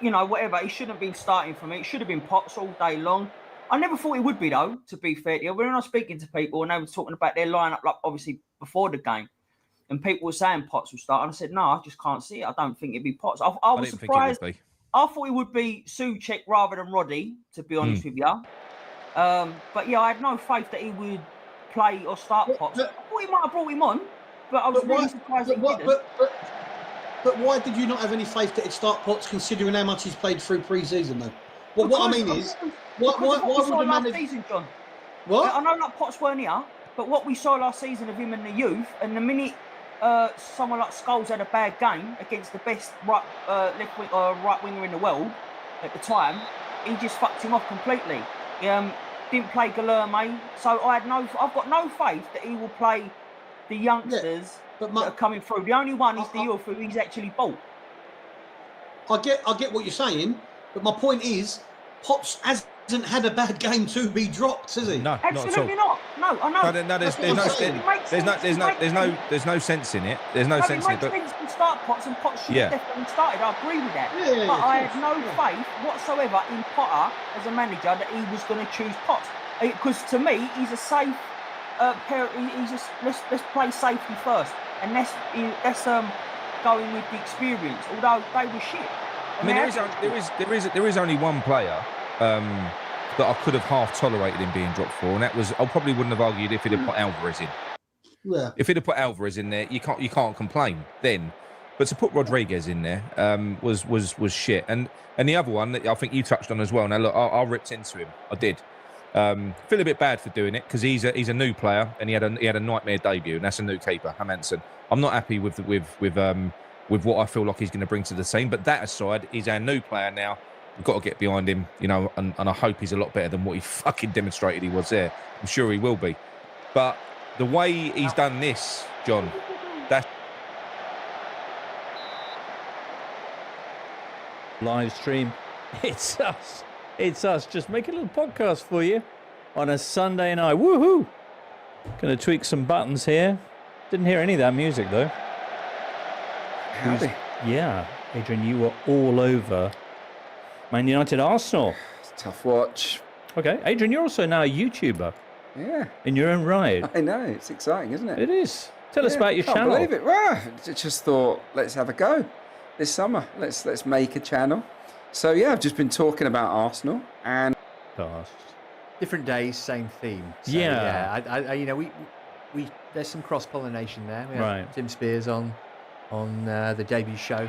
you know, whatever, he shouldn't have been starting for me. It should have been Potts all day long. I never thought he would be, though, to be fair to you. When I was speaking to people and they were talking about their lineup, like obviously before the game, and people were saying Potts would start, and I said, no, I just can't see it. I don't think it'd be Potts. I was surprised. I thought it would be Souček rather than Roddy, to be honest with you. But yeah, I had no faith that he would play or start Potts. I thought he might have brought him on, but I was really surprised he didn't. But why did you not have any faith that he'd start Potts, considering how much he's played through pre-season, though? Well, what I mean is, why would the manager... season, John? What? I know like Potts weren't here, but what we saw last season of him in the youth, and the minute someone like Scholes had a bad game against the best right winger in the world at the time, he just fucked him off completely. Didn't play Guilherme, so I've got no faith that he will play the youngsters that are coming through. The only one is the youth who he's actually bought. I get what you're saying, but my point is, Potts hasn't had a bad game to be dropped, has he? No, absolutely not. No, I know. No, there's no sense in it. There's no sense in it. But it makes sense to start Potts, and Potts should have definitely started. I agree with that. But I had no faith whatsoever in Potter as a manager that he was going to choose Potts, because to me he's a safe pair. He's just let's play safety first, and that's going with the experience. Although they were shit. I mean, there is only one player that I could have half tolerated him being dropped for, and that was, I probably wouldn't have argued if he'd have put Alvarez in. Yeah. If he'd have put Alvarez in there, you can't complain then. But to put Rodriguez in there was shit. And the other one that I think you touched on as well. Now look, I ripped into him. I did. Feel a bit bad for doing it because he's a new player and he had a nightmare debut, and that's a new keeper, Hermansson. I'm not happy with what I feel like he's going to bring to the team. But that aside, he's our new player now. We've got to get behind him, you know, and I hope he's a lot better than what he fucking demonstrated he was there. I'm sure he will be. But the way he's done this, John, that's... Live stream. It's us. Just making a little podcast for you on a Sunday night. Woohoo! Going to tweak some buttons here. Didn't hear any of that music, though. Yeah, Adrian, you were all over Man United Arsenal. It's a tough watch. Okay, Adrian, you're also now a YouTuber. Yeah. In your own right. I know, it's exciting, isn't it? It is. Tell us about your can't channel. Believe it. Well, I just thought, let's have a go this summer. Let's make a channel. So yeah, I've just been talking about Arsenal and different days, same theme. So, I you know, we there's some cross pollination there. We have Tim Spears on the debut show.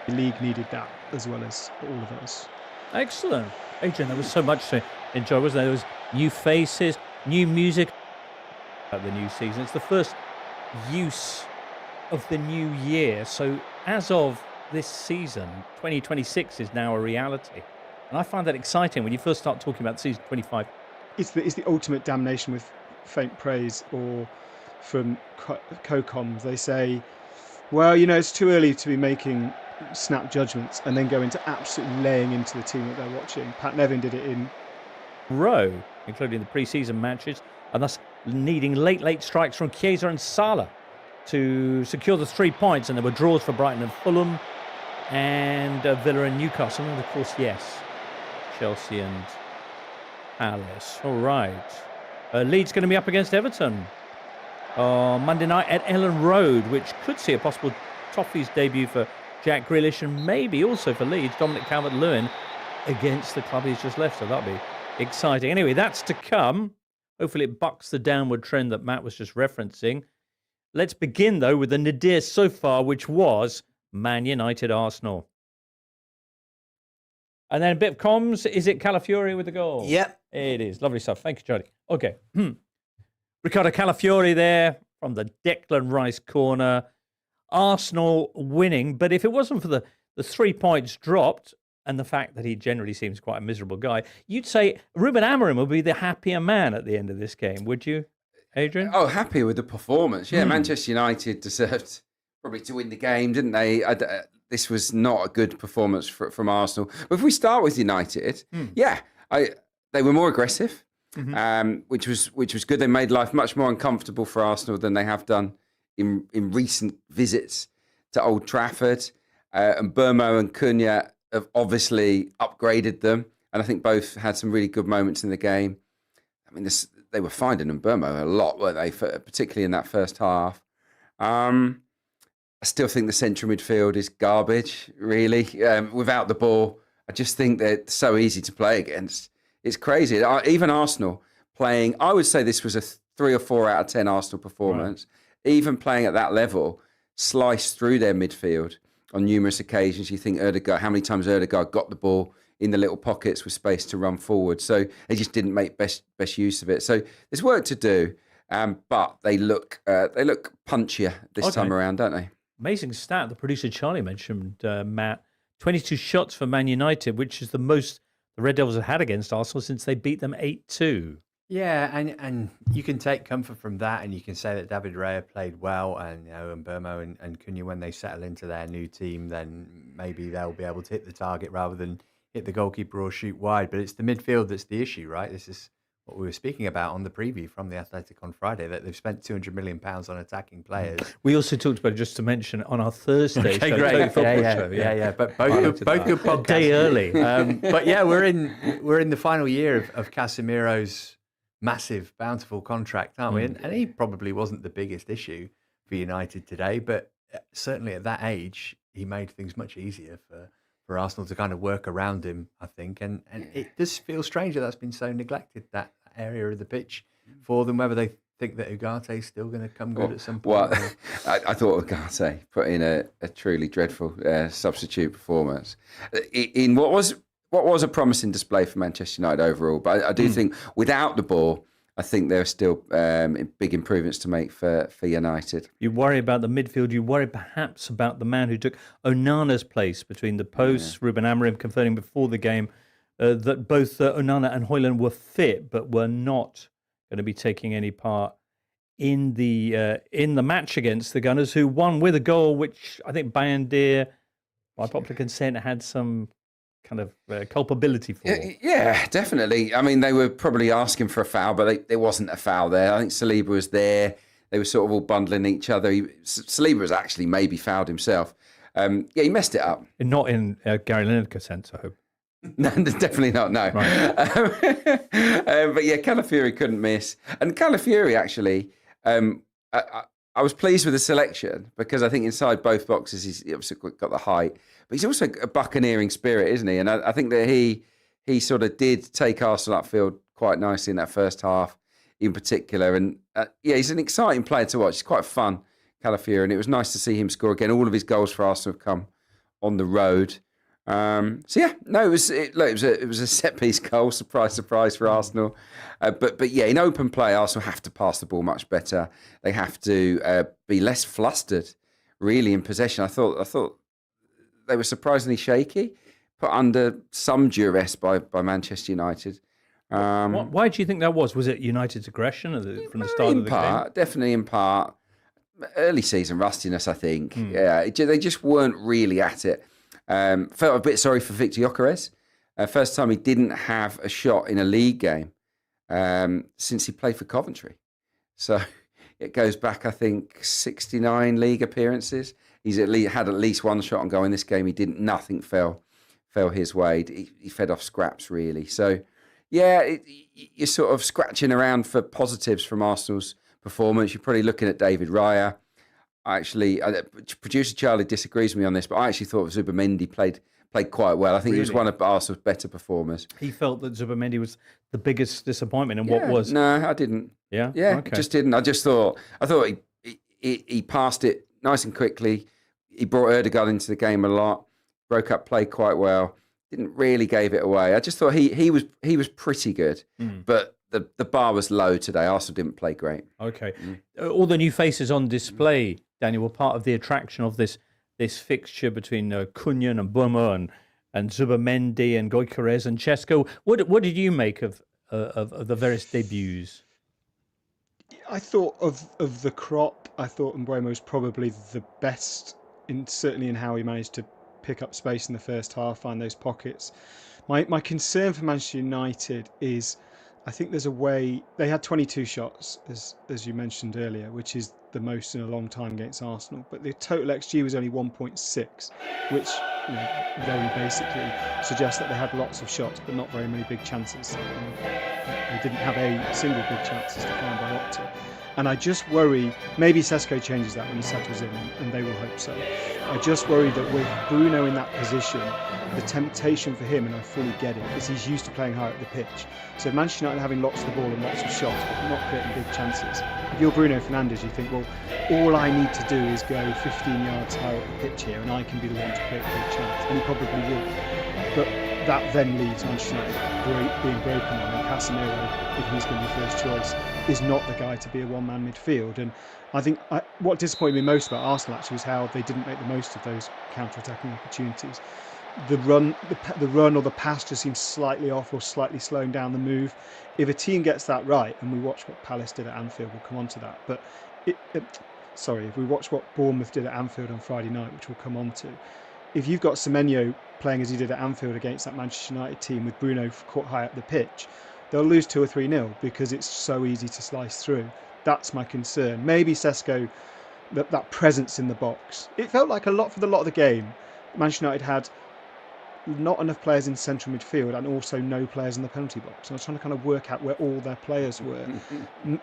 The league needed that as well as all of us. Excellent. Adrian, there was so much to enjoy, wasn't there? There was new faces, new music about the new season. It's the first use of the new year. So as of this season, 2026 is now a reality. And I find that exciting when you first start talking about season 25. It's the ultimate damnation with faint praise, or from COCOMs. They say, well, you know, it's too early to be making snap judgments, and then go into absolutely laying into the team that they're watching. Pat Nevin did it in Rowe. including the pre-season matches, and thus needing late strikes from Chiesa and Salah to secure the 3 points. And there were draws for Brighton and Fulham, and Villa and Newcastle, and of course, yes, Chelsea and Palace. All right. Leeds going to be up against Everton on Monday night at Ellen Road, which could see a possible Toffees debut for Jack Grealish and maybe also for Leeds, Dominic Calvert-Lewin against the club he's just left. So that'll be exciting. Anyway, that's to come. Hopefully it bucks the downward trend that Matt was just referencing. Let's begin, though, with the nadir so far, which was Man United Arsenal. And then a bit of comms. Is it Calafiori with the goal? Yep. It is. Lovely stuff. Thank you, Charlie. Okay. Ricardo Calafiori there from the Declan Rice corner. Arsenal winning. But if it wasn't for the 3 points dropped and the fact that he generally seems quite a miserable guy, you'd say Ruben Amorim would be the happier man at the end of this game, would you, Adrian? Oh, happy with the performance. Yeah, Manchester United deserved probably to win the game, didn't they? This was not a good performance from Arsenal. But if we start with United, they were more aggressive, which was good. They made life much more uncomfortable for Arsenal than they have done in recent visits to Old Trafford. And Burmo and Cunha have obviously upgraded them, and I think both had some really good moments in the game. I mean, they were finding Burmo a lot, weren't they? Particularly in that first half. I still think the central midfield is garbage, really. Without the ball, I just think they're so easy to play against. It's crazy. Even Arsenal playing, I would say this was a 3 or 4 out of 10 Arsenal performance. Right. Even playing at that level, sliced through their midfield on numerous occasions. You think Ødegaard, how many times Ødegaard got the ball in the little pockets with space to run forward. So they just didn't make best use of it. So there's work to do, but they look punchier this time around, don't they? Amazing stat the producer Charlie mentioned, Matt. 22 shots for Man United, which is the most the Red Devils have had against Arsenal since they beat them 8-2. Yeah, and you can take comfort from that, and you can say that David Raya played well, and Burmo and Cunha, when they settle into their new team, then maybe they'll be able to hit the target rather than hit the goalkeeper or shoot wide. But it's the midfield that's the issue, right? This is what we were speaking about on the preview from the Athletic on Friday, that they've spent £200 million on attacking players. We also talked about it, just to mention, on our Thursday show. Great. Yeah. But both good podcasts. A day early. But yeah, we're in the final year of Casemiro's massive, bountiful contract, aren't we? And he probably wasn't the biggest issue for United today, but certainly at that age, he made things much easier for Arsenal to kind of work around him, I think. And it does feel strange that that's been so neglected, that area of the pitch for them, whether they think that Ugarte is still going to come good at some point. Well, I thought Ugarte put in a truly dreadful substitute performance in what was a promising display for Manchester United overall. But I do think without the ball, I think there are still big improvements to make for United. You worry about the midfield. You worry perhaps about the man who took Onana's place between the posts. Ruben Amorim confirming before the game that both Onana and Højlund were fit, but were not going to be taking any part in the match against the Gunners, who won with a goal, which I think Bayindir, by popular consent, had some kind of culpability for. Yeah, definitely. I mean, they were probably asking for a foul, but there wasn't a foul there. I think Saliba was there. They were sort of all bundling each other. Saliba was actually maybe fouled himself. He messed it up. Not in Gary Lineker sense, I hope. No, definitely not, no. Right. But yeah, Calafiori couldn't miss. And Calafiori, actually, I was pleased with the selection because I think inside both boxes, he's obviously got the height. But he's also a buccaneering spirit, isn't he? And I think that he sort of did take Arsenal upfield quite nicely in that first half in particular. And he's an exciting player to watch. He's quite fun, Calafiori, and it was nice to see him score again. All of his goals for Arsenal have come on the road. It was a set piece goal. Surprise for Arsenal. But yeah, in open play, Arsenal have to pass the ball much better. They have to be less flustered, really, in possession. I thought they were surprisingly shaky, put under some duress by Manchester United. Why do you think that was? Was it United's aggression from the start of the game? Definitely in part. Early season rustiness, I think. Yeah, they just weren't really at it. Felt a bit sorry for Victor Gyökeres. First time he didn't have a shot in a league game since he played for Coventry. So it goes back, I think, 69 league appearances. He's had at least one shot on goal in this game. He didn't. Nothing fell his way. He fed off scraps, really. So, yeah, you're sort of scratching around for positives from Arsenal's performance. You're probably looking at David Raya. Producer Charlie disagrees with me on this, but I actually thought Zubimendi played quite well. I think he was one of Arsenal's better performers. He felt that Zubimendi was the biggest disappointment, and what was? No, I didn't. Yeah, okay. Just didn't. I thought he passed it nice and quickly. He brought Ødegaard into the game a lot. Broke up play quite well. Didn't really gave it away. I just thought he was pretty good, but the bar was low today. Arsenal didn't play great. Okay, all the new faces on display, Daniel, were part of the attraction of this fixture between Cunha and Buma and Zubimendi and Gyökeres and Česko. What did you make of the various debuts? I thought of the crop. I thought Mbeumo was probably the best, certainly in how he managed to pick up space in the first half, find those pockets. My concern for Manchester United is, I think there's a way they had 22 shots, as you mentioned earlier, which is the most in a long time against Arsenal. But the total XG was only 1.6, which very basically suggests that they had lots of shots, but not very many big chances. They didn't have a single big chance as defined by Opta. And I just worry, maybe Sesko changes that when he settles in, and they will hope so. I just worry that with Bruno in that position, the temptation for him, and I fully get it, is he's used to playing high up the pitch. So Manchester United having lots of the ball and lots of shots, but not creating big chances. If you're Bruno Fernandes, you think, well, all I need to do is go 15 yards higher up the pitch here, and I can be the one to create a big chance. And he probably will. But that then leaves Manchester United being broken on, and Casemiro, if he's going to be first choice, is not the guy to be a one-man midfield. And I think what disappointed me most about Arsenal actually was how they didn't make the most of those counter-attacking opportunities. The run or the pass just seems slightly off or slightly slowing down the move. If a team gets that right, and we watch what Palace did at Anfield, we'll come on to that. But if we watch what Bournemouth did at Anfield on Friday night, which we'll come on to, if you've got Semenyo playing as he did at Anfield against that Manchester United team with Bruno caught high up the pitch, they'll lose 2 or 3-0 because it's so easy to slice through. That's my concern. Maybe Sesko, that presence in the box. It felt like for the lot of the game, Manchester United had not enough players in central midfield and also no players in the penalty box. And I was trying to kind of work out where all their players were.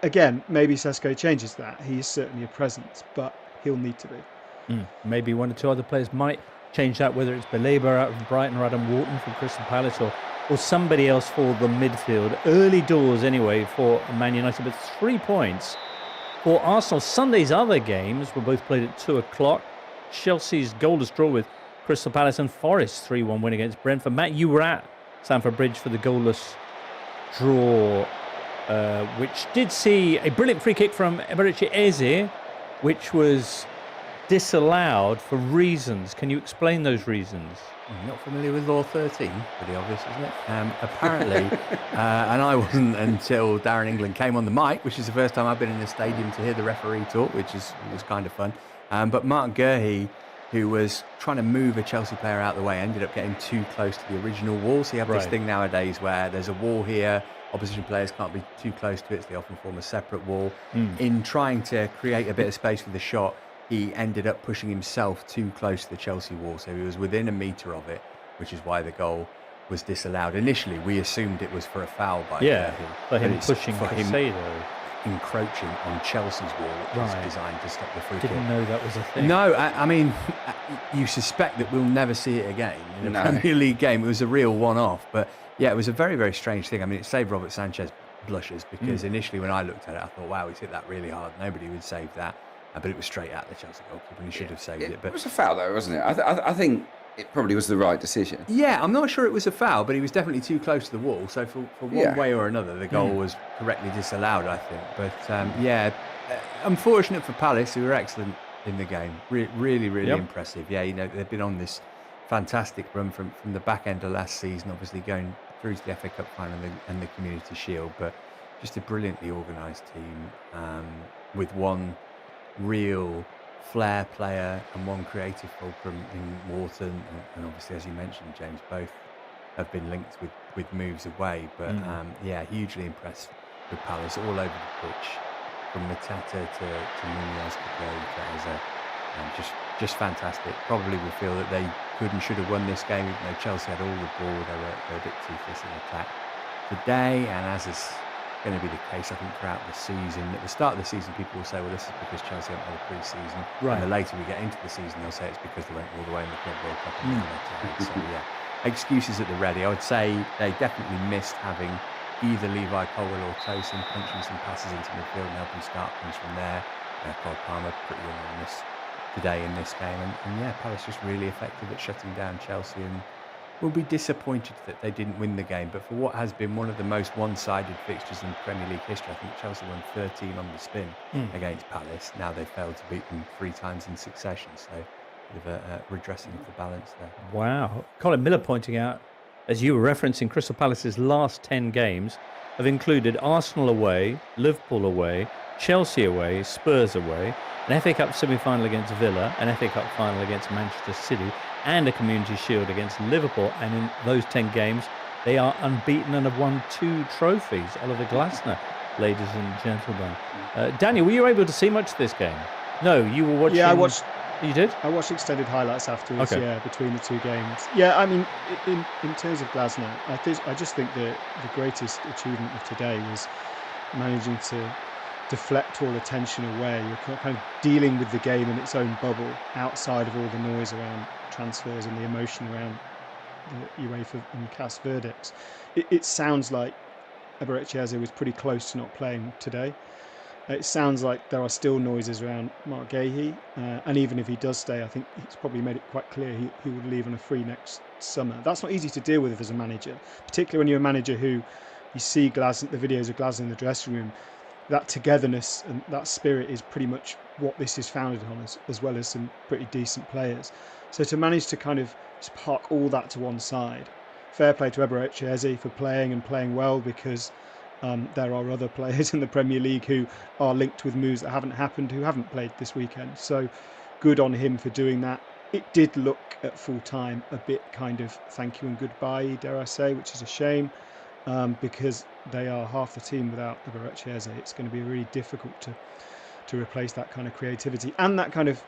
Again, maybe Sesko changes that. He is certainly a presence, but he'll need to be. Maybe 1 or 2 other players might change that, whether it's Belabor out of Brighton or Adam Wharton from Crystal Palace or somebody else for the midfield. Early doors anyway for Man United, but 3 points for Arsenal. Sunday's other games were both played at 2 o'clock. Chelsea's goalless draw with Crystal Palace and Forest 3-1 win against Brentford. Matt, you were at Stamford Bridge for the goalless draw, which did see a brilliant free kick from Eberechi Eze, which was disallowed for reasons. Can you explain those reasons? I'm not familiar with Law 13, pretty obvious, isn't it? Apparently, and I wasn't until Darren England came on the mic, which is the first time I've been in a stadium to hear the referee talk, which was kind of fun. But Mark Gurhey, who was trying to move a Chelsea player out of the way, ended up getting too close to the original wall. So you have this thing nowadays where there's a wall here, opposition players can't be too close to it, so they often form a separate wall. In trying to create a bit of space for the shot, he ended up pushing himself too close to the Chelsea wall, so he was within a metre of it, which is why the goal was disallowed. Initially, we assumed it was for a foul by Gurhey, for him pushing Caicedo, encroaching on Chelsea's wall, which was designed to stop the free kick. Didn't know that was a thing. No, I mean, you suspect that we'll never see it again in a Premier League game. It was a real one-off, but yeah, it was a very, very strange thing. I mean, it saved Robert Sanchez blushes because initially when I looked at it, I thought, wow, he's hit that really hard. Nobody would save that. But it was straight at the Chelsea goalkeeper and he should have saved it. But it was a foul though, wasn't it? I think it probably was the right decision. Yeah, I'm not sure it was a foul, but he was definitely too close to the wall. So for one way or another, the goal was correctly disallowed, I think. But unfortunate for Palace, who were excellent in the game. Really impressive. Yeah, they've been on this fantastic run from the back end of last season, obviously going through to the FA Cup final and the Community Shield. But just a brilliantly organised team with one real flair player and one creative fulcrum in Wharton, and obviously, as you mentioned, James, both have been linked with with moves away. But yeah, hugely impressed with Palace all over the pitch, from Mateta to Munoz to just fantastic. Probably will feel that they could and should have won this game, even though Chelsea had all the ball. They were a bit toothless in attack today, and as is going to be the case, I think, throughout the season. At the start of the season, people will say, well, this is because Chelsea haven't had a pre-season. Right. And the later we get into the season, they'll say it's because they went all the way in the Club World Cup and now they're tired. So, yeah, excuses at the ready. I would say they definitely missed having either Levi Colwill or Tosin punching some passes into midfield and helping start things from there. Cole Palmer pretty anonymous today in this game. And yeah, Palace just really effective at shutting down Chelsea, and will be disappointed that they didn't win the game. But for what has been one of the most one-sided fixtures in Premier League history, I think Chelsea won 13 on the spin against Palace. Now they've failed to beat them 3 times in succession. So a bit of a redressing of the balance there. Wow. Colin Miller pointing out, as you were referencing, Crystal Palace's last 10 games have included Arsenal away, Liverpool away, Chelsea away, Spurs away, an FA Cup semi-final against Villa, an FA Cup final against Manchester City, and a Community Shield against Liverpool. And in those 10 games, they are unbeaten and have won 2 trophies. Oliver Glasner, ladies and gentlemen. Daniel, were you able to see much of this game? No, you were watching... Yeah, I watched... You did? I watched extended highlights afterwards, Okay. between the 2 games. Yeah, I mean, in terms of Glasner, I just think the greatest achievement of today was managing to deflect all attention away. You're kind of dealing with the game in its own bubble, outside of all the noise around transfers and the emotion around the UEFA and CAS verdicts. It sounds like Eberechi Eze was pretty close to not playing today. It sounds like there are still noises around Mark Gahey, and even if he does stay, I think he's probably made it quite clear he would leave on a free next summer. That's not easy to deal with as a manager, particularly when you're a manager who you see the videos of Glasner in the dressing room. That togetherness and that spirit is pretty much what this is founded on, as well as some pretty decent players. So to manage to kind of just park all that to one side, fair play to Eberechi Eze for playing well, because there are other players in the Premier League who are linked with moves that haven't happened, who haven't played this weekend. So good on him for doing that. It did look at full time a bit kind of thank you and goodbye, dare I say, which is a shame, because they are half the team without Eberechi Eze. It's going to be really difficult to replace that kind of creativity and that kind of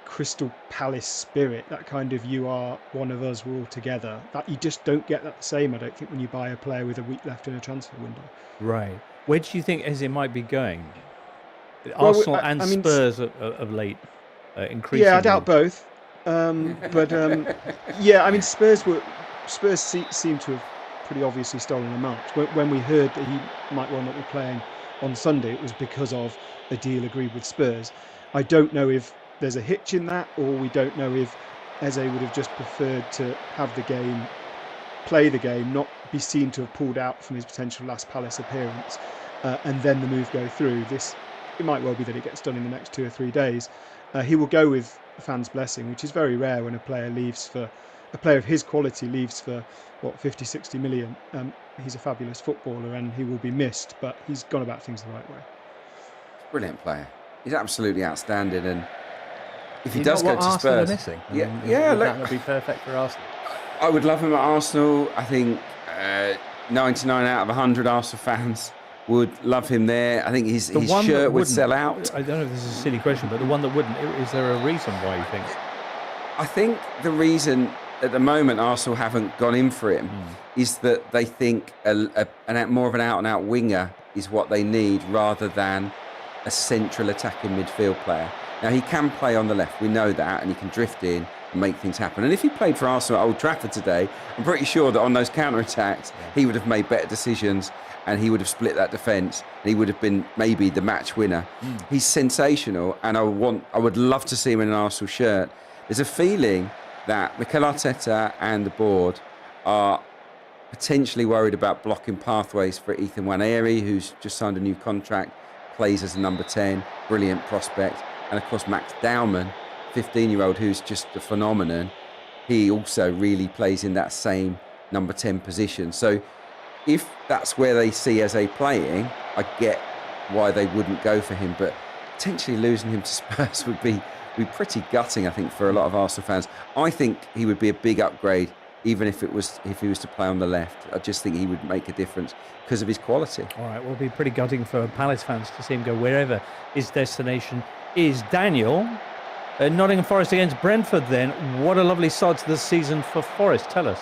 Crystal Palace spirit, that kind of you are one of us, we're all together. That you just don't get that the same, I don't think, when you buy a player with a week left in a transfer window. Right. Where do you think Eze might be going? Well, Arsenal I and mean, Spurs of late, increasingly. Yeah, I doubt both. Yeah, I mean, Spurs seem to have pretty obviously stolen a march. When we heard that he might well not be playing on Sunday, it was because of a deal agreed with Spurs. I don't know if there's a hitch in that, or we don't know if Eze would have just preferred to have the game, play the game, not be seen to have pulled out from his potential last Palace appearance, and then the move go through. It might well be that it gets done in the next 2 or 3 days. He will go with the fans' blessing, which is very rare when a player of his quality leaves for 50-60 million. He's a fabulous footballer and he will be missed, but he's gone about things the right way. Brilliant player. He's absolutely outstanding, and if he You does know go what to Arsenal are Spurs, missing? I mean, would that would be perfect for Arsenal. I would love him at Arsenal. I think 99 out of 100 Arsenal fans would love him there. I think his shirt would sell out. I don't know if this is a silly question, but the one that wouldn't, is there a reason why you think? I think the reason at the moment Arsenal haven't gone in for him is that they think more of an out-and-out winger is what they need, rather than a central attacking midfield player. Now, he can play on the left, we know that, and he can drift in and make things happen. And if he played for Arsenal at Old Trafford today, I'm pretty sure that on those counter-attacks, he would have made better decisions and he would have split that defence and he would have been maybe the match winner. He's sensational, and I would love to see him in an Arsenal shirt. There's a feeling that Mikel Arteta and the board are potentially worried about blocking pathways for Ethan Nwaneri, who's just signed a new contract, plays as a number 10, brilliant prospect. And of course, Max Dowman, 15-year-old, who's just a phenomenon. He also really plays in that same number 10 position. So if that's where they see Eze playing, I get why they wouldn't go for him. But potentially losing him to Spurs would be pretty gutting, I think, for a lot of Arsenal fans. I think he would be a big upgrade even if he was to play on the left. I just think he would make a difference because of his quality. All right, well, it'll be pretty gutting for Palace fans to see him go wherever his destination is. Daniel, Nottingham Forest against Brentford then. What a lovely start to the season for Forest. Tell us.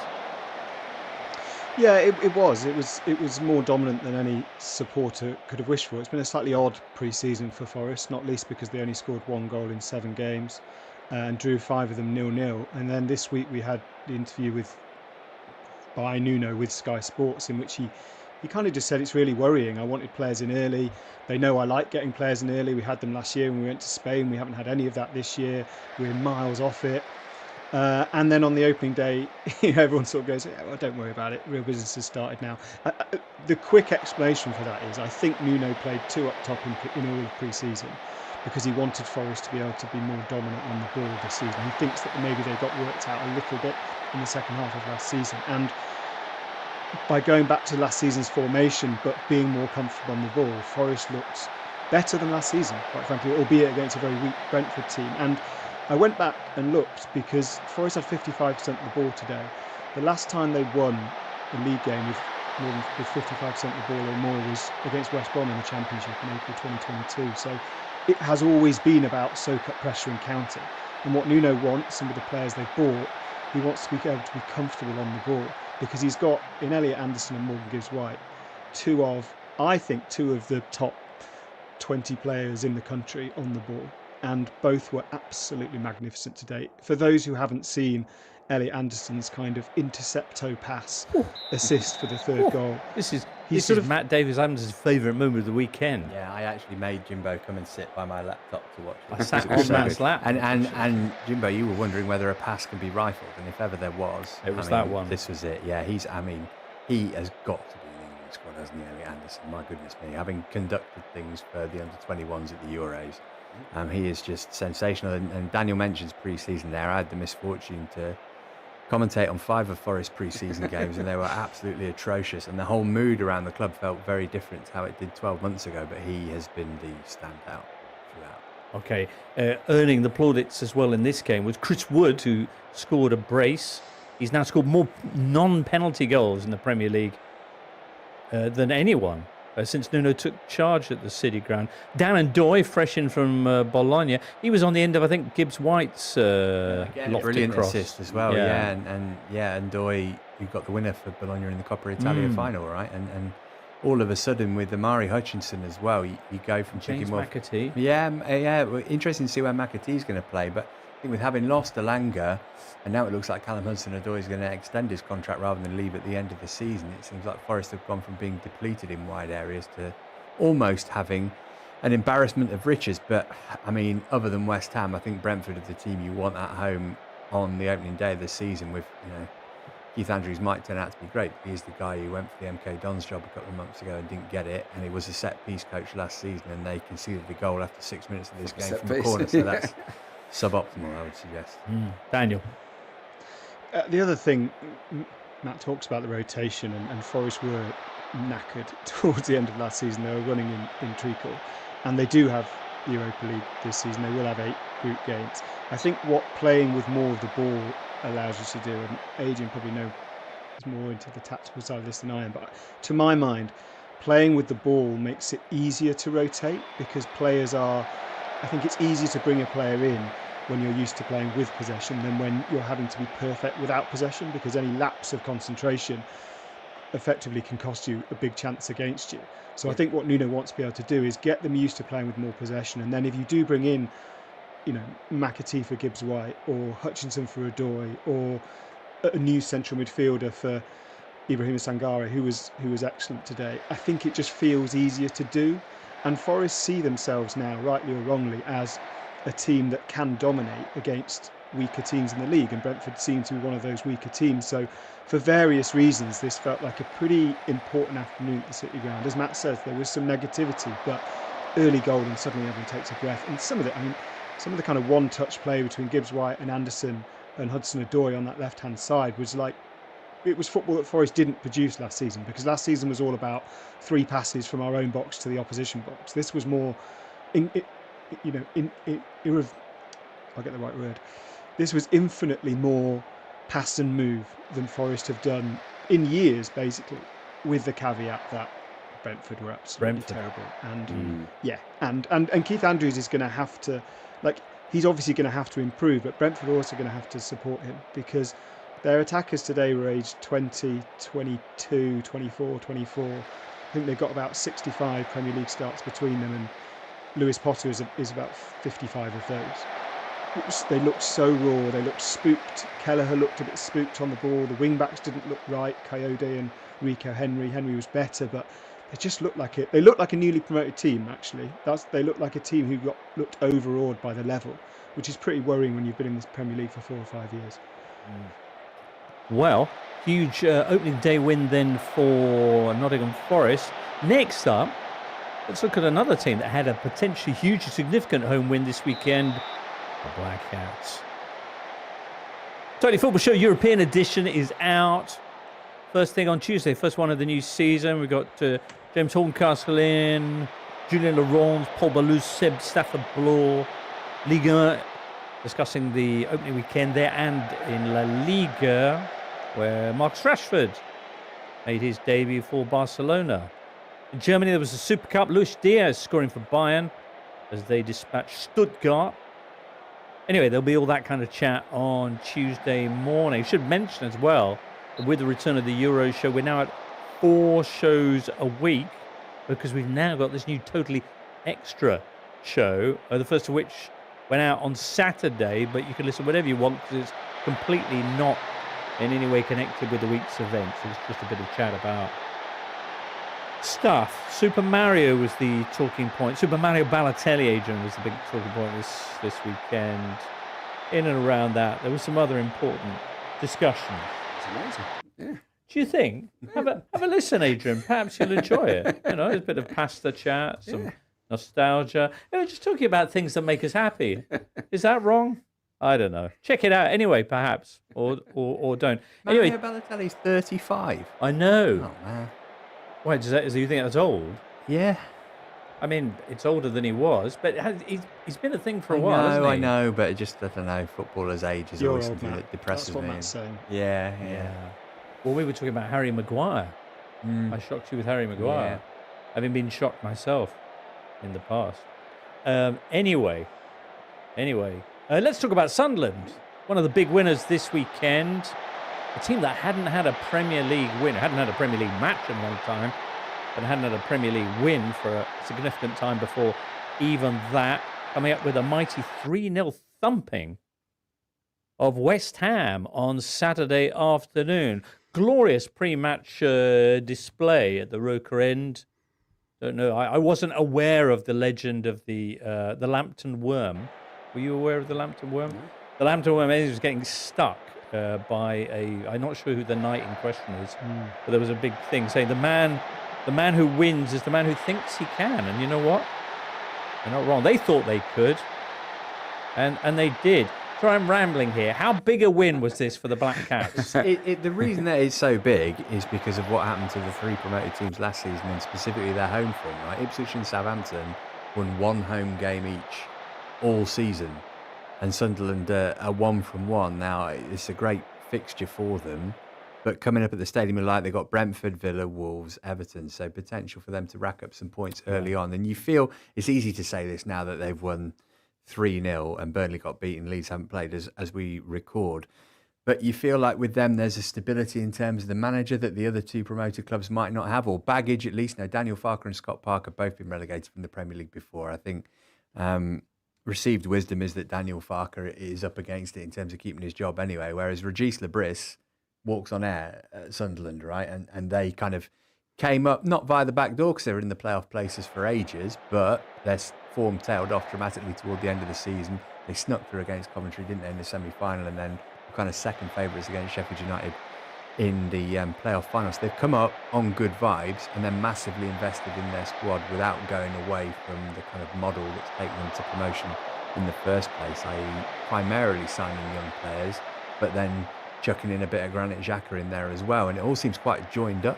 Yeah, it was. It was more dominant than any supporter could have wished for. It's been a slightly odd pre-season for Forest, not least because they only scored 1 goal in 7 games and drew 5 of them 0-0. And then this week we had the interview by Nuno with Sky Sports, in which he kind of just said it's really worrying. I wanted players in early. They know I like getting players in early. We had them last year when we went to Spain. We haven't had any of that this year. We're miles off it. And then on the opening day, everyone sort of goes, yeah, well, don't worry about it. Real business has started now. The quick explanation for that is I think Nuno played 2 up top in all of pre-season because he wanted Forest to be able to be more dominant on the ball this season. He thinks that maybe they got worked out a little bit in the second half of last season. And by going back to last season's formation but being more comfortable on the ball, Forest looked better than last season, quite frankly, albeit against a very weak Brentford team. And I went back and looked because Forest had 55% of the ball today. The last time they won a league game with 55% of the ball or more was against West Brom in the Championship in April 2022. So it has always been about soak up pressure and counter. And what Nuno wants, and with the players they've bought, he wants to be able to be comfortable on the ball because he's got in Elliot Anderson and Morgan Gibbs-White two of the top 20 players in the country on the ball. And both were absolutely magnificent today. For those who haven't seen Elliot Anderson's kind of intercepto pass assist for the third goal. This is Matt Davies-Adams' favourite moment of the weekend. Yeah, I actually made Jimbo come and sit by my laptop to watch it. I sat on Matt's lap. And Jimbo, you were wondering whether a pass can be rifled, and if ever there was, that one. This was it. Yeah, he has got to be in the England squad, hasn't he, Elliot Anderson? My goodness me, having conducted things for the under-21s at the Euros. He is just sensational. And Daniel mentions pre-season there. I had the misfortune to commentate on 5 of Forest pre-season games, and they were absolutely atrocious. And the whole mood around the club felt very different to how it did 12 months ago. But he has been the standout throughout. Okay, earning the plaudits as well in this game was Chris Wood, who scored a brace. He's now scored more non-penalty goals in the Premier League than anyone. Since Nuno took charge at the City Ground. Dan N'Doye, fresh in from Bologna. He was on the end of, I think, Gibbs-White's lofted brilliant cross. assist as well. Yeah, N'Doye, who got the winner for Bologna in the Coppa Italia final, right? And all of a sudden, with Amari Hutchinson as well, you go from James McAtee. Yeah. Interesting to see where McAtee's going to play, but I think with having lost Elanga, and now it looks like Callum Hudson-Odoi is going to extend his contract rather than leave at the end of the season. It seems like Forest have gone from being depleted in wide areas to almost having an embarrassment of riches. But, I mean, other than West Ham, I think Brentford are the team you want at home on the opening day of the season with, Keith Andrews might turn out to be great. He's the guy who went for the MK Dons job a couple of months ago and didn't get it. And he was a set-piece coach last season, and they conceded a goal after 6 minutes of this game from the corner. So that's suboptimal, I would suggest. Daniel. The other thing, Matt talks about the rotation, and Forest were knackered towards the end of last season. They were running in treacle, and they do have the Europa League this season. They will have 8 group games. I think what playing with more of the ball allows you to do, and Adrian probably is more into the tactical side of this than I am, but to my mind, playing with the ball makes it easier to rotate because I think it's easier to bring a player in when you're used to playing with possession than when you're having to be perfect without possession, because any lapse of concentration effectively can cost you a big chance against you. So I think what Nuno wants to be able to do is get them used to playing with more possession, and then if you do bring in, McAtee for Gibbs-White or Hutchinson for Odoi or a new central midfielder for Ibrahima Sangare, who was excellent today, I think it just feels easier to do. And Forest see themselves now, rightly or wrongly, as a team that can dominate against weaker teams in the league, and Brentford seem to be one of those weaker teams. So for various reasons, this felt like a pretty important afternoon at the City Ground. As Matt says, there was some negativity, but early goal and suddenly everyone takes a breath. And some of the kind of one-touch play between Gibbs-White and Anderson and Hudson-Odoi on that left-hand side was like, it was football that Forest didn't produce last season, because last season was all about 3 passes from our own box to the opposition box. This was more, I'll get the right word. This was infinitely more pass and move than Forest have done in years, basically, with the caveat that Brentford were absolutely terrible. And and Keith Andrews is going to have to, he's obviously going to have to improve, but Brentford are also going to have to support him, because their attackers today were aged 20, 22, 24, 24. I think they've got about 65 Premier League starts between them, and Lewis Potter is about 55 of those. They looked so raw, they looked spooked. Kelleher looked a bit spooked on the ball. The wing-backs didn't look right, Coyote and Rico Henry. Henry was better, but they just looked like it. They looked like a newly promoted team, actually. They looked like a team who looked overawed by the level, which is pretty worrying when you've been in this Premier League for 4 or 5 years. Well, huge opening day win then for Nottingham Forest. Next up, let's look at another team that had a potentially hugely significant home win this weekend, the Black Cats. Totally Football Show European edition is out. First thing on Tuesday, first one of the new season. We've got James Horncastle in, Julien Laurent, Paul Balouz, Seb Stafford Bloor, Ligue 1, discussing the opening weekend there, and in La Liga, where Marcus Rashford made his debut for Barcelona. In Germany, there was the Super Cup. Luis Diaz scoring for Bayern as they dispatched Stuttgart. Anyway, there'll be all that kind of chat on Tuesday morning. Should mention as well, with the return of the Euro show, we're now at 4 shows a week, because we've now got this new totally extra show, the first of which went out on Saturday, but you can listen whenever you want, because it's completely not in any way connected with the week's events. It's just a bit of chat about stuff. Super Mario was the talking point. Super Mario Balotelli, Adrian, was the big talking point this weekend. In and around that, there was some other important discussions. It's amazing. Yeah. Do you think? Have a listen, Adrian. Perhaps you'll enjoy it. You know, there's a bit of pasta chat, some nostalgia. You know, just talking about things that make us happy. Is that wrong? I don't know. Check it out anyway, perhaps, or don't. Anyway, Mario Balotelli's 35. I know. Oh man. Wait, do you think that's old? Yeah. I mean, it's older than he was, but he's been a thing for a while, hasn't he? I know, but it just, I don't know, footballers' age is always something that depresses That's what me. Matt's saying. Yeah. Well, we were talking about Harry Maguire. I shocked you with Harry Maguire. Having been shocked myself in the past. Anyway, let's talk about Sunderland. One of the big winners this weekend. A team that hadn't had a Premier League win, hadn't had a Premier League match in a long time, but hadn't had a Premier League win for a significant time before even that, coming up with a mighty 3-0 thumping of West Ham on Saturday afternoon. Glorious pre-match display at the Roker End. Don't know. I wasn't aware of the legend of the Lambton Worm. Were you aware of the Lambton Worm? No. The Lambton Worm was getting stuck by I'm not sure who the knight in question is, but there was a big thing saying the man who wins is the man who thinks he can. And you know what? They're not wrong. They thought they could, and they did. So I'm rambling here. How big a win was this for the Black Cats? The reason that it's so big is because of what happened to the 3 promoted teams last season, and specifically their home form. Right, Ipswich and Southampton won 1 home game each all season, and Sunderland are 1 from 1. Now it's a great fixture for them, but coming up at the Stadium of Light, they've got Brentford, Villa, Wolves, Everton, so potential for them to rack up some points early on. And you feel it's easy to say this now that they've won 3-0 and Burnley got beaten, Leeds haven't played as we record, but you feel like with them there's a stability in terms of the manager that the other 2 promoted clubs might not have, or baggage at least. Now Daniel Farke and Scott Parker have both been relegated from the Premier League before. I think received wisdom is that Daniel Farke is up against it in terms of keeping his job anyway, whereas Regis Lebris walks on air at Sunderland, right? And they kind of came up, not via the back door because they were in the playoff places for ages, but their form tailed off dramatically toward the end of the season. They snuck through against Coventry, didn't they, in the semi-final, and then were kind of second favourites against Sheffield United in the playoff finals. They've come up on good vibes and then massively invested in their squad without going away from the kind of model that's taken them to promotion in the first place, i.e. primarily signing young players, but then chucking in a bit of Granit Xhaka in there as well. And it all seems quite joined up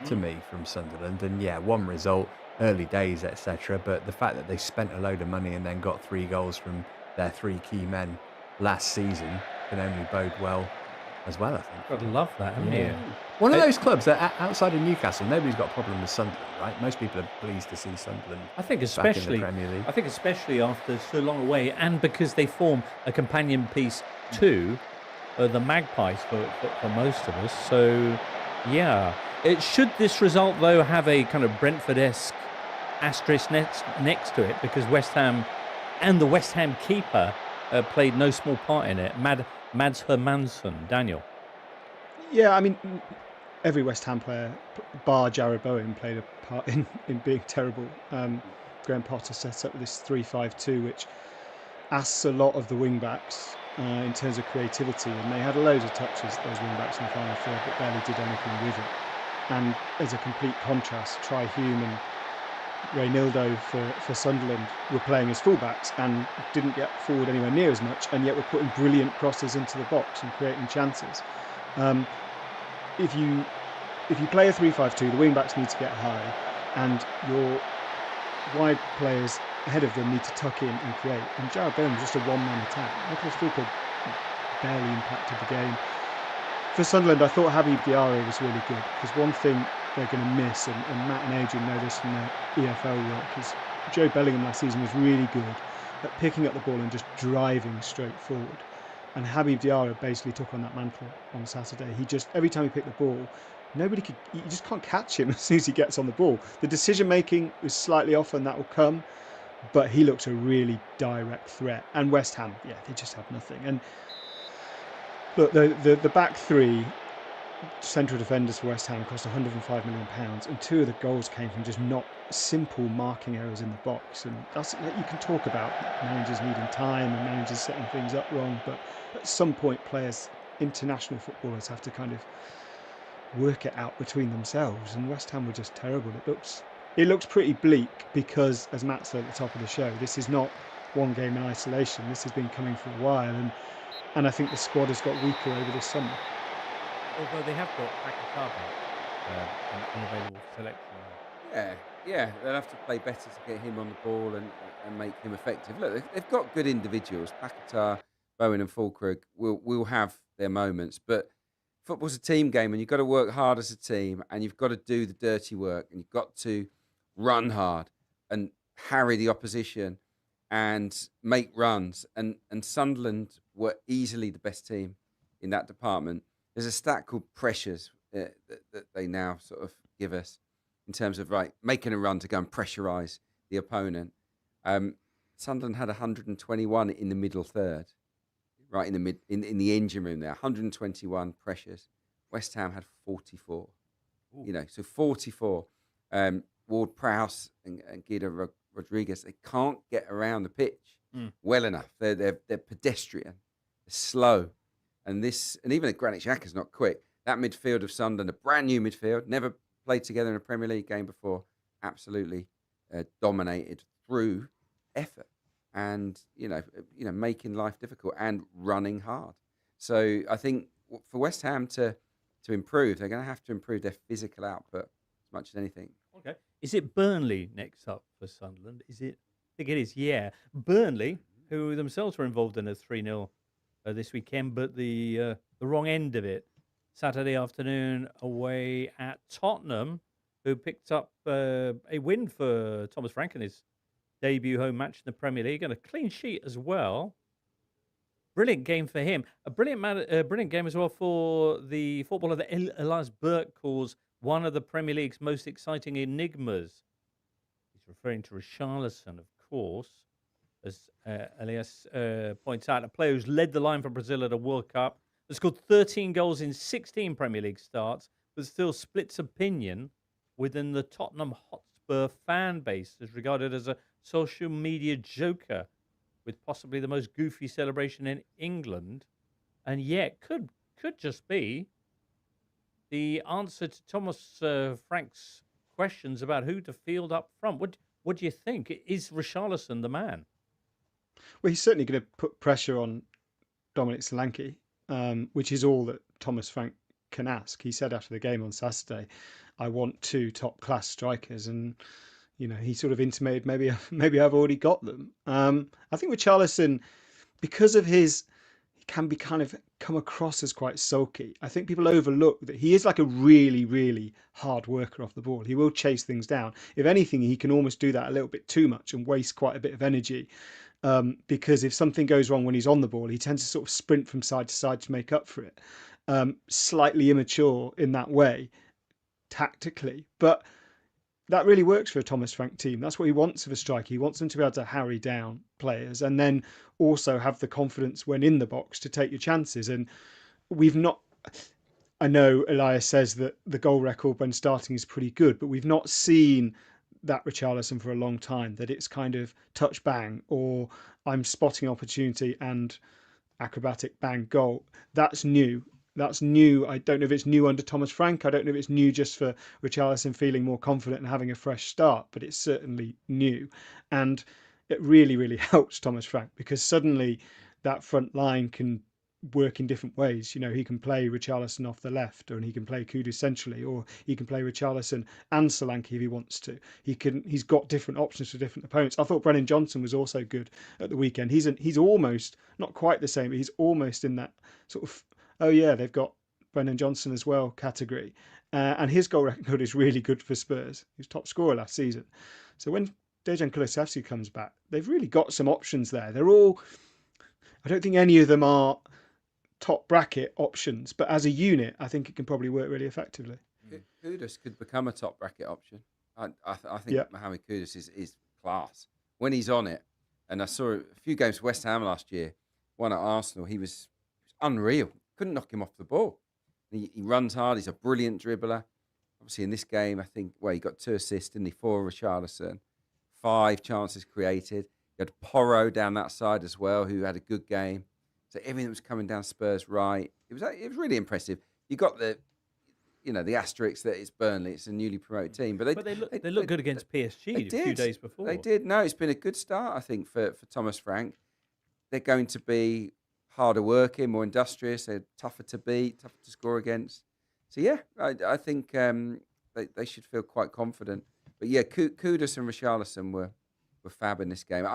to me from Sunderland. And yeah, 1 result, early days, etc. But the fact that they spent a load of money and then got 3 goals from their 3 key men last season can only bode well as well, I think. I'd love that, haven't you? One of those clubs that outside of Newcastle, nobody's got a problem with Sunderland, right? Most people are pleased to see Sunderland. I think back in the Premier League. I think especially after so long away, and because they form a companion piece to the Magpies for most of us. So, yeah. Should this result, though, have a kind of Brentford-esque asterisk next to it, because West Ham and the West Ham keeper played no small part in it, Mads Hermansson. Daniel? Yeah, I mean, every West Ham player, bar Jared Bowen, played a part in being terrible. Graham Potter set up this 3-5-2, which asks a lot of the wing-backs in terms of creativity, and they had loads of touches, those wing-backs in the final third, but barely did anything with it. And as a complete contrast, Tri Hume and Reynildo for Sunderland were playing as fullbacks and didn't get forward anywhere near as much, and yet were putting brilliant crosses into the box and creating chances. If you play a 3-5-2, the wing backs need to get high, and your wide players ahead of them need to tuck in and create. And Jared Bowen was just a one-man attack. Nicholas Fulker barely impacted the game. For Sunderland, I thought Habib Diarra was really good, because one thing they're going to miss, and Matt and Adrian know this from their EFL work, is Joe Bellingham last season was really good at picking up the ball and just driving straight forward. And Habib Diarra basically took on that mantle on Saturday. He just, every time he picked the ball, you just can't catch him as soon as he gets on the ball. The decision making is slightly off, and that will come, but he looks a really direct threat. And West Ham, yeah, they just have nothing. And look, the back three central defenders for West Ham cost £105 million, and two of the goals came from just not simple marking errors in the box. And that's, you can talk about managers needing time and managers setting things up wrong, but at some point players, international footballers, have to kind of work it out between themselves, and West Ham were just terrible. It looks pretty bleak, because, as Matt said at the top of the show, this is not one game in isolation. This has been coming for a while, and I think the squad has got weaker over this summer. Although they have got Pakataba, an available selection. Yeah, they'll have to play better to get him on the ball and make him effective. Look, they've got good individuals. Paquetá, Bowen and Fulkrug will have their moments, but football's a team game, and you've got to work hard as a team, and you've got to do the dirty work, and you've got to run hard and harry the opposition and make runs. And Sunderland were easily the best team in that department. There's a stat called pressures that they now sort of give us in terms of making a run to go and pressurise the opponent. Sunderland had 121 in the middle third. Right in the engine room there, 121 pressures. West Ham had 44. Ooh. So 44. Ward-Prowse and Guido Rodriguez, they can't get around the pitch well enough. They're pedestrian, they're slow, and even Granit Xhaka's not quick. That midfield of Sunderland, a brand new midfield, never played together in a Premier League game before, absolutely dominated through effort. And making life difficult and running hard. So I think for West Ham to improve, they're going to have to improve their physical output as much as anything. Okay. Is it Burnley next up for Sunderland? Is it? I think it is. Yeah, Burnley, who themselves were involved in a 3-0 this weekend, but the wrong end of it. Saturday afternoon away at Tottenham, who picked up a win for Thomas Frank in his debut home match in the Premier League, and a clean sheet as well. Brilliant game for him. A brilliant game as well for the footballer that Elias Burke calls one of the Premier League's most exciting enigmas. He's referring to Richarlison, of course, as Elias points out, a player who's led the line for Brazil at a World Cup, has scored 13 goals in 16 Premier League starts, but still splits opinion within the Tottenham Hotspur fan base, is regarded as a social media joker with possibly the most goofy celebration in England, and yet could just be the answer to Thomas Frank's questions about who to field up front. What do you think? Is Richarlison the man? Well, he's certainly going to put pressure on Dominic Solanke, which is all that Thomas Frank can ask. He said after the game on Saturday, I want two top-class strikers, and he sort of intimated maybe I've already got them. I think Richarlison, because of his can be kind of come across as quite sulky. I think people overlook that he is like a really, really hard worker off the ball. He will chase things down. If anything, he can almost do that a little bit too much and waste quite a bit of energy. Because if something goes wrong when he's on the ball, he tends to sort of sprint from side to side to make up for it. Slightly immature in that way, tactically. But that really works for a Thomas Frank team. That's what he wants of a striker. He wants them to be able to harry down players and then also have the confidence when in the box to take your chances. And we've not... I know Elias says that the goal record when starting is pretty good, but we've not seen that Richarlison for a long time, that it's kind of touch bang or I'm spotting opportunity and acrobatic bang goal. That's new. That's new. I don't know if it's new under Thomas Frank. I don't know if it's new just for Richarlison feeling more confident and having a fresh start, but it's certainly new. And it really, really helps Thomas Frank because suddenly that front line can work in different ways. You know, he can play Richarlison off the left, or he can play Kudus centrally, or he can play Richarlison and Solanke if he wants to. He's got different options for different opponents. I thought Brennan Johnson was also good at the weekend. He's almost, not quite the same, but he's almost in that sort of, oh yeah, they've got Brennan Johnson as well category. And his goal record is really good for Spurs. He was top scorer last season. So when Dejan Kulusevski comes back, they've really got some options there. They're all, I don't think any of them are top bracket options, but as a unit, I think it can probably work really effectively. Kudus could become a top bracket option. I think Mohamed Kudus is class when he's on it. And I saw a few games for West Ham last year, one at Arsenal. He was unreal. Couldn't knock him off the ball. He runs hard. He's a brilliant dribbler. Obviously, in this game, I think, he got 2 assists, didn't he? 4 Richarlison, 5 chances created. He had Porro down that side as well, who had a good game. So everything was coming down Spurs right. It was really impressive. You got the asterisk that it's Burnley. It's a newly promoted team, but they look good against PSG a few days before. They did. No, it's been a good start, I think, for Thomas Frank. They're going to be harder working, more industrious. They're tougher to beat, tougher to score against. So yeah, I think they should feel quite confident. But yeah, Kudus and Richarlison were fab in this game.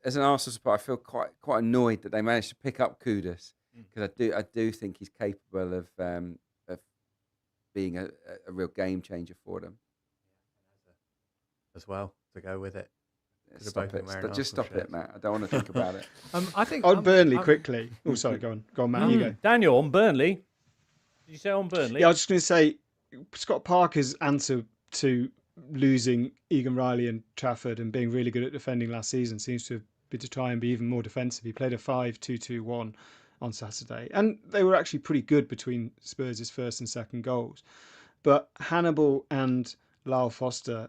As an Arsenal supporter, I feel quite annoyed that they managed to pick up Kudus because I do think he's capable of being a real game changer for them. As well, to go with it. Stop it! Just stop it, Matt. I don't want to think about it. I think on Burnley quickly. Oh, sorry, go on, Matt. You go. Daniel, on Burnley. Did you say on Burnley? Yeah, I was just going to say Scott Parker's answer to losing Egan Riley and Trafford and being really good at defending last season seems to be to try and be even more defensive. He played a 5-2-2-1 on Saturday, and they were actually pretty good between Spurs' first and second goals. But Hannibal and Lyle Foster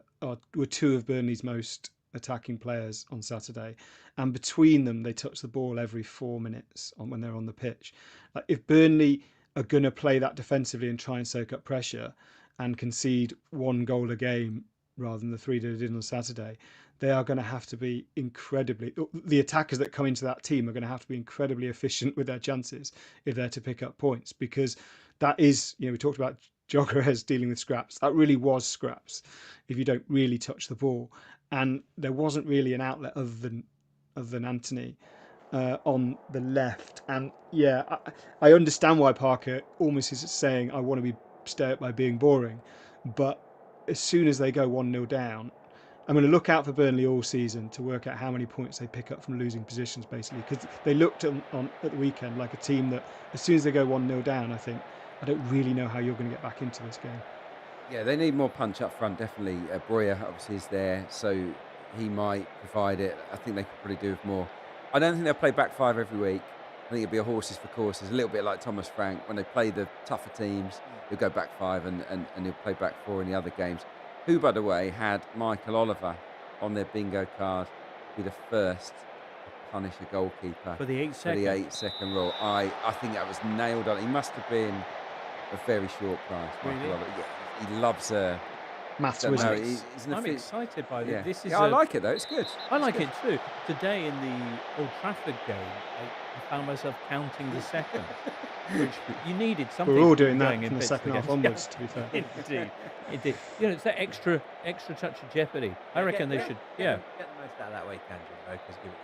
were 2 of Burnley's most attacking players on Saturday, and between them they touch the ball every 4 minutes when they're on the pitch. Like, if Burnley are going to play that defensively and try and soak up pressure and concede 1 goal a game rather than the 3 that they did on Saturday, they are going to have to be the attackers that come into that team are going to have to be incredibly efficient with their chances if they're to pick up points, because that is, we talked about Gyökeres dealing with scraps. That really was scraps if you don't really touch the ball. And there wasn't really an outlet other than Anthony on the left. And yeah, I understand why Parker almost is saying, I want to be stay up by being boring. But as soon as they go 1-0 down, I'm going to look out for Burnley all season to work out how many points they pick up from losing positions, basically. Because they looked at the weekend like a team that as soon as they go 1-0 down, I don't really know how you're going to get back into this game. Yeah, they need more punch up front, definitely. Breuer obviously is there, so he might provide it. I think they could probably do with more. I don't think they'll play back 5 every week. I think it'll be a horses for courses, a little bit like Thomas Frank. When they play the tougher teams, he'll go back 5 and he'll play back 4 in the other games. Who, by the way, had Michael Oliver on their bingo card be the first to punish a goalkeeper for the 8-second rule. I think that was nailed on. He must have been a very short price. Really? Michael Oliver. Yeah. He loves maths wizard. I'm excited by this. Yeah. This is I like it though. It's good. I like it too. Today in the Old Trafford game, I found myself counting the seconds, which you needed something. We're all doing that from the second half onwards, to be fair. Indeed. It's that extra touch of jeopardy. I reckon they should. Get the most out of that way, can you? Because give it.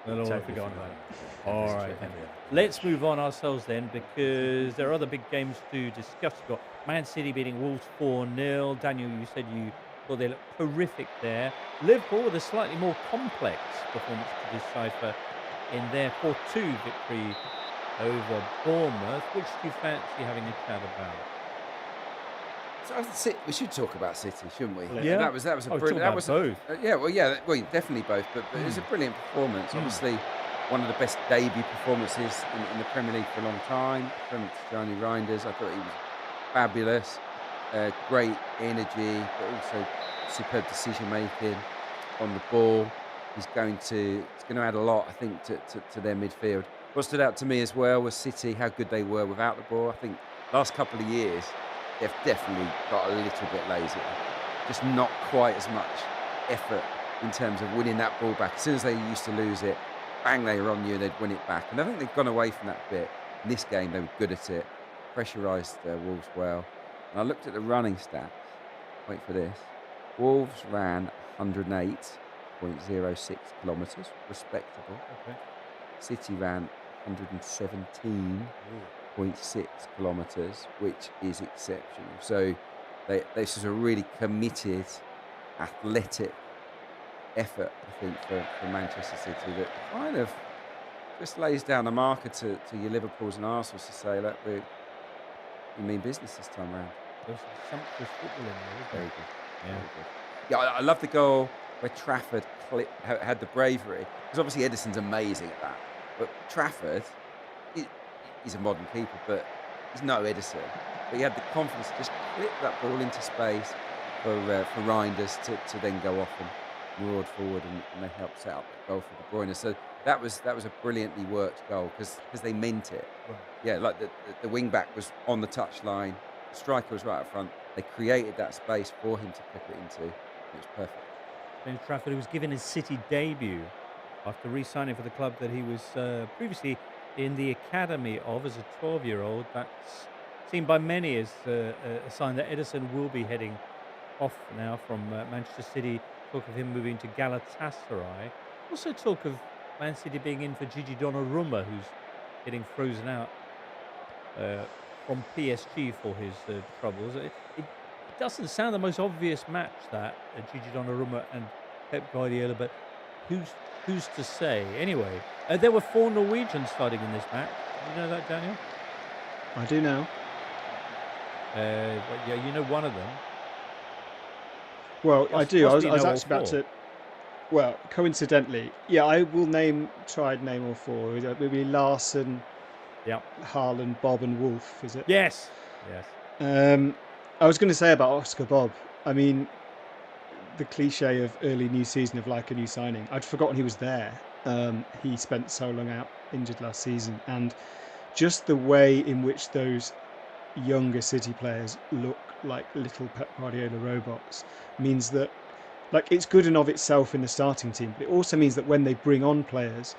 No, I've forgotten about it. All right, then. Let's move on ourselves then, because there are other big games to discuss. We've got Man City beating Wolves 4-0. Daniel, you said you thought they looked horrific there. Liverpool with a slightly more complex performance to decipher in their 4-2 victory over Bournemouth. Which do you fancy having a chat about? So we should talk about City, shouldn't we? Yeah. That was a brilliant. That was both. Well, definitely both. But it was a brilliant performance. Obviously, one of the best debut performances in the Premier League for a long time from Johnny Reinders. I thought he was fabulous. Great energy, but also superb decision making on the ball. It's going to add a lot, I think, to their midfield. What stood out to me as well was City, how good they were without the ball. I think last couple of years, they've definitely got a little bit lazier. Just not quite as much effort in terms of winning that ball back. As soon as they used to lose it, bang, they were on you and they'd win it back. And I think they've gone away from that bit. In this game, they were good at it. Pressurised Wolves well. And I looked at the running stats. Wait for this. Wolves ran 108.06 kilometres, respectable. Okay. City ran 117.6 kilometres, which is exceptional. So this is a really committed, athletic effort, I think, for Manchester City that kind of just lays down a marker to your Liverpools and Arsenals to say, look, we mean business this time around. There's some football in there, isn't Very there? good. Yeah. Very good. Yeah, I love the goal where Trafford had the bravery, because obviously Ederson's amazing at that. But Trafford, he's a modern keeper, but he's no Ederson. But he had the confidence to just clip that ball into space for Reinders to then go off and maraud forward, and they helped set up that goal for De Bruyne. So that was a brilliantly worked goal because they meant it. Right. Yeah, like the wing back was on the touchline, the striker was right up front. They created that space for him to clip it into. It was perfect. Ben Trafford, who was given his City debut after re-signing for the club that he was previously in the academy of as a 12-year-old. That's seen by many as a sign that Ederson will be heading off now from Manchester City. Talk of him moving to Galatasaray. Also talk of Man City being in for Gigi Donnarumma, who's getting frozen out from PSG for his troubles. It doesn't sound the most obvious match, that Gigi Donnarumma and Pep Guardiola, but who's to say? Anyway, there were 4 Norwegians starting in this match. You know that, Daniel? I do now. Yeah, you know one of them. Well, I do. I was Possibly know actually all about 4. to. Well, coincidentally, yeah, I will try and name all 4. Maybe Larson, Yep. Haaland, Bob, and Wolf. Is it? Yes. Yes. I was going to say about Oscar Bob. I mean, the cliche of early new season of like a new signing. I'd forgotten he was there. He spent so long out injured last season, and just the way in which those younger City players look like little Pep Guardiola robots means that, like, it's good and of itself in the starting team, but it also means that when they bring on players,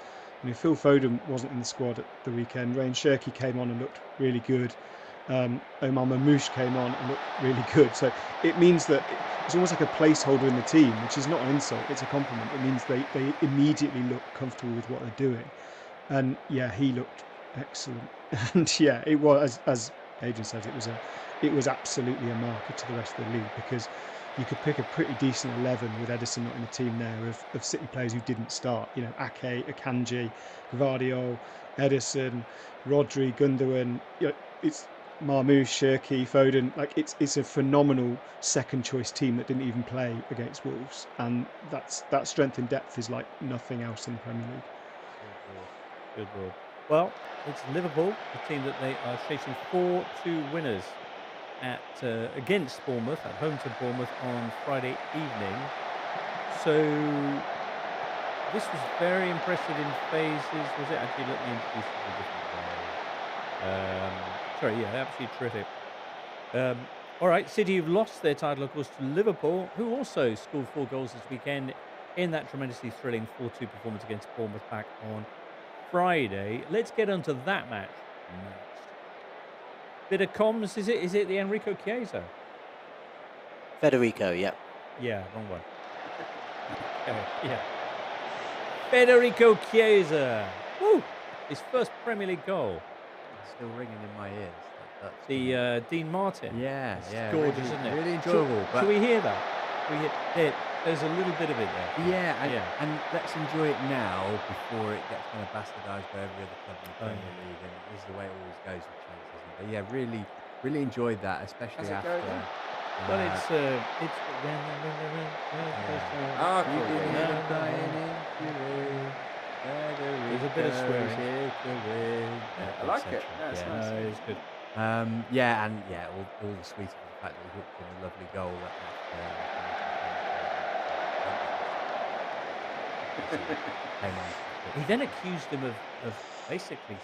Phil Foden wasn't in the squad at the weekend. Ryan Cherki came on and looked really good. Omar Mamouche came on and looked really good. So it means that it's almost like a placeholder in the team, which is not an insult, it's a compliment. It means they immediately look comfortable with what they're doing. And yeah, he looked excellent. And yeah, it was, as Adrian says, it was absolutely a marker to the rest of the league, because you could pick a pretty decent 11 with Ederson not in the team there of City players who didn't start. Ake, Akanji, Gvardiol, Ederson, Rodri, Gundogan. It's Marmoush, Cherki, Foden. Like it's a phenomenal second choice team that didn't even play against Wolves, and that strength and depth is like nothing else in the Premier League. Good Lord. Well, it's Liverpool, the team that they are chasing 4-2 winners against Bournemouth, at home to Bournemouth on Friday evening. So this was very impressive in phases. Was it? Actually, let me introduce it in a different way. Absolutely terrific. All right, City have lost their title, of course, to Liverpool, who also scored 4 goals this weekend in that tremendously thrilling 4-2 performance against Bournemouth back on Friday. Let's get onto that match next. Bit of comms, is it the Enrico Chiesa? Federico, yeah. Yeah, wrong one. Yeah. Federico Chiesa. Woo! His first Premier League goal. It's still ringing in my ears. That's The Dean Martin. Yeah, It's yeah. gorgeous, really, isn't it? Really enjoyable. Should we hear that? There's a little bit of it there. Yeah, and let's enjoy it now before it gets kind of bastardised by every other club in the Premier League, and it is the way it always goes with Chelsea, isn't it? But yeah, really enjoyed that, especially How's it after. go, Well, it's cool. There's a bit of swearing. I like it. Yeah, it's nice. No, it's good. Yeah, and yeah, all the sweeter for the fact that he hooked in a lovely goal that came on. He then accused him of basically.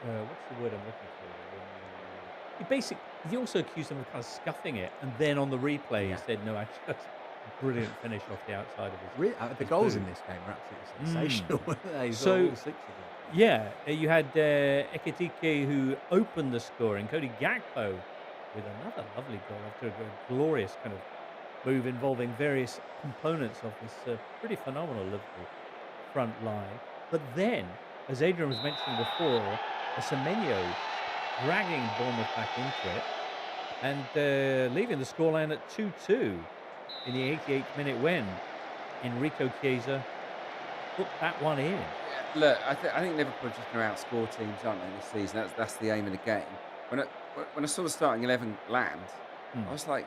What's the word I'm looking for? He also accused him of kind of scuffing it, and then on the replay he said, "No, actually, that's a brilliant finish off the outside of his." The goals in this game were absolutely sensational, weren't they? So, all 6 of them. yeah, you had Ekitike who opened the scoring. Cody Gakpo with another lovely goal after a glorious kind of move involving various components of this pretty phenomenal Liverpool front line. But then, as Adrian was mentioning before, Semenyo dragging Bournemouth back into it and leaving the scoreline at 2-2 in the 88th minute when Enrico Chiesa put that one in. Look, I think Liverpool are just going to outscore teams, aren't they, this season? That's the aim of the game. When I saw the starting 11 land, I was like,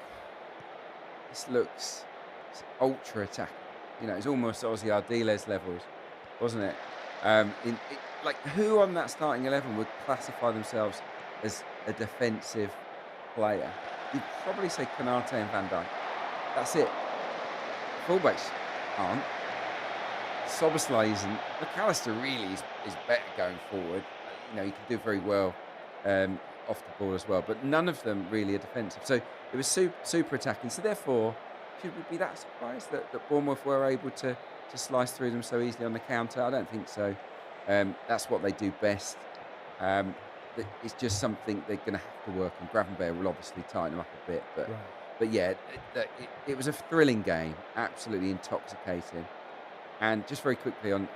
this looks ultra attacking. You know, it's almost Ozzy Ardiles levels, wasn't it? Like, who on that starting 11 would classify themselves as a defensive player? You'd probably say Konate and Van Dijk. That's it. Fullbacks aren't. Szoboszlai isn't. McAllister really is better going forward. You know, he can do very well off the ball as well, but none of them really are defensive. So it was super attacking. So therefore, should we be that surprised that Bournemouth were able to slice through them so easily on the counter? I don't think so. That's what they do best. It's just something they're going to have to work on. Gravenberch will obviously tighten them up a bit, but yeah, it was a thrilling game, absolutely intoxicating. And just very quickly on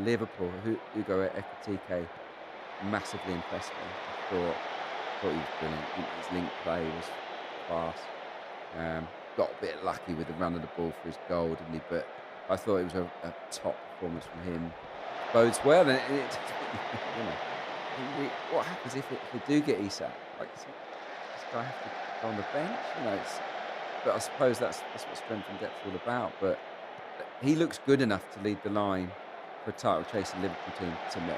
Liverpool, Hugo Ekitike massively impressed me. I thought he was brilliant. His link play was class. Got a bit lucky with the run of the ball for his goal, didn't he? But I thought it was a top performance from him. Bodes well, and what happens if they do get Isak? Like, does this guy have to go on the bench? You know, but I suppose that's what strength and depth's all about. But he looks good enough to lead the line for a title-chasing Liverpool team to me.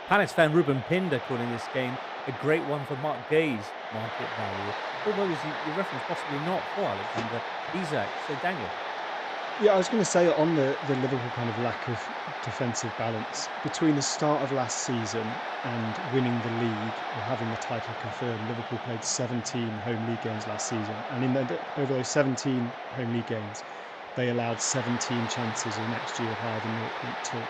Palace fan Ruben Pinder calling this game a great one for Mark Gay's market value. Although, as you referenced, possibly not for Alexander Isak. So, Daniel. Yeah, I was going to say on the Liverpool kind of lack of defensive balance between the start of last season and winning the league or having the title confirmed. Liverpool played 17 home league games last season, and over those 17 home league games, they allowed 17 chances in XG of higher than 0.2.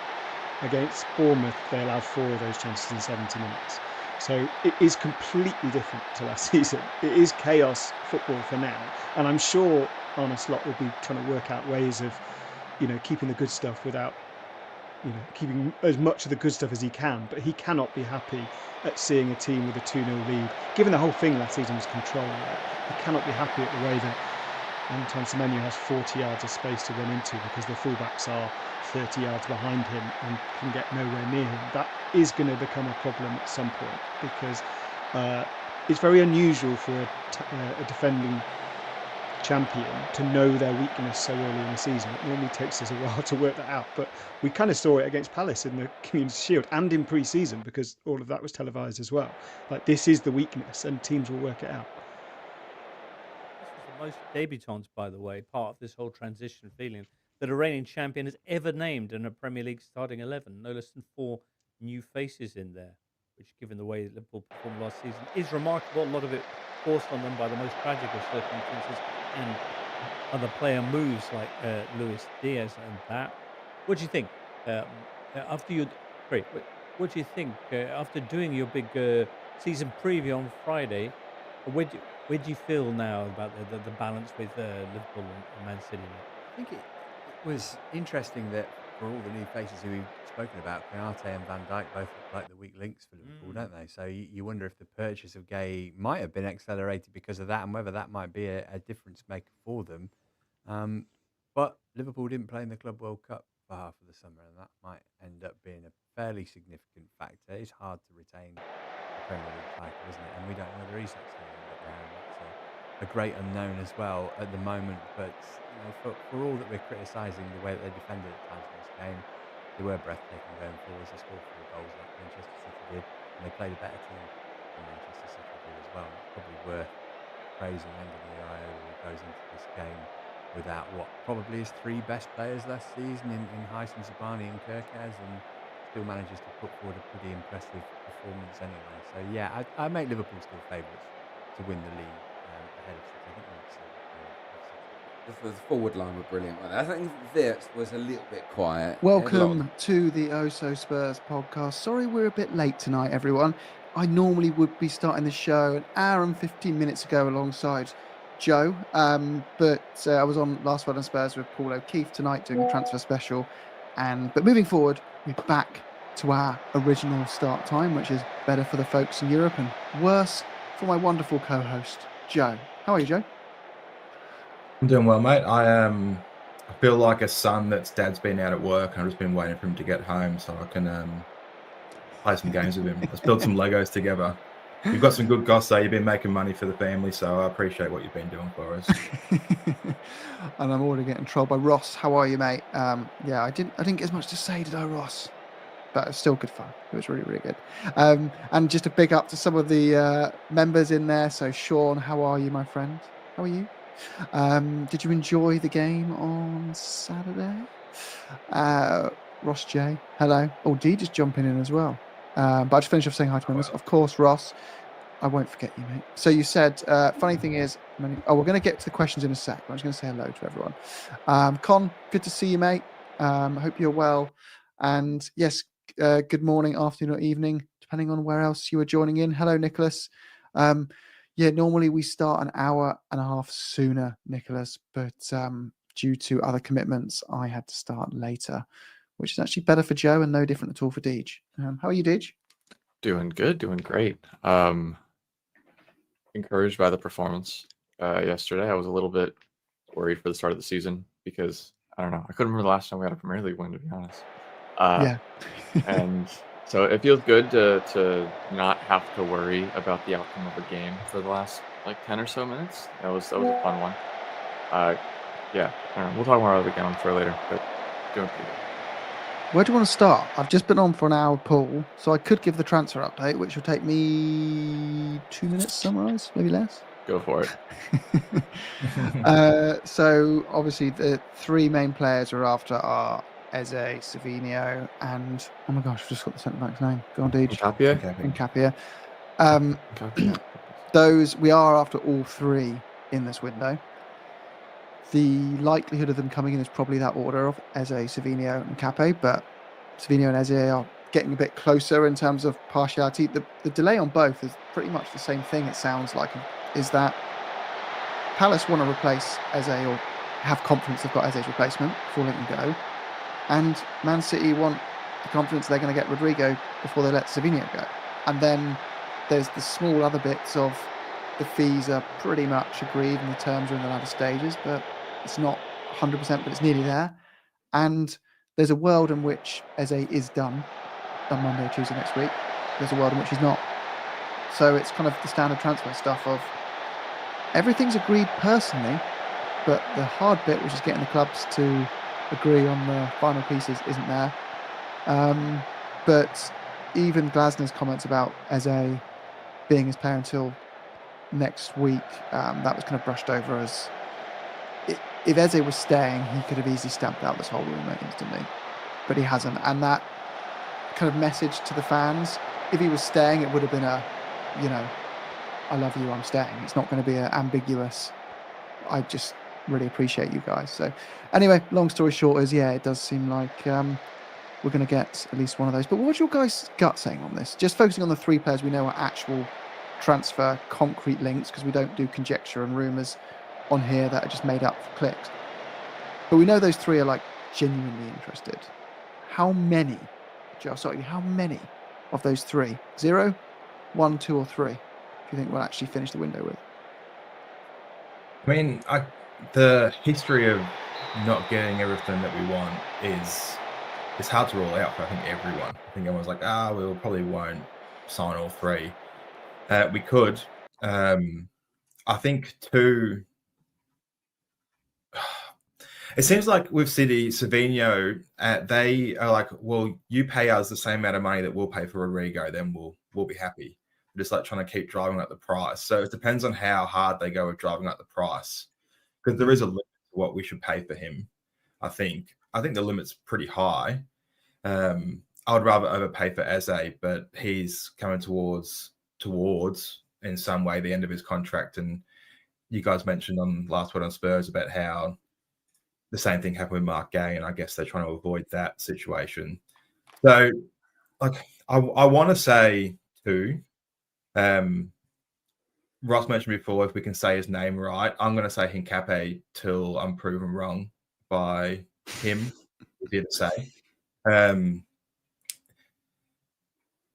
Against Bournemouth, they allowed 4 of those chances in 70 minutes. So it is completely different to last season. It is chaos football for now, and I'm sure Arne Slot will be trying to work out ways of, keeping the good stuff without, keeping as much of the good stuff as he can. But he cannot be happy at seeing a team with a 2-0 lead. Given the whole thing last season was control, he cannot be happy at the way that Antoine Semenyo has 40 yards of space to run into because the fullbacks are 30 yards behind him and can get nowhere near him. That is going to become a problem at some point because it's very unusual for a defending champion to know their weakness so early in the season. It normally takes us a while to work that out, but we kind of saw it against Palace in the Community Shield and in pre-season because all of that was televised as well. Like, this is the weakness and teams will work it out. Most debutants, by the way, part of this whole transition feeling that a reigning champion has ever named in a Premier League starting 11. No less than 4 new faces in there, which, given the way that Liverpool performed last season, is remarkable. A lot of it forced on them by the most tragic of circumstances and other player moves like Luis Diaz and that. What do you think what do you think after doing your big season preview on Friday? Where do you feel now about the balance with Liverpool and Man City? I think was interesting that for all the new faces who we've spoken about, Konaté and Van Dijk both look like the weak links for Liverpool, don't they? So you wonder if the purchase of Gay might have been accelerated because of that, and whether that might be a difference maker for them. But Liverpool didn't play in the Club World Cup for half of the summer, and that might end up being a fairly significant factor. It's hard to retain the Premier League title, isn't it? And we don't know whether Isak's going to end up there. That's a great unknown as well at the moment. But for all that we're criticising the way that they defended at times in this game, they were breathtaking going forwards. They scored 4 goals like Manchester City did, and they played a better team than Manchester City did as well. It's probably worth praising Anthony Iraola, who goes into this game without what probably his 3 best players last season in Hysam Zabani and Kerkez, and still manages to put forward a pretty impressive performance anyway. So yeah, I make Liverpool still favourites to win the league ahead of City. I think the forward line were brilliant. I think Wirtz was a little bit quiet. Welcome to the Oso Spurs podcast. Sorry we're a bit late tonight, everyone. I normally would be starting the show an hour and 15 minutes ago alongside Joe, but I was on Last Word on Spurs with Paul O'Keefe tonight doing a transfer special. But moving forward, we're back to our original start time, which is better for the folks in Europe and worse for my wonderful co-host, Joe. How are you, Joe? I'm doing well, mate. I feel like a son that's dad's been out at work. I've just been waiting for him to get home so I can play some games with him. Let's build some Legos together. You've got some good goss, though. You've been making money for the family, so I appreciate what you've been doing for us. And I'm already getting trolled by Ross. How are you, mate? Yeah, I didn't get as much to say, did I, Ross? But it was still good fun. It was really, really good. And just a big up to some of the members in there. So, Sean, how are you, my friend? How are you? Did you enjoy the game on Saturday? Ross J, hello. Oh, Dee just jumping in as well. But I just finished off saying hi to members. Of course, Ross. I won't forget you, mate. So you said, funny thing is, we're going to get to the questions in a sec. I'm just going to say hello to everyone. Con, good to see you, mate. Hope you're well. And yes, good morning, afternoon, or evening, depending on where else you are joining in. Hello, Nicholas. Yeah, normally we start an hour and a half sooner, Nicholas, but due to other commitments, I had to start later, which is actually better for Joe and no different at all for Deej. How are you, Deej? Doing good, doing great. Encouraged by the performance yesterday. I was a little bit worried for the start of the season because, I don't know, I couldn't remember the last time we had a Premier League win, to be honest. Yeah. And so it feels good to not have to worry about the outcome of a game for the last, 10 or so minutes. That was a fun one. Yeah, I don't know. We'll talk more about the game for later, but doing pretty good. Where do you want to start? I've just been on for an hour, Paul, so I could give the transfer update, which will take me 2 minutes to summarise, maybe less. Go for it. So obviously the 3 main players we're after are Eze, Savinho, and oh my gosh, I've just got the centre back's name. Go on, Deej. Nkapia. Those we are after all 3 in this window. The likelihood of them coming in is probably that order of Eze, Savinho, and Nkapia, but Savinho and Eze are getting a bit closer in terms of partiality. The delay on both is pretty much the same thing, it sounds like, is that Palace want to replace Eze or have confidence they've got Eze's replacement before letting him go. And Man City want the confidence they're going to get Rodrigo before they let Savinho go. And then there's the small other bits of the fees are pretty much agreed and the terms are in the latter stages, but it's not 100%, but it's nearly there. And there's a world in which Eze is done Monday or Tuesday next week. There's a world in which he's not. So it's kind of the standard transfer stuff of everything's agreed personally, but the hard bit, which is getting the clubs to agree on the final pieces, isn't there. But even Glasner's comments about Eze being his player until next week, that was kind of brushed over as if Eze was staying, he could have easily stamped out this whole rumour instantly, but he hasn't. And that kind of message to the fans, if he was staying, it would have been a, I love you, I'm staying. It's not going to be an ambiguous, I just really appreciate you guys. So anyway, long story short is, it does seem like we're going to get at least one of those. But what's your guys' gut saying on this? Just focusing on the 3 players we know are actual transfer concrete links, because we don't do conjecture and rumours on here that are just made up for clicks. But we know those three are like genuinely interested. How many, Joe, sorry, how many of those three, 0, 1, 2, or 3, do you think we'll actually finish the window with? I mean, the history of not getting everything that we want it's hard to rule out for, I think, everyone. I think everyone's like, we probably won't sign all 3. We could. I think 2. It seems like with City, Savinho, they are like, well, you pay us the same amount of money that we'll pay for Rodrigo, then we'll be happy. We're just like trying to keep driving up the price. So it depends on how hard they go with driving up the price, because there is a limit to what we should pay for him. I think the limit's pretty high. I would rather overpay for Eze, but he's coming towards in some way the end of his contract. And you guys mentioned on Last Word on Spurs about how the same thing happened with Mark Gay, and I guess they're trying to avoid that situation. So, like, I want to say 2. Ross mentioned before, if we can say his name right, I'm going to say Hincapié till I'm proven wrong by him. Easier to say.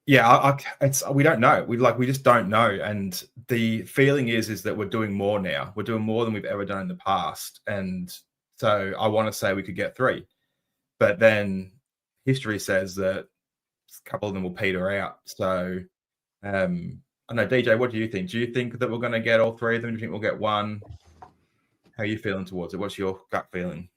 We don't know. We just don't know. And the feeling is that we're doing more now. We're doing more than we've ever done in the past. And so I want to say we could get 3. But then history says that a couple of them will peter out. So I don't know, DJ, what do you think? Do you think that we're going to get all 3 of them? Do you think we'll get 1? How are you feeling towards it? What's your gut feeling?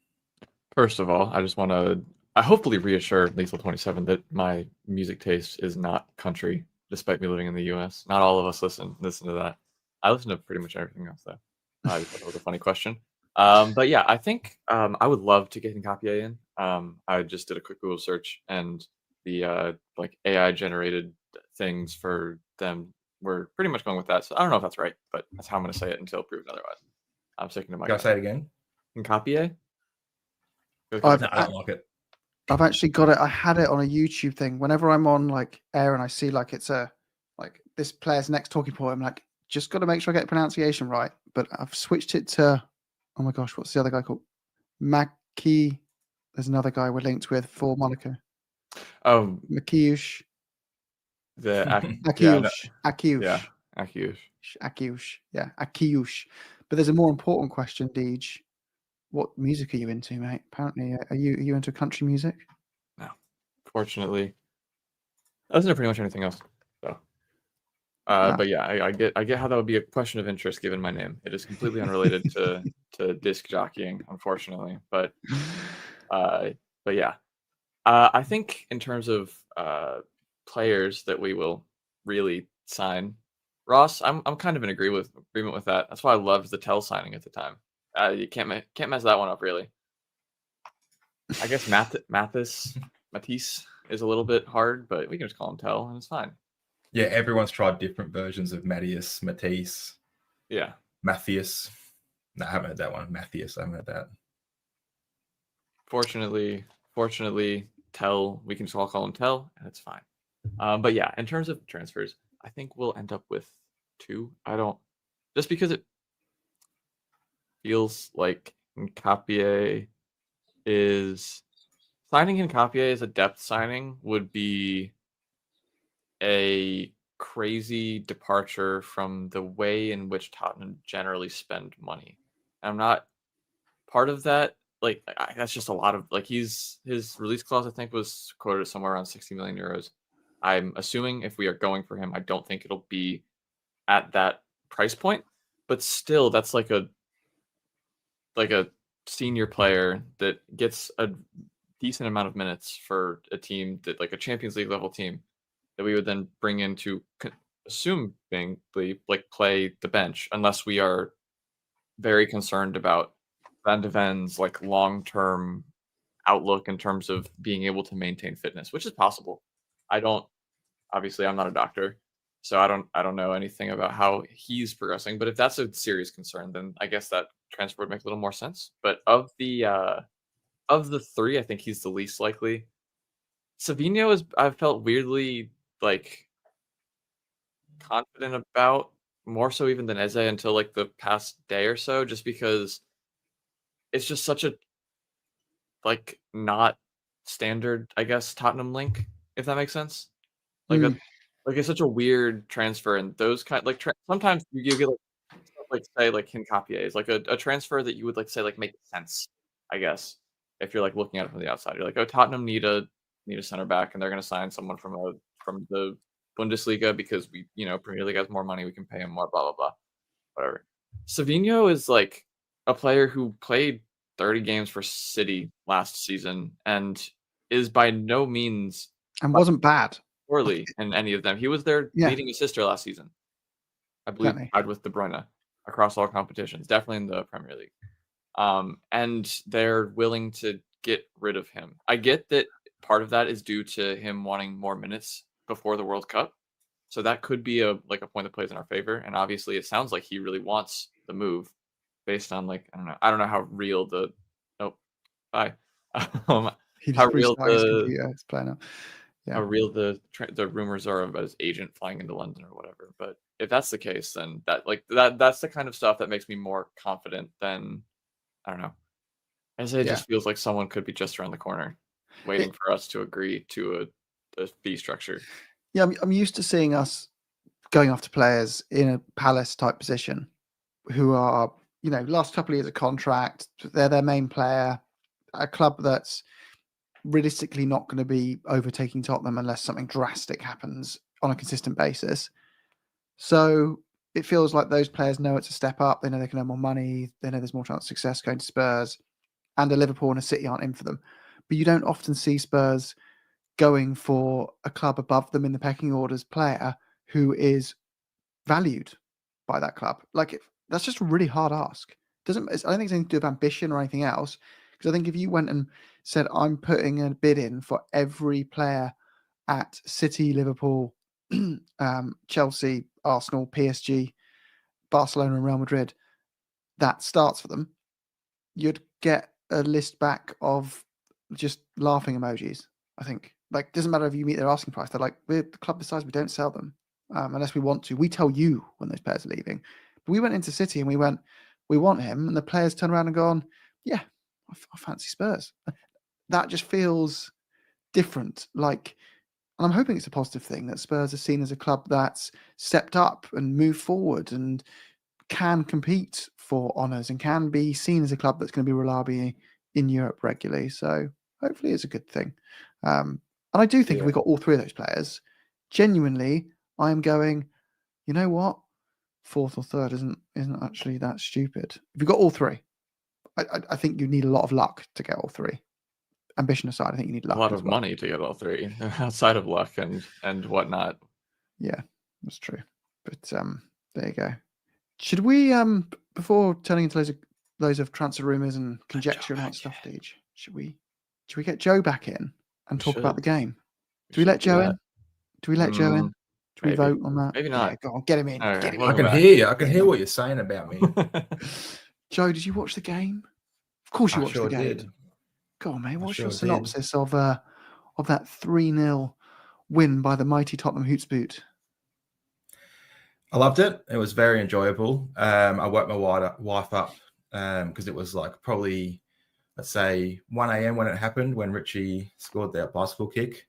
First of all, I just want to hopefully reassure Lethal 27 that my music taste is not country, despite me living in the U.S. Not all of us listen to that. I listen to pretty much everything else, though. I just thought that was a funny question. But yeah, I think I would love to get Hincapié in. I just did a quick Google search, and the like AI generated things for them were pretty much going with that. So I don't know if that's right, but that's how I'm going to say it until proven otherwise. I'm sticking to my. Can I say it again? Hincapié. I don't like it. I've actually got it. I had it on a YouTube thing. Whenever I'm on like air and I see like it's like this player's next talking point, I'm like, just got to make sure I get the pronunciation right. But I've switched it to, oh my gosh, what's the other guy called? Maki. There's another guy we're linked with for Monaco. Oh, Akiush. The Akiush. Akiush. Yeah, Akiush. Akiush. Yeah, Akiush. But there's a more important question, Deej. What music are you into, mate? Apparently, are you into country music? No, fortunately, I listen to pretty much anything else. So, but yeah, I get how that would be a question of interest given my name. It is completely unrelated to disc jockeying, unfortunately. But yeah, I think in terms of players that we will really sign, Ross, I'm kind of in agreement with that. That's why I loved the Tell signing at the time. You can't mess that one up, really. I guess Matisse is a little bit hard, but we can just call him Tell, and it's fine. Yeah, everyone's tried different versions of Matisse. Yeah. Matthias. No, I haven't heard that one. Matthias, I haven't heard that. Fortunately, Tell, we can just all call him Tell, and it's fine. But yeah, in terms of transfers, I think we'll end up with 2. Just because it feels like Hincapié is signing Hincapié as a depth signing would be a crazy departure from the way in which Tottenham generally spend money. I'm not part of that. Like, that's just a lot of like his release clause, I think, was quoted somewhere around 60 million euros. I'm assuming if we are going for him, I don't think it'll be at that price point, but still, that's like a senior player that gets a decent amount of minutes for a team that, like a Champions League level team, that we would then bring in to assumingly like play the bench, unless we are very concerned about Van de Ven's like long-term outlook in terms of being able to maintain fitness, which is possible. Obviously I'm not a doctor, so I don't know anything about how he's progressing, but if that's a serious concern, then I guess that transfer would make a little more sense. But of the 3, I think he's the least likely. Savinho I've felt weirdly like confident about, more so even than Eze until like the past day or so, just because it's just such a like not standard, I guess, Tottenham link, if that makes sense. Like like it's such a weird transfer, and those kind like sometimes you get like say like Hincapié is like a transfer that you would like say like make sense, I guess, if you're like looking at it from the outside. You're like, oh, Tottenham need a center back, and they're going to sign someone from the Bundesliga because we, Premier League has more money, we can pay him more, blah blah blah, whatever. Savinho is like a player who played 30 games for City last season and is by no means and wasn't bad poorly in any of them. He was their leading assister last season, I believe, tied with De Bruyne across all competitions, definitely in the Premier League. And they're willing to get rid of him. I get that part of that is due to him wanting more minutes before the World Cup. So that could be a point that plays in our favor. And obviously it sounds like he really wants the move based on I don't know how real the how real the rumors are about his agent flying into London or whatever. But if that's the case, then that's the kind of stuff that makes me more confident than, I don't know. As it just feels like someone could be just around the corner waiting for us to agree to a fee structure. Yeah, I'm used to seeing us going after players in a Palace type position who are, last couple of years of contract, they're their main player, a club that's realistically not going to be overtaking Tottenham unless something drastic happens on a consistent basis. So it feels like those players know it's a step up. They know they can earn more money. They know there's more chance of success going to Spurs, and a Liverpool and a City aren't in for them. But you don't often see Spurs going for a club above them in the pecking order's player who is valued by that club. That's just a really hard ask. I don't think it's anything to do with ambition or anything else. Because I think if you went and said, I'm putting a bid in for every player at City, Liverpool, Chelsea, Arsenal, PSG, Barcelona and Real Madrid, that starts for them, you'd get a list back of just laughing emojis, I think. It doesn't matter if you meet their asking price. They're like, we're the club besides, we don't sell them unless we want to. We tell you when those players are leaving. But we went into City and we went, we want him. And the players turn around and gone, yeah, I fancy Spurs. That just feels different. And I'm hoping it's a positive thing that Spurs are seen as a club that's stepped up and moved forward and can compete for honours and can be seen as a club that's going to be reliably in Europe regularly. So hopefully it's a good thing. And I do think if we got all three of those players, genuinely, I am going, you know what? Fourth or third isn't actually that stupid. If we got all three, I think you need a lot of luck to get all three. Ambition aside, I think you need luck. A lot of money to get all three outside of luck and whatnot. Yeah, that's true. But there you go. Should we before turning into loads of transfer rumours and conjecture and that stuff, Deej, should we get Joe back in and talk about the game? Do we let Joe in? Do we let Joe in? Do we vote on that? Maybe not. Yeah, go on, get him in. Right, get him I in. can hear you. I can hear what you're saying about me. Joe, did you watch the game? Of course you watched the game. Did. Go on, mate. What's sure your did. synopsis of that 3-0 win by the mighty Tottenham Hotspur? I loved it. It was very enjoyable. I woke my wife up because it was probably, let's say, 1 a.m. when it happened, when Richie scored that bicycle kick.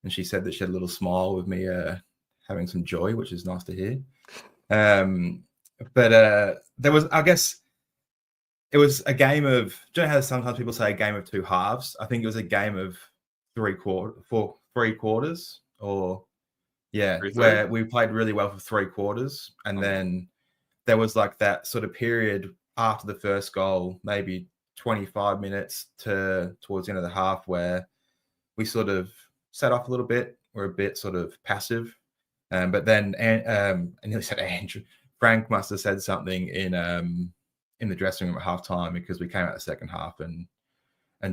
And she said that she had a little smile with me having some joy, which is nice to hear. But there was, I guess, it was a game of, do you know how sometimes people say a game of two halves? I think it was a game of three quarters, or where we played really well for 3 quarters. And then there was that sort of period after the first goal, maybe 25 minutes towards the end of the half, where we sort of set off a little bit. We're a bit sort of passive. But then, I nearly said Andrew, Frank must have said something in the dressing room at halftime, because we came out the second half and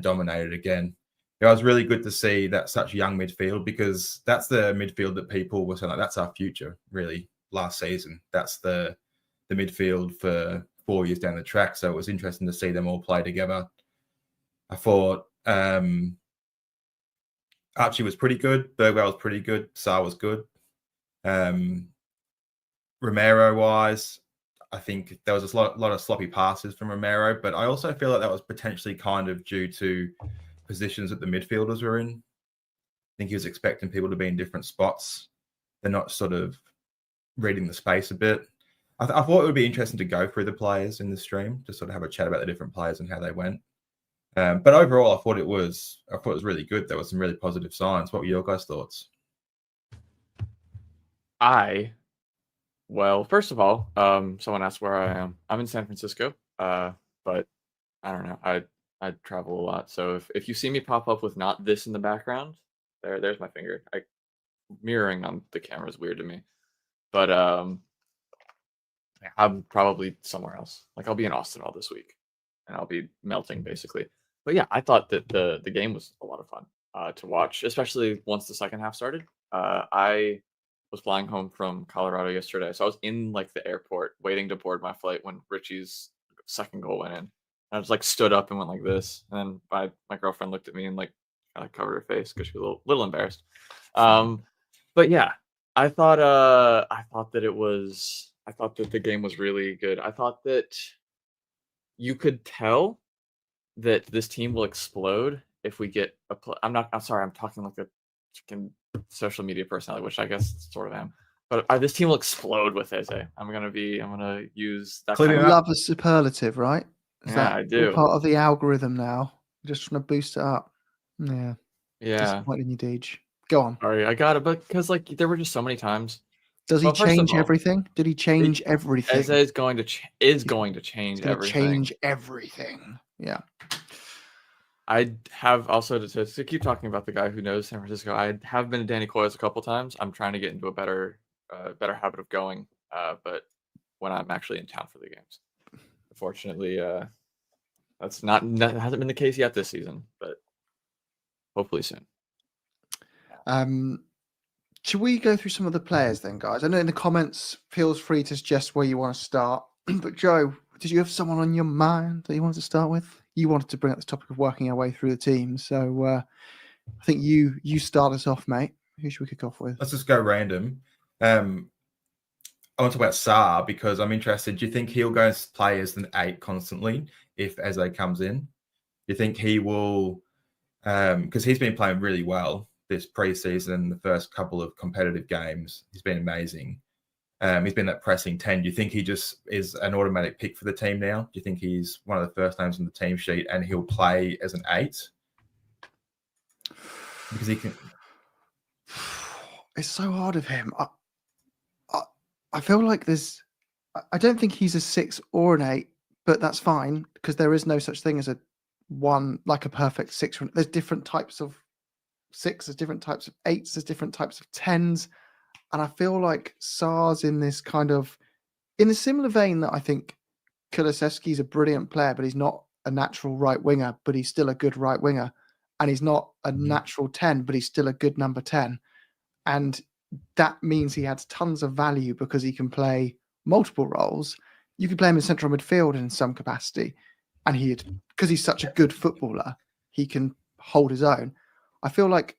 dominated again. It was really good to see that such young midfield, because that's the midfield that people were saying, that's our future, really, last season. That's the midfield for 4 years down the track. So it was interesting to see them all play together. I thought Archie was pretty good. Bergwijn was pretty good. Sarr was good. Romero-wise, I think there was a lot of sloppy passes from Romero, but I also feel like that was potentially kind of due to positions that the midfielders were in. I think he was expecting people to be in different spots. They're not sort of reading the space a bit. I thought it would be interesting to go through the players in the stream to sort of have a chat about the different players and how they went. But overall, I thought it was really good. There were some really positive signs. What were your guys' thoughts? Well, first of all, someone asked where I am. I'm in San Francisco, but I don't know. I travel a lot, so if you see me pop up with not this in the background, there's my finger. Mirroring on the camera is weird to me, but I'm probably somewhere else. Like I'll be in Austin all this week, and I'll be melting basically. But yeah, I thought that the game was a lot of fun to watch, especially once the second half started. I was flying home from Colorado yesterday, so I was in like the airport waiting to board my flight when Richie's second goal went in. I just like stood up and went like this, and then my girlfriend looked at me and like kind of covered her face because she was a little embarrassed. But yeah, I thought that the game was really good. I thought that you could tell that this team will explode if we get I'm sorry, I'm talking like a freaking social media personality, which I guess sort of am. But this team will explode with Eze. I'm gonna use that. You love a superlative, right? Is Yeah, that I do. part of the algorithm now? Just trying to boost it up. Yeah. Yeah. Disappointing you, Deej. Go on. Sorry, I got it, but because like there were just so many times. Does he Well, first of change all, everything? Did he change everything? Eze is going to change He's gonna everything. change everything. Yeah. I have also to keep talking about the guy who knows San Francisco. I have been to Danny Coy's a couple times. I'm trying to get into a better habit of going, but when I'm actually in town for the games. Unfortunately, that hasn't been the case yet this season, but hopefully soon. Should we go through some of the players then, guys? I know in the comments, feel free to suggest where you want to start. But Joe, did you have someone on your mind that you wanted to start with? You wanted to bring up the topic of working our way through the team, so I think you start us off, mate. Who should we kick off with? Let's just go random. I want to talk about Sarr because I'm interested. Do you think he'll go and play as an 8 constantly if Eze comes in? Do you think he will? Because he's been playing really well this preseason, the first couple of competitive games. He's been amazing. He's been that pressing 10. Do you think he just is an automatic pick for the team now? Do you think he's one of the first names on the team sheet and he'll play as an 8? Because he can. It's so hard of him. I feel like I don't think he's a 6 or an 8, but that's fine because there is no such thing as a perfect 6. There's different types of 6, there's different types of 8s, there's different types of 10s. And I feel like Sarr's in this kind of, in a similar vein that I think Kulusevski's a brilliant player, but he's not a natural right winger, but he's still a good right winger. And he's not a natural 10, but he's still a good number 10. And that means he adds tons of value because he can play multiple roles. You could play him in central midfield in some capacity. And because he's such a good footballer, he can hold his own. I feel like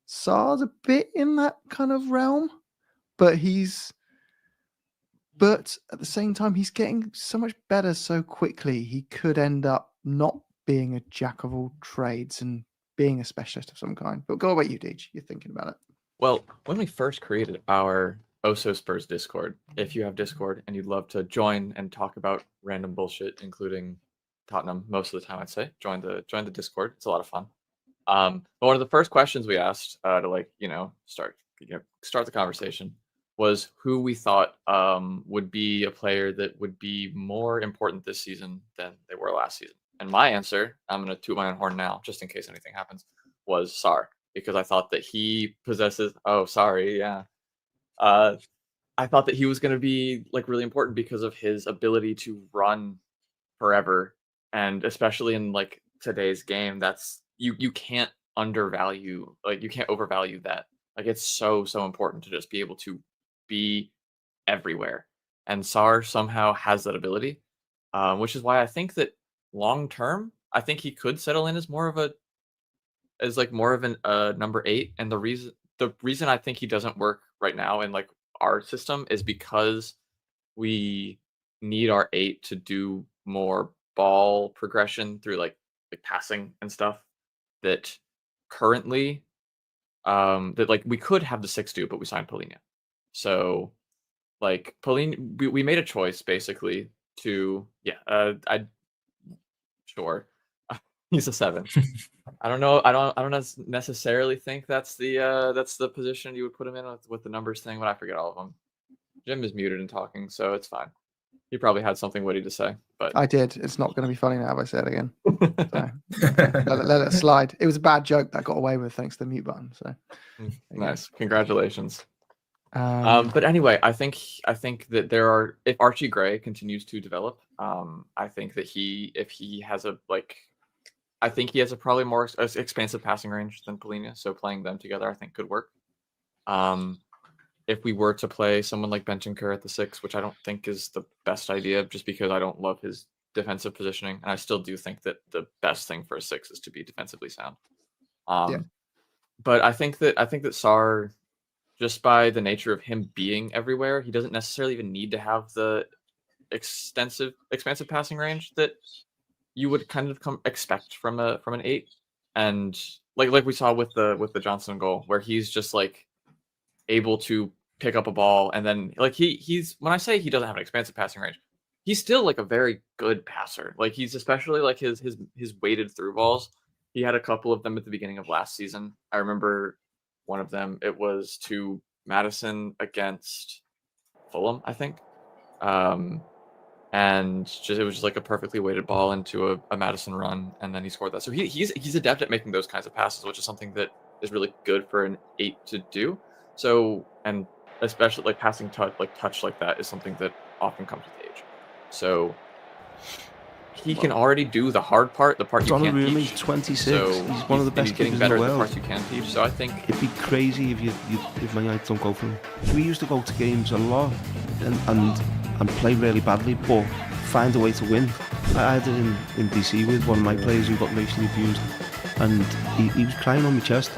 Sarr's a bit in that kind of realm, but at the same time, he's getting so much better so quickly. He could end up not being a jack of all trades and being a specialist of some kind. But go about you, Deej. You're thinking about it. Well, when we first created our Oso Spurs Discord, if you have Discord and you'd love to join and talk about random bullshit, including Tottenham most of the time, I'd say join the Discord. It's a lot of fun. But one of the first questions we asked to start the conversation was who we thought would be a player that would be more important this season than they were last season. And my answer, I'm going to toot my own horn now, just in case anything happens, was Sarr, because I thought that he possesses. Oh, sorry, yeah. I thought that he was going to be like really important because of his ability to run forever, and especially in like today's game, that's you can't undervalue, like you can't overvalue that. Like it's so important to just be able to be everywhere, and Sarr somehow has that ability, which is why I think that long term, I think he could settle in as more of an number 8. And the reason I think he doesn't work right now in like our system is because we need our 8 to do more ball progression through like passing and stuff that currently that like we could have the 6 do, but we signed Polina. So like Polina, we made a choice basically to he's a 7. I don't know. I don't necessarily think that's the position you would put him in with the numbers thing, but I forget all of them. Jim is muted and talking, so it's fine. He probably had something witty to say, but I did. It's not going to be funny now if I say it again. So, let it slide. It was a bad joke that got away with thanks to the mute button. So nice. Congratulations. But anyway, I think that if Archie Gray continues to develop, I think that if he has a probably more expansive passing range than Polina, so playing them together I think could work. If we were to play someone like Bentancur at the 6, which I don't think is the best idea, just because I don't love his defensive positioning, and I still do think that the best thing for a 6 is to be defensively sound. But I think that Sarr, just by the nature of him being everywhere, he doesn't necessarily even need to have the expansive passing range that you would kind of expect from an 8, and like we saw with the Johnson goal, where he's just like able to pick up a ball, and then like he's when I say he doesn't have an expansive passing range, he's still like a very good passer. Like he's especially like his weighted through balls. He had a couple of them at the beginning of last season. I remember one of them. It was to Madison against Fulham, I think. And it was just like a perfectly weighted ball into a Madison run, and then he scored that. So he's adept at making those kinds of passes, which is something that is really good for an 8 to do. So, and especially like passing touch like that is something that often comes with age. So he can already do the hard part, the part you can't teach. He's 26. So he's one of the best he's getting keepers better in the at the world. parts you can teach. So I think it'd be crazy if Man United don't go for him. We used to go to games a lot and play really badly, but find a way to win. I had it in DC with one of my players who got racially abused, and he was crying on my chest.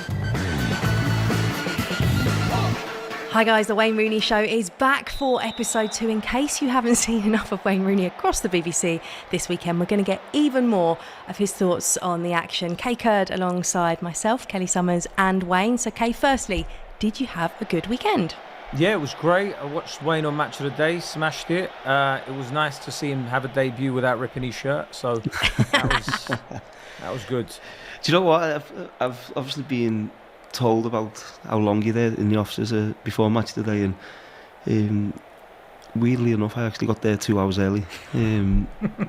Hi guys, the Wayne Rooney Show is back for episode 2. In case you haven't seen enough of Wayne Rooney across the BBC this weekend, we're going to get even more of his thoughts on the action. Kay Kurd alongside myself, Kelly Summers and Wayne. So Kay, firstly, did you have a good weekend? Yeah, it was great. I watched Wayne on Match of the Day, smashed it. It was nice to see him have a debut without ripping his shirt, so that was good. Do you know what? I've obviously been told about how long you're there in the offices before Match of the Day, and weirdly enough, I actually got there 2 hours early.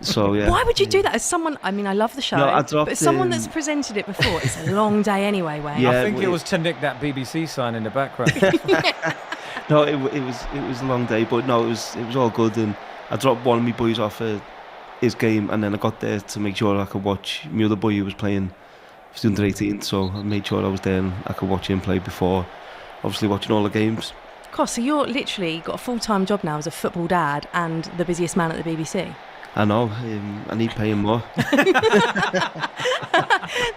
So yeah. Why would you do that? As someone, I mean, I love the show, but as someone that's presented it before, it's a long day anyway, Wayne. Yeah, I think it was to nick that BBC sign in the background. No, it was a long day, but no, it was all good, and I dropped one of my boys off his game, and then I got there to make sure I could watch my other boy who was playing for the under 18, so I made sure I was there and I could watch him play before obviously watching all the games. Gosh, so you're literally got a full-time job now as a football dad and the busiest man at the BBC. I know, I need paying more.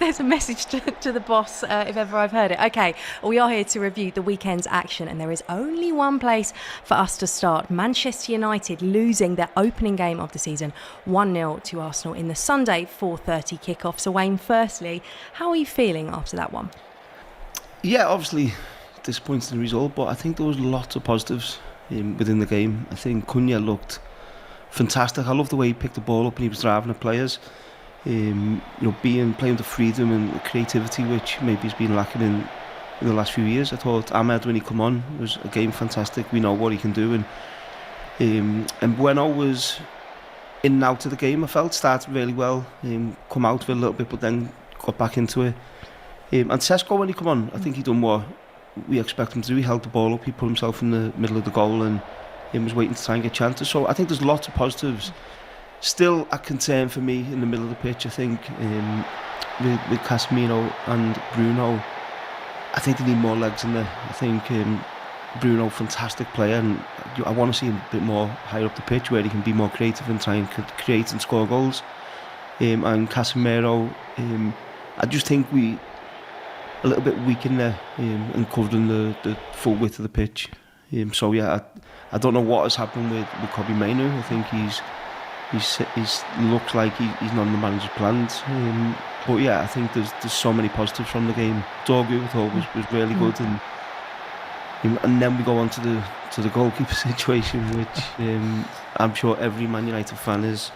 There's a message to the boss, if ever I've heard it. Okay, we are here to review the weekend's action, and there is only one place for us to start. Manchester United losing their opening game of the season 1-0 to Arsenal in the Sunday 4:30 kickoff. So Wayne, firstly, how are you feeling after that one? Yeah, obviously disappointing result, but I think there was lots of positives within the game. I think Cunha looked fantastic. I love the way he picked the ball up and he was driving at players. Playing with the freedom and the creativity which maybe has been lacking in the last few years. I thought Ahmed, when he come on, was again fantastic. We know what he can do, and Bueno was in and out of the game. I felt started really well, come out for a little bit, but then got back into it. And Sesko, when he come on, I think he done what we expect him to do. He held the ball up, he put himself in the middle of the goal, and he was waiting to try and get chances. So I think there's lots of positives. Still a concern for me in the middle of the pitch, I think, with Casemiro and Bruno. I think they need more legs in there. I think Bruno, fantastic player, and I want to see him a bit more higher up the pitch where he can be more creative and try and create and score goals. And Casemiro, I just think we a little bit weak in there and covering the full width of the pitch. So yeah, I don't know what has happened with Kobbie Mainoo. I think he's looks like he's not in the manager's plans. But yeah, I think there's so many positives from the game. Dorgu, I thought was really good, and then we go on to the goalkeeper situation, which I'm sure every Man United fan is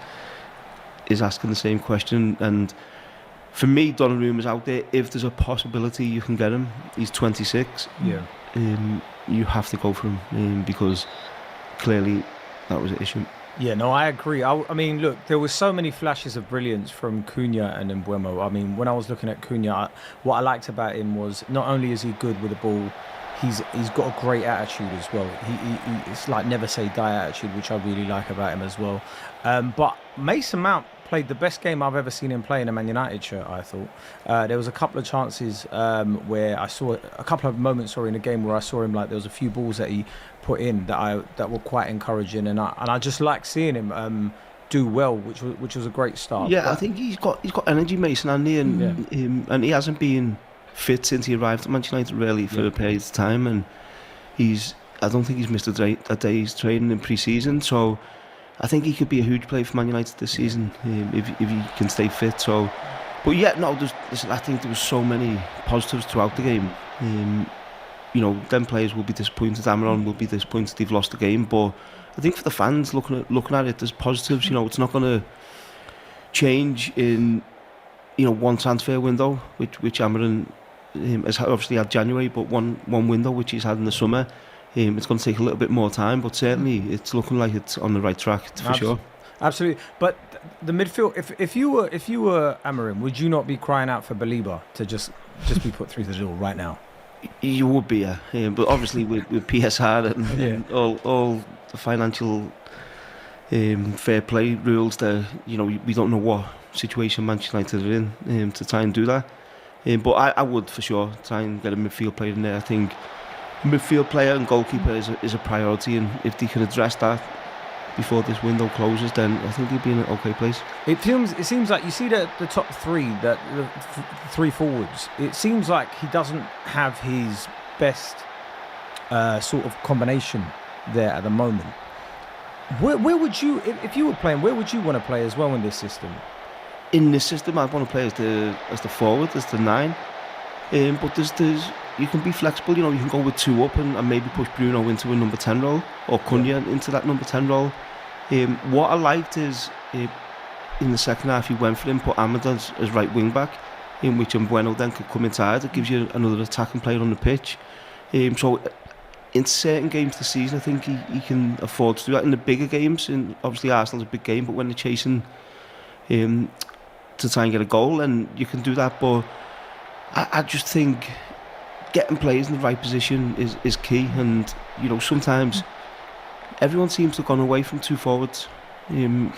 asking the same question. And for me, Donnarumma's out there. If there's a possibility you can get him, he's 26. Yeah. You have to go for him because clearly that was an issue. Yeah, no, I agree. I mean, look, there were so many flashes of brilliance from Cunha and Mbeumo. I mean, when I was looking at Cunha, what I liked about him was not only is he good with the ball, he's got a great attitude as well. He it's like never say die attitude, which I really like about him as well. But Mason Mount played the best game I've ever seen him play in a Man United shirt, I thought. There was a couple of chances where I saw a couple of moments in the game where I saw him, like there was a few balls that he put in that were quite encouraging, and I just like seeing him do well, which was a great start. Yeah, I think he's got energy, Mason, and he hasn't been fit since he arrived at Manchester United really for a period of time, and I don't think he's missed a day's training in pre-season, so I think he could be a huge player for Man United this season if he can stay fit. So, but yeah, no, I think there was so many positives throughout the game. Them players will be disappointed. Almiron will be disappointed they've lost the game, but I think for the fans looking at it, there's positives. It's not going to change in one transfer window, which Almiron has obviously had January, but one window which he's had in the summer. It's going to take a little bit more time, but certainly it's looking like it's on the right track for sure. Absolutely. But the midfield, if you were Almiron, would you not be crying out for Baliba to just be put through the door right now? You would be, but obviously with PSR and all the financial fair play rules, there, we don't know what situation Manchester United are in to try and do that. But I would for sure try and get a midfield player in there. I think midfield player and goalkeeper is a priority, and if they can address that before this window closes, then I think they'll be in an okay place. It seems like you see the top three, the three forwards. It seems like he doesn't have his best sort of combination there at the moment. Where would you, if you were playing, where would you want to play as well in this system? In this system, I'd want to play as the forward, as the 9. But there's you can be flexible. You can go with 2 up and maybe push Bruno into a number 10 role, or Cunha into that number 10 role. What I liked is in the second half he went for him, put Ahmed as right wing back, in which Mbeumo then could come inside. It gives you another attacking player on the pitch. So in certain games this season, I think he can afford to do that. In the bigger games, and obviously Arsenal's a big game, but when they're chasing to try and get a goal, and you can do that. But I just think getting players in the right position is key, and sometimes everyone seems to have gone away from 2 forwards, and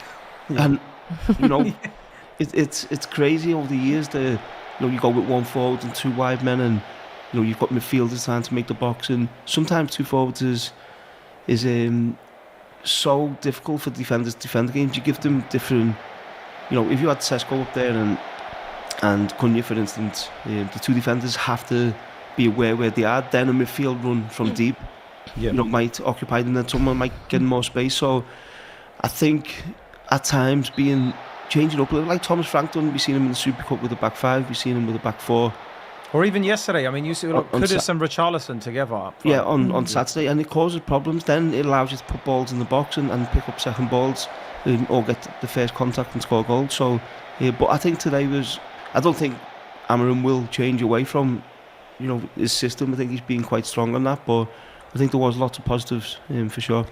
it's crazy over the years that you go with 1 forward and 2 wide men, and you've got midfielders trying to make the box, and sometimes 2 forwards is so difficult for defenders to defend the games. You give them different, if you had Sesko up there and Cunha, for instance, the 2 defenders have to be aware where they are. Then a midfield run from deep, might occupy them, then someone might get more space. So I think at times changing up a little, like Thomas Frank done. We've seen him in the Super Cup with a back 5. We've seen him with a back 4. Or even yesterday, I mean, you see Kudus and Richarlison together up front. Yeah, on Saturday, and it causes problems. Then it allows you to put balls in the box and pick up second balls, or get the first contact and score goals. So, but I think today I don't think Almiron will change away from his system. I think he's been quite strong on that, but I think there was lots of positives for sure.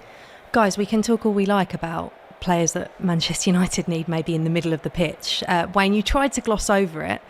Guys, we can talk all we like about players that Manchester United need maybe in the middle of the pitch. Wayne, you tried to gloss over it,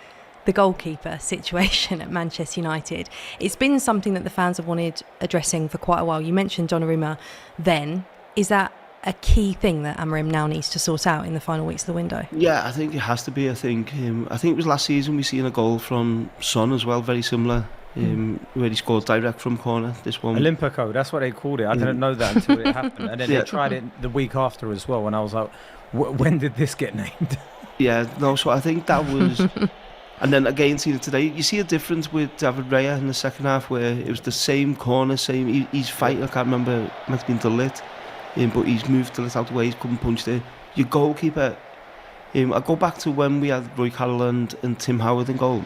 the goalkeeper situation at Manchester United. It's been something that the fans have wanted addressing for quite a while. You mentioned Donnarumma then. Is that a key thing that Almiron now needs to sort out in the final weeks of the window? Yeah, I think it has to be. I think it was last season we seen a goal from Son as well, very similar, where he scored direct from corner. This one, Olympico, that's what they called it. I didn't know that until it happened, and then they tried it the week after as well, and I was like, when did this get named? Yeah, no. So I think that was And then again, seeing it today, you see a difference with David Raya in the second half, where it was the same corner, he's fighting. I can't remember, it might have been Delit, but he's moved Delit out the way, he's couldn't punch there. Your goalkeeper, I go back to when we had Roy Carroll and Tim Howard in goal.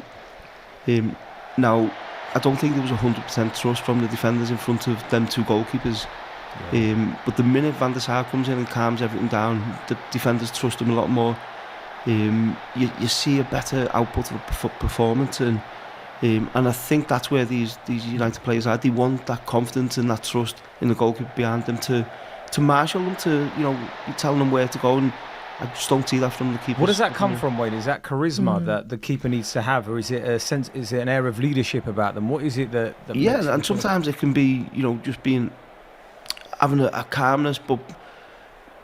Now, I don't think there was 100% trust from the defenders in front of them two goalkeepers. But the minute Van der Sar comes in and calms everything down, the defenders trust him a lot more. You see a better output of performance, and I think that's where these United players are. They want that confidence and that trust in the goalkeeper behind them to marshal them, to telling them where to go, and I just don't see that from the keepers. What does that come from, Wayne? Is that charisma that the keeper needs to have, or is it a sense? Is it an air of leadership about them? What is it that yeah, and sometimes it can be just having a calmness, but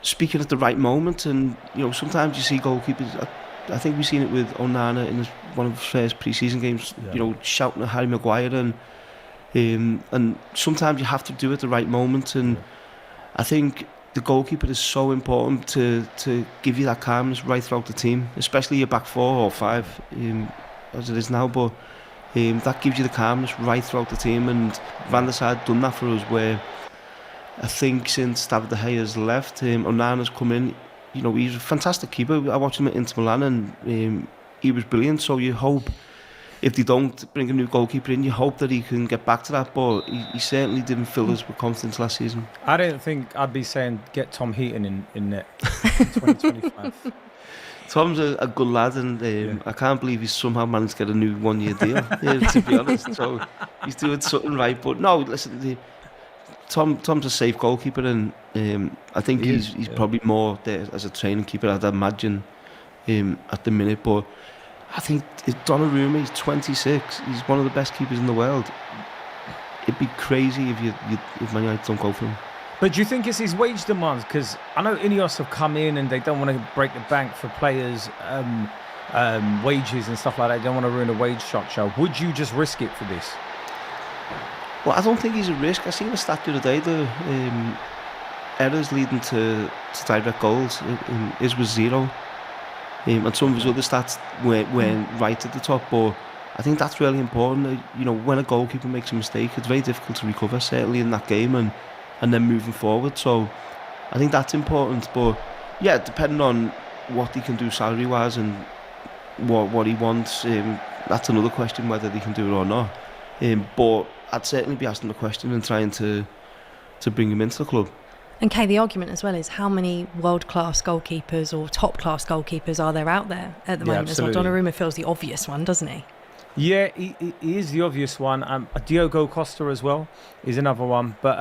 speaking at the right moment. And sometimes you see goalkeepers, I think we've seen it with Onana in one of his first pre-season games, shouting at Harry Maguire, and sometimes you have to do it at the right moment. And I think the goalkeeper is so important to give you that calmness right throughout the team, especially your back 4 or 5 as it is now, but that gives you the calmness right throughout the team. And Van der Sar done that for us, where I think since David De Gea has left, Onana's come in. He's a fantastic keeper. I watched him at Inter Milan, and he was brilliant. So you hope, if they don't bring a new goalkeeper in, you hope that he can get back to that. But he certainly didn't fill us with confidence last season. I don't think I'd be saying get Tom Heaton in net 2025. Tom's a good lad, and I can't believe he's somehow managed to get a new 1-year deal, to be honest. So he's doing something right. But no, listen, Tom's a safe goalkeeper, and I think he's probably more there as a training keeper, I'd imagine, at the minute. But I think Donnarumma, he's 26, he's one of the best keepers in the world. It'd be crazy if Man United don't go for him. But do you think it's his wage demands? Because I know Ineos have come in and they don't want to break the bank for players' wages and stuff like that. They don't want to ruin the wage structure. Would you just risk it for this? Well, I don't think he's a risk. I seen a stat the other day, the errors leading to direct goals, his was 0. And some of his other stats weren't right at the top, but I think that's really important. When a goalkeeper makes a mistake, it's very difficult to recover, certainly in that game, and then moving forward. So I think that's important. But yeah, depending on what he can do salary-wise and what he wants, that's another question, whether they can do it or not. But I'd certainly be asking the question and trying to bring him into the club. And Kay, the argument as well is how many world-class goalkeepers or top-class goalkeepers are there out there at the moment absolutely. as well? Donnarumma feels the obvious one, doesn't he? Yeah, he is the obvious one. Diogo Costa as well is another one. But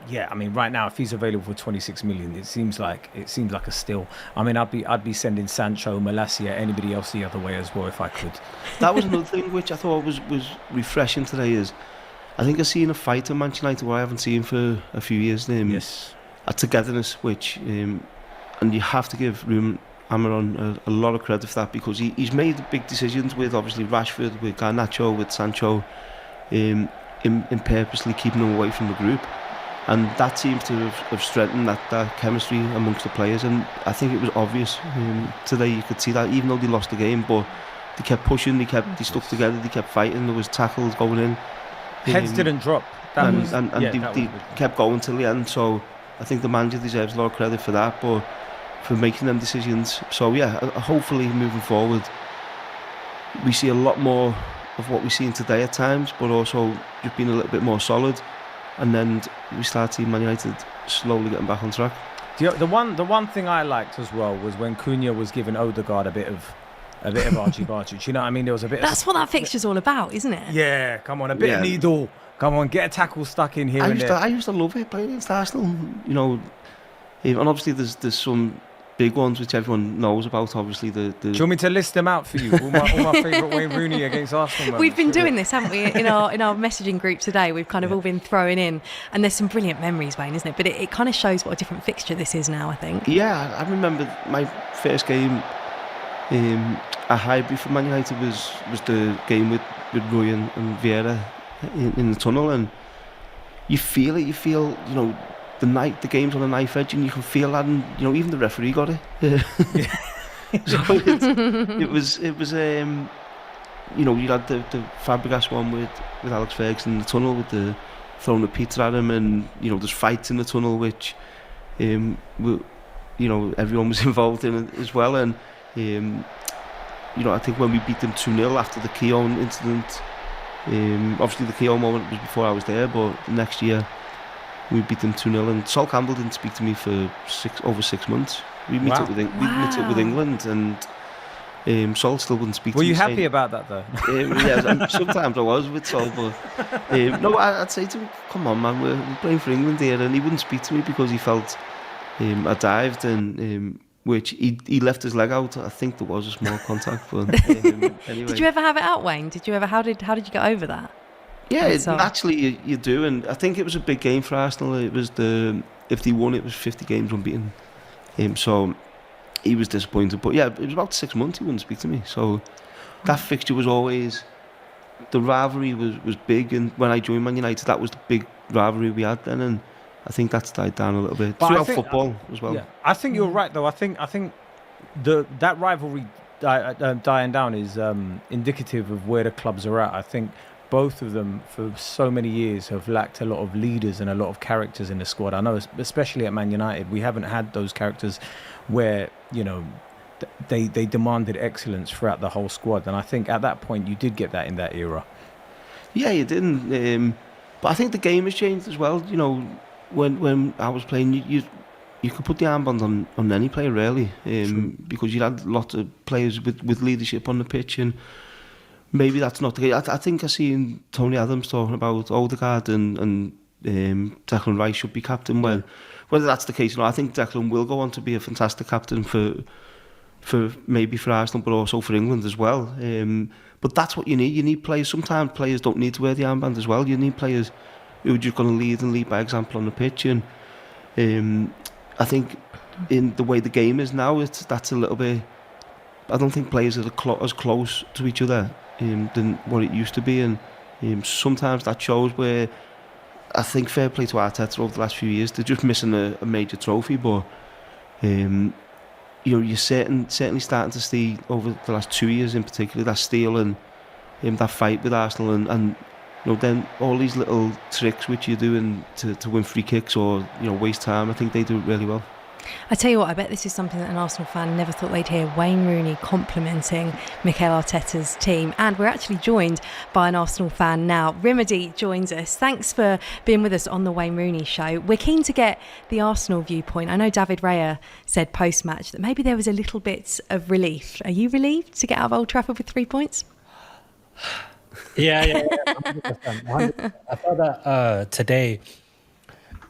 yeah, I mean, right now, if he's available for 26 million, it seems like a steal. I mean, I'd be sending Sancho, Malacia, anybody else the other way as well if I could. That was another thing which I thought was refreshing today. Is I think I've seen a fight in Manchester United where I haven't seen for a few years. Yes, a togetherness, which and you have to give Ruben Amorim a lot of credit for that, because he's made big decisions with obviously Rashford, with Garnacho, with Sancho, in purposely keeping them away from the group. And that seems to have strengthened that chemistry amongst the players. And I think it was obvious today. You could see that, even though they lost the game, but they kept pushing, they stuck together, they kept fighting. There was tackles going in. Heads didn't drop. They kept going till the end. So I think the manager deserves a lot of credit for that, but for making them decisions. So yeah, hopefully moving forward, we see a lot more of what we've seen today at times, but also just being a little bit more solid. And then we start seeing Man United slowly getting back on track. The one thing I liked as well was when Cunha was giving Odegaard a bit of argy-bargy. Do you know what I mean? There was a bit. That's what that fixture's all about, isn't it? Yeah, come on, a bit of needle. Come on, get a tackle stuck in here. I used to love it playing against Arsenal. And obviously there's some big ones which everyone knows about. Obviously, the. Do you want me to list them out for you? All my favourite Wayne Rooney against Arsenal moments. We've been doing this, haven't we? In our messaging group today, we've kind of all been throwing in, and there's some brilliant memories, Wayne, isn't it? But it kind of shows what a different fixture this is now, I think. Yeah, I remember my first game at Highbury for Man United was the game with Roy and Vieira in the tunnel, and you feel it. You feel the game's on a knife edge, and you can feel that, and even the referee got it. So it was you had the Fabregas one with Alex Ferguson in the tunnel with the throwing the pizza at him, and there's fights in the tunnel which everyone was involved in as well. And I think when we beat them 2-0 after the Keown incident, obviously the Keown moment was before I was there, but the next year we beat them 2-0, and Sol Campbell didn't speak to me for over 6 months. We meet up with England, and Sol still wouldn't speak to me. Were you happy about that though? Yeah, sometimes I was with Sol, but no, I'd say to him, come on man, we're playing for England here, and he wouldn't speak to me because he felt I dived, and which he left his leg out. I think there was a small contact, but anyway. Did you ever have it out, Wayne? How did you get over that? Yeah, naturally you do, and I think it was a big game for Arsenal. It was if they won, it was 50 games unbeaten. So he was disappointed, but yeah, it was about 6 months he wouldn't speak to me. So that fixture was always, the rivalry was big, and when I joined Man United, that was the big rivalry we had then, and I think that's died down a little bit throughout football as well. Yeah, I think you're right though. I think that rivalry dying down is indicative of where the clubs are at. I think both of them for so many years have lacked a lot of leaders and a lot of characters in the squad. I know, especially at Man United, we haven't had those characters where they demanded excellence throughout the whole squad. And I think at that point you did get that in that era. Yeah, you didn't. But I think the game has changed as well. When I was playing, you could put the armband on any player really, because you had lots of players with leadership on the pitch, and maybe that's not the case. I think I seen Tony Adams talking about Odegaard and Declan Rice should be captain. Well, whether that's the case, I think Declan will go on to be a fantastic captain for maybe for Arsenal, but also for England as well. But that's what you need. You need players. Sometimes players don't need to wear the armband as well. You need players who are just going to lead by example on the pitch. And I think in the way the game is now, that's a little bit. I don't think players are as close to each other than what it used to be, and sometimes that shows. Where I think fair play to Arteta over the last few years, they're just missing a major trophy, but you're certainly starting to see over the last 2 years in particular that steel and that fight with Arsenal, and then all these little tricks which you're doing to win free kicks or waste time. I think they do it really well. I tell you what, I bet this is something that an Arsenal fan never thought they'd hear. Wayne Rooney complimenting Mikel Arteta's team. And we're actually joined by an Arsenal fan now. Rimedy joins us. Thanks for being with us on the Wayne Rooney Show. We're keen to get the Arsenal viewpoint. I know David Raya said post-match that maybe there was a little bit of relief. Are you relieved to get out of Old Trafford with 3 points? Yeah. 100%. I thought that today,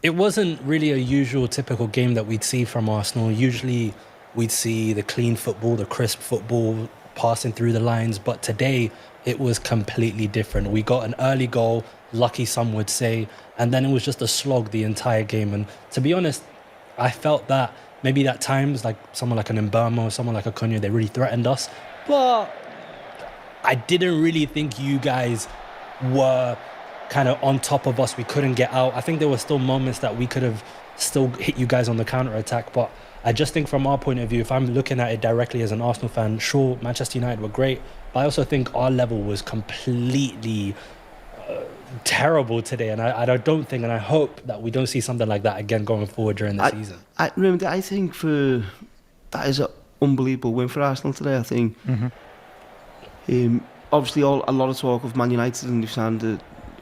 it wasn't really a usual typical game that we'd see from Arsenal. Usually we'd see the clean football, the crisp football, passing through the lines. But today it was completely different. We got an early goal, lucky some would say, and then it was just a slog the entire game. And to be honest, I felt that maybe at times, like someone like an Mbeumo, someone like a Cunha, they really threatened us. But I didn't really think you guys were kind of on top of us. We couldn't get out. I think there were still moments that we could have still hit you guys on the counter-attack, but I just think from our point of view, if I'm looking at it directly as an Arsenal fan, sure, Manchester United were great, but I also think our level was completely terrible today, and I don't think, and I hope that we don't see something like that again going forward during the season. I think that is an unbelievable win for Arsenal today. I think obviously a lot of talk of Man United, and they've signed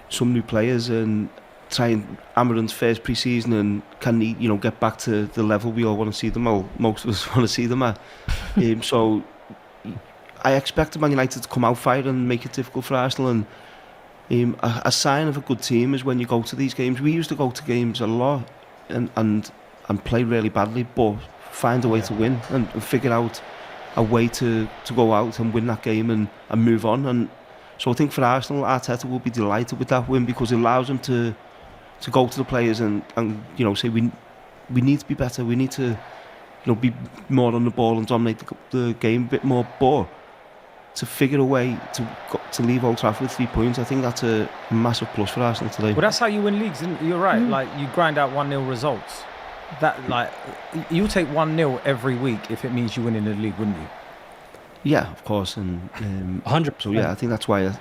some new players and trying Amaran's first pre-season, and can he get back to the level we all want to see them, or most of us want to see them at. So I expect Man United to come out fighting and make it difficult for Arsenal, and a sign of a good team is when you go to these games. We used to go to games a lot and play really badly, but find a way to win and figure out a way to go out and win that game and move on. And so I think for Arsenal, Arteta will be delighted with that win, because it allows him to go to the players and say we need to be better. We need to be more on the ball and dominate the game a bit more. But to figure a way to leave Old Trafford with 3 points, I think that's a massive plus for Arsenal today. Well, that's how you win leagues, isn't it? You're right. Like, you grind out 1-0 results. That, like, you'll take 1-0 every week if it means you win in the league, wouldn't you? Yeah, of course, and 100%. So yeah, I think that's why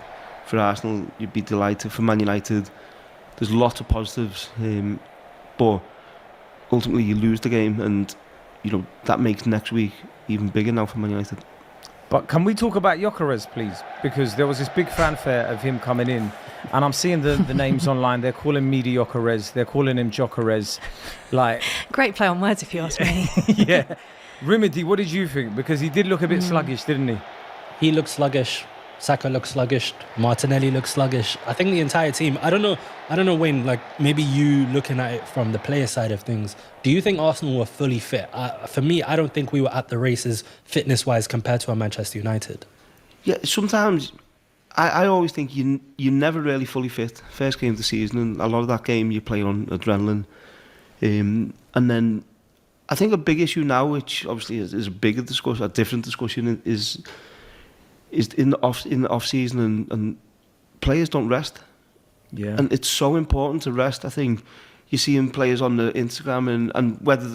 for Arsenal you'd be delighted. For Man United, there's lots of positives, but ultimately you lose the game, and that makes next week even bigger now for Man United. But can we talk about Gyökeres, please? Because there was this big fanfare of him coming in, and I'm seeing the names online. They're calling Midi Gyökeres. They're calling him Gyökeres. Like, great play on words, if you ask me. Yeah. Remedy, what did you think? Because he did look a bit sluggish, didn't he? He looked sluggish. Saka looks sluggish. Martinelli looks sluggish. I think the entire team. I don't know, Wayne. Like, maybe you looking at it from the player side of things. Do you think Arsenal were fully fit? For me, I don't think we were at the races fitness-wise compared to our Manchester United. Yeah, sometimes I always think you're never really fully fit. First game of the season, and a lot of that game you play on adrenaline, and then I think a big issue now, which obviously is a bigger discussion, a different discussion, is in the off season, and players don't rest. Yeah, and it's so important to rest. I think you see players on the Instagram and whether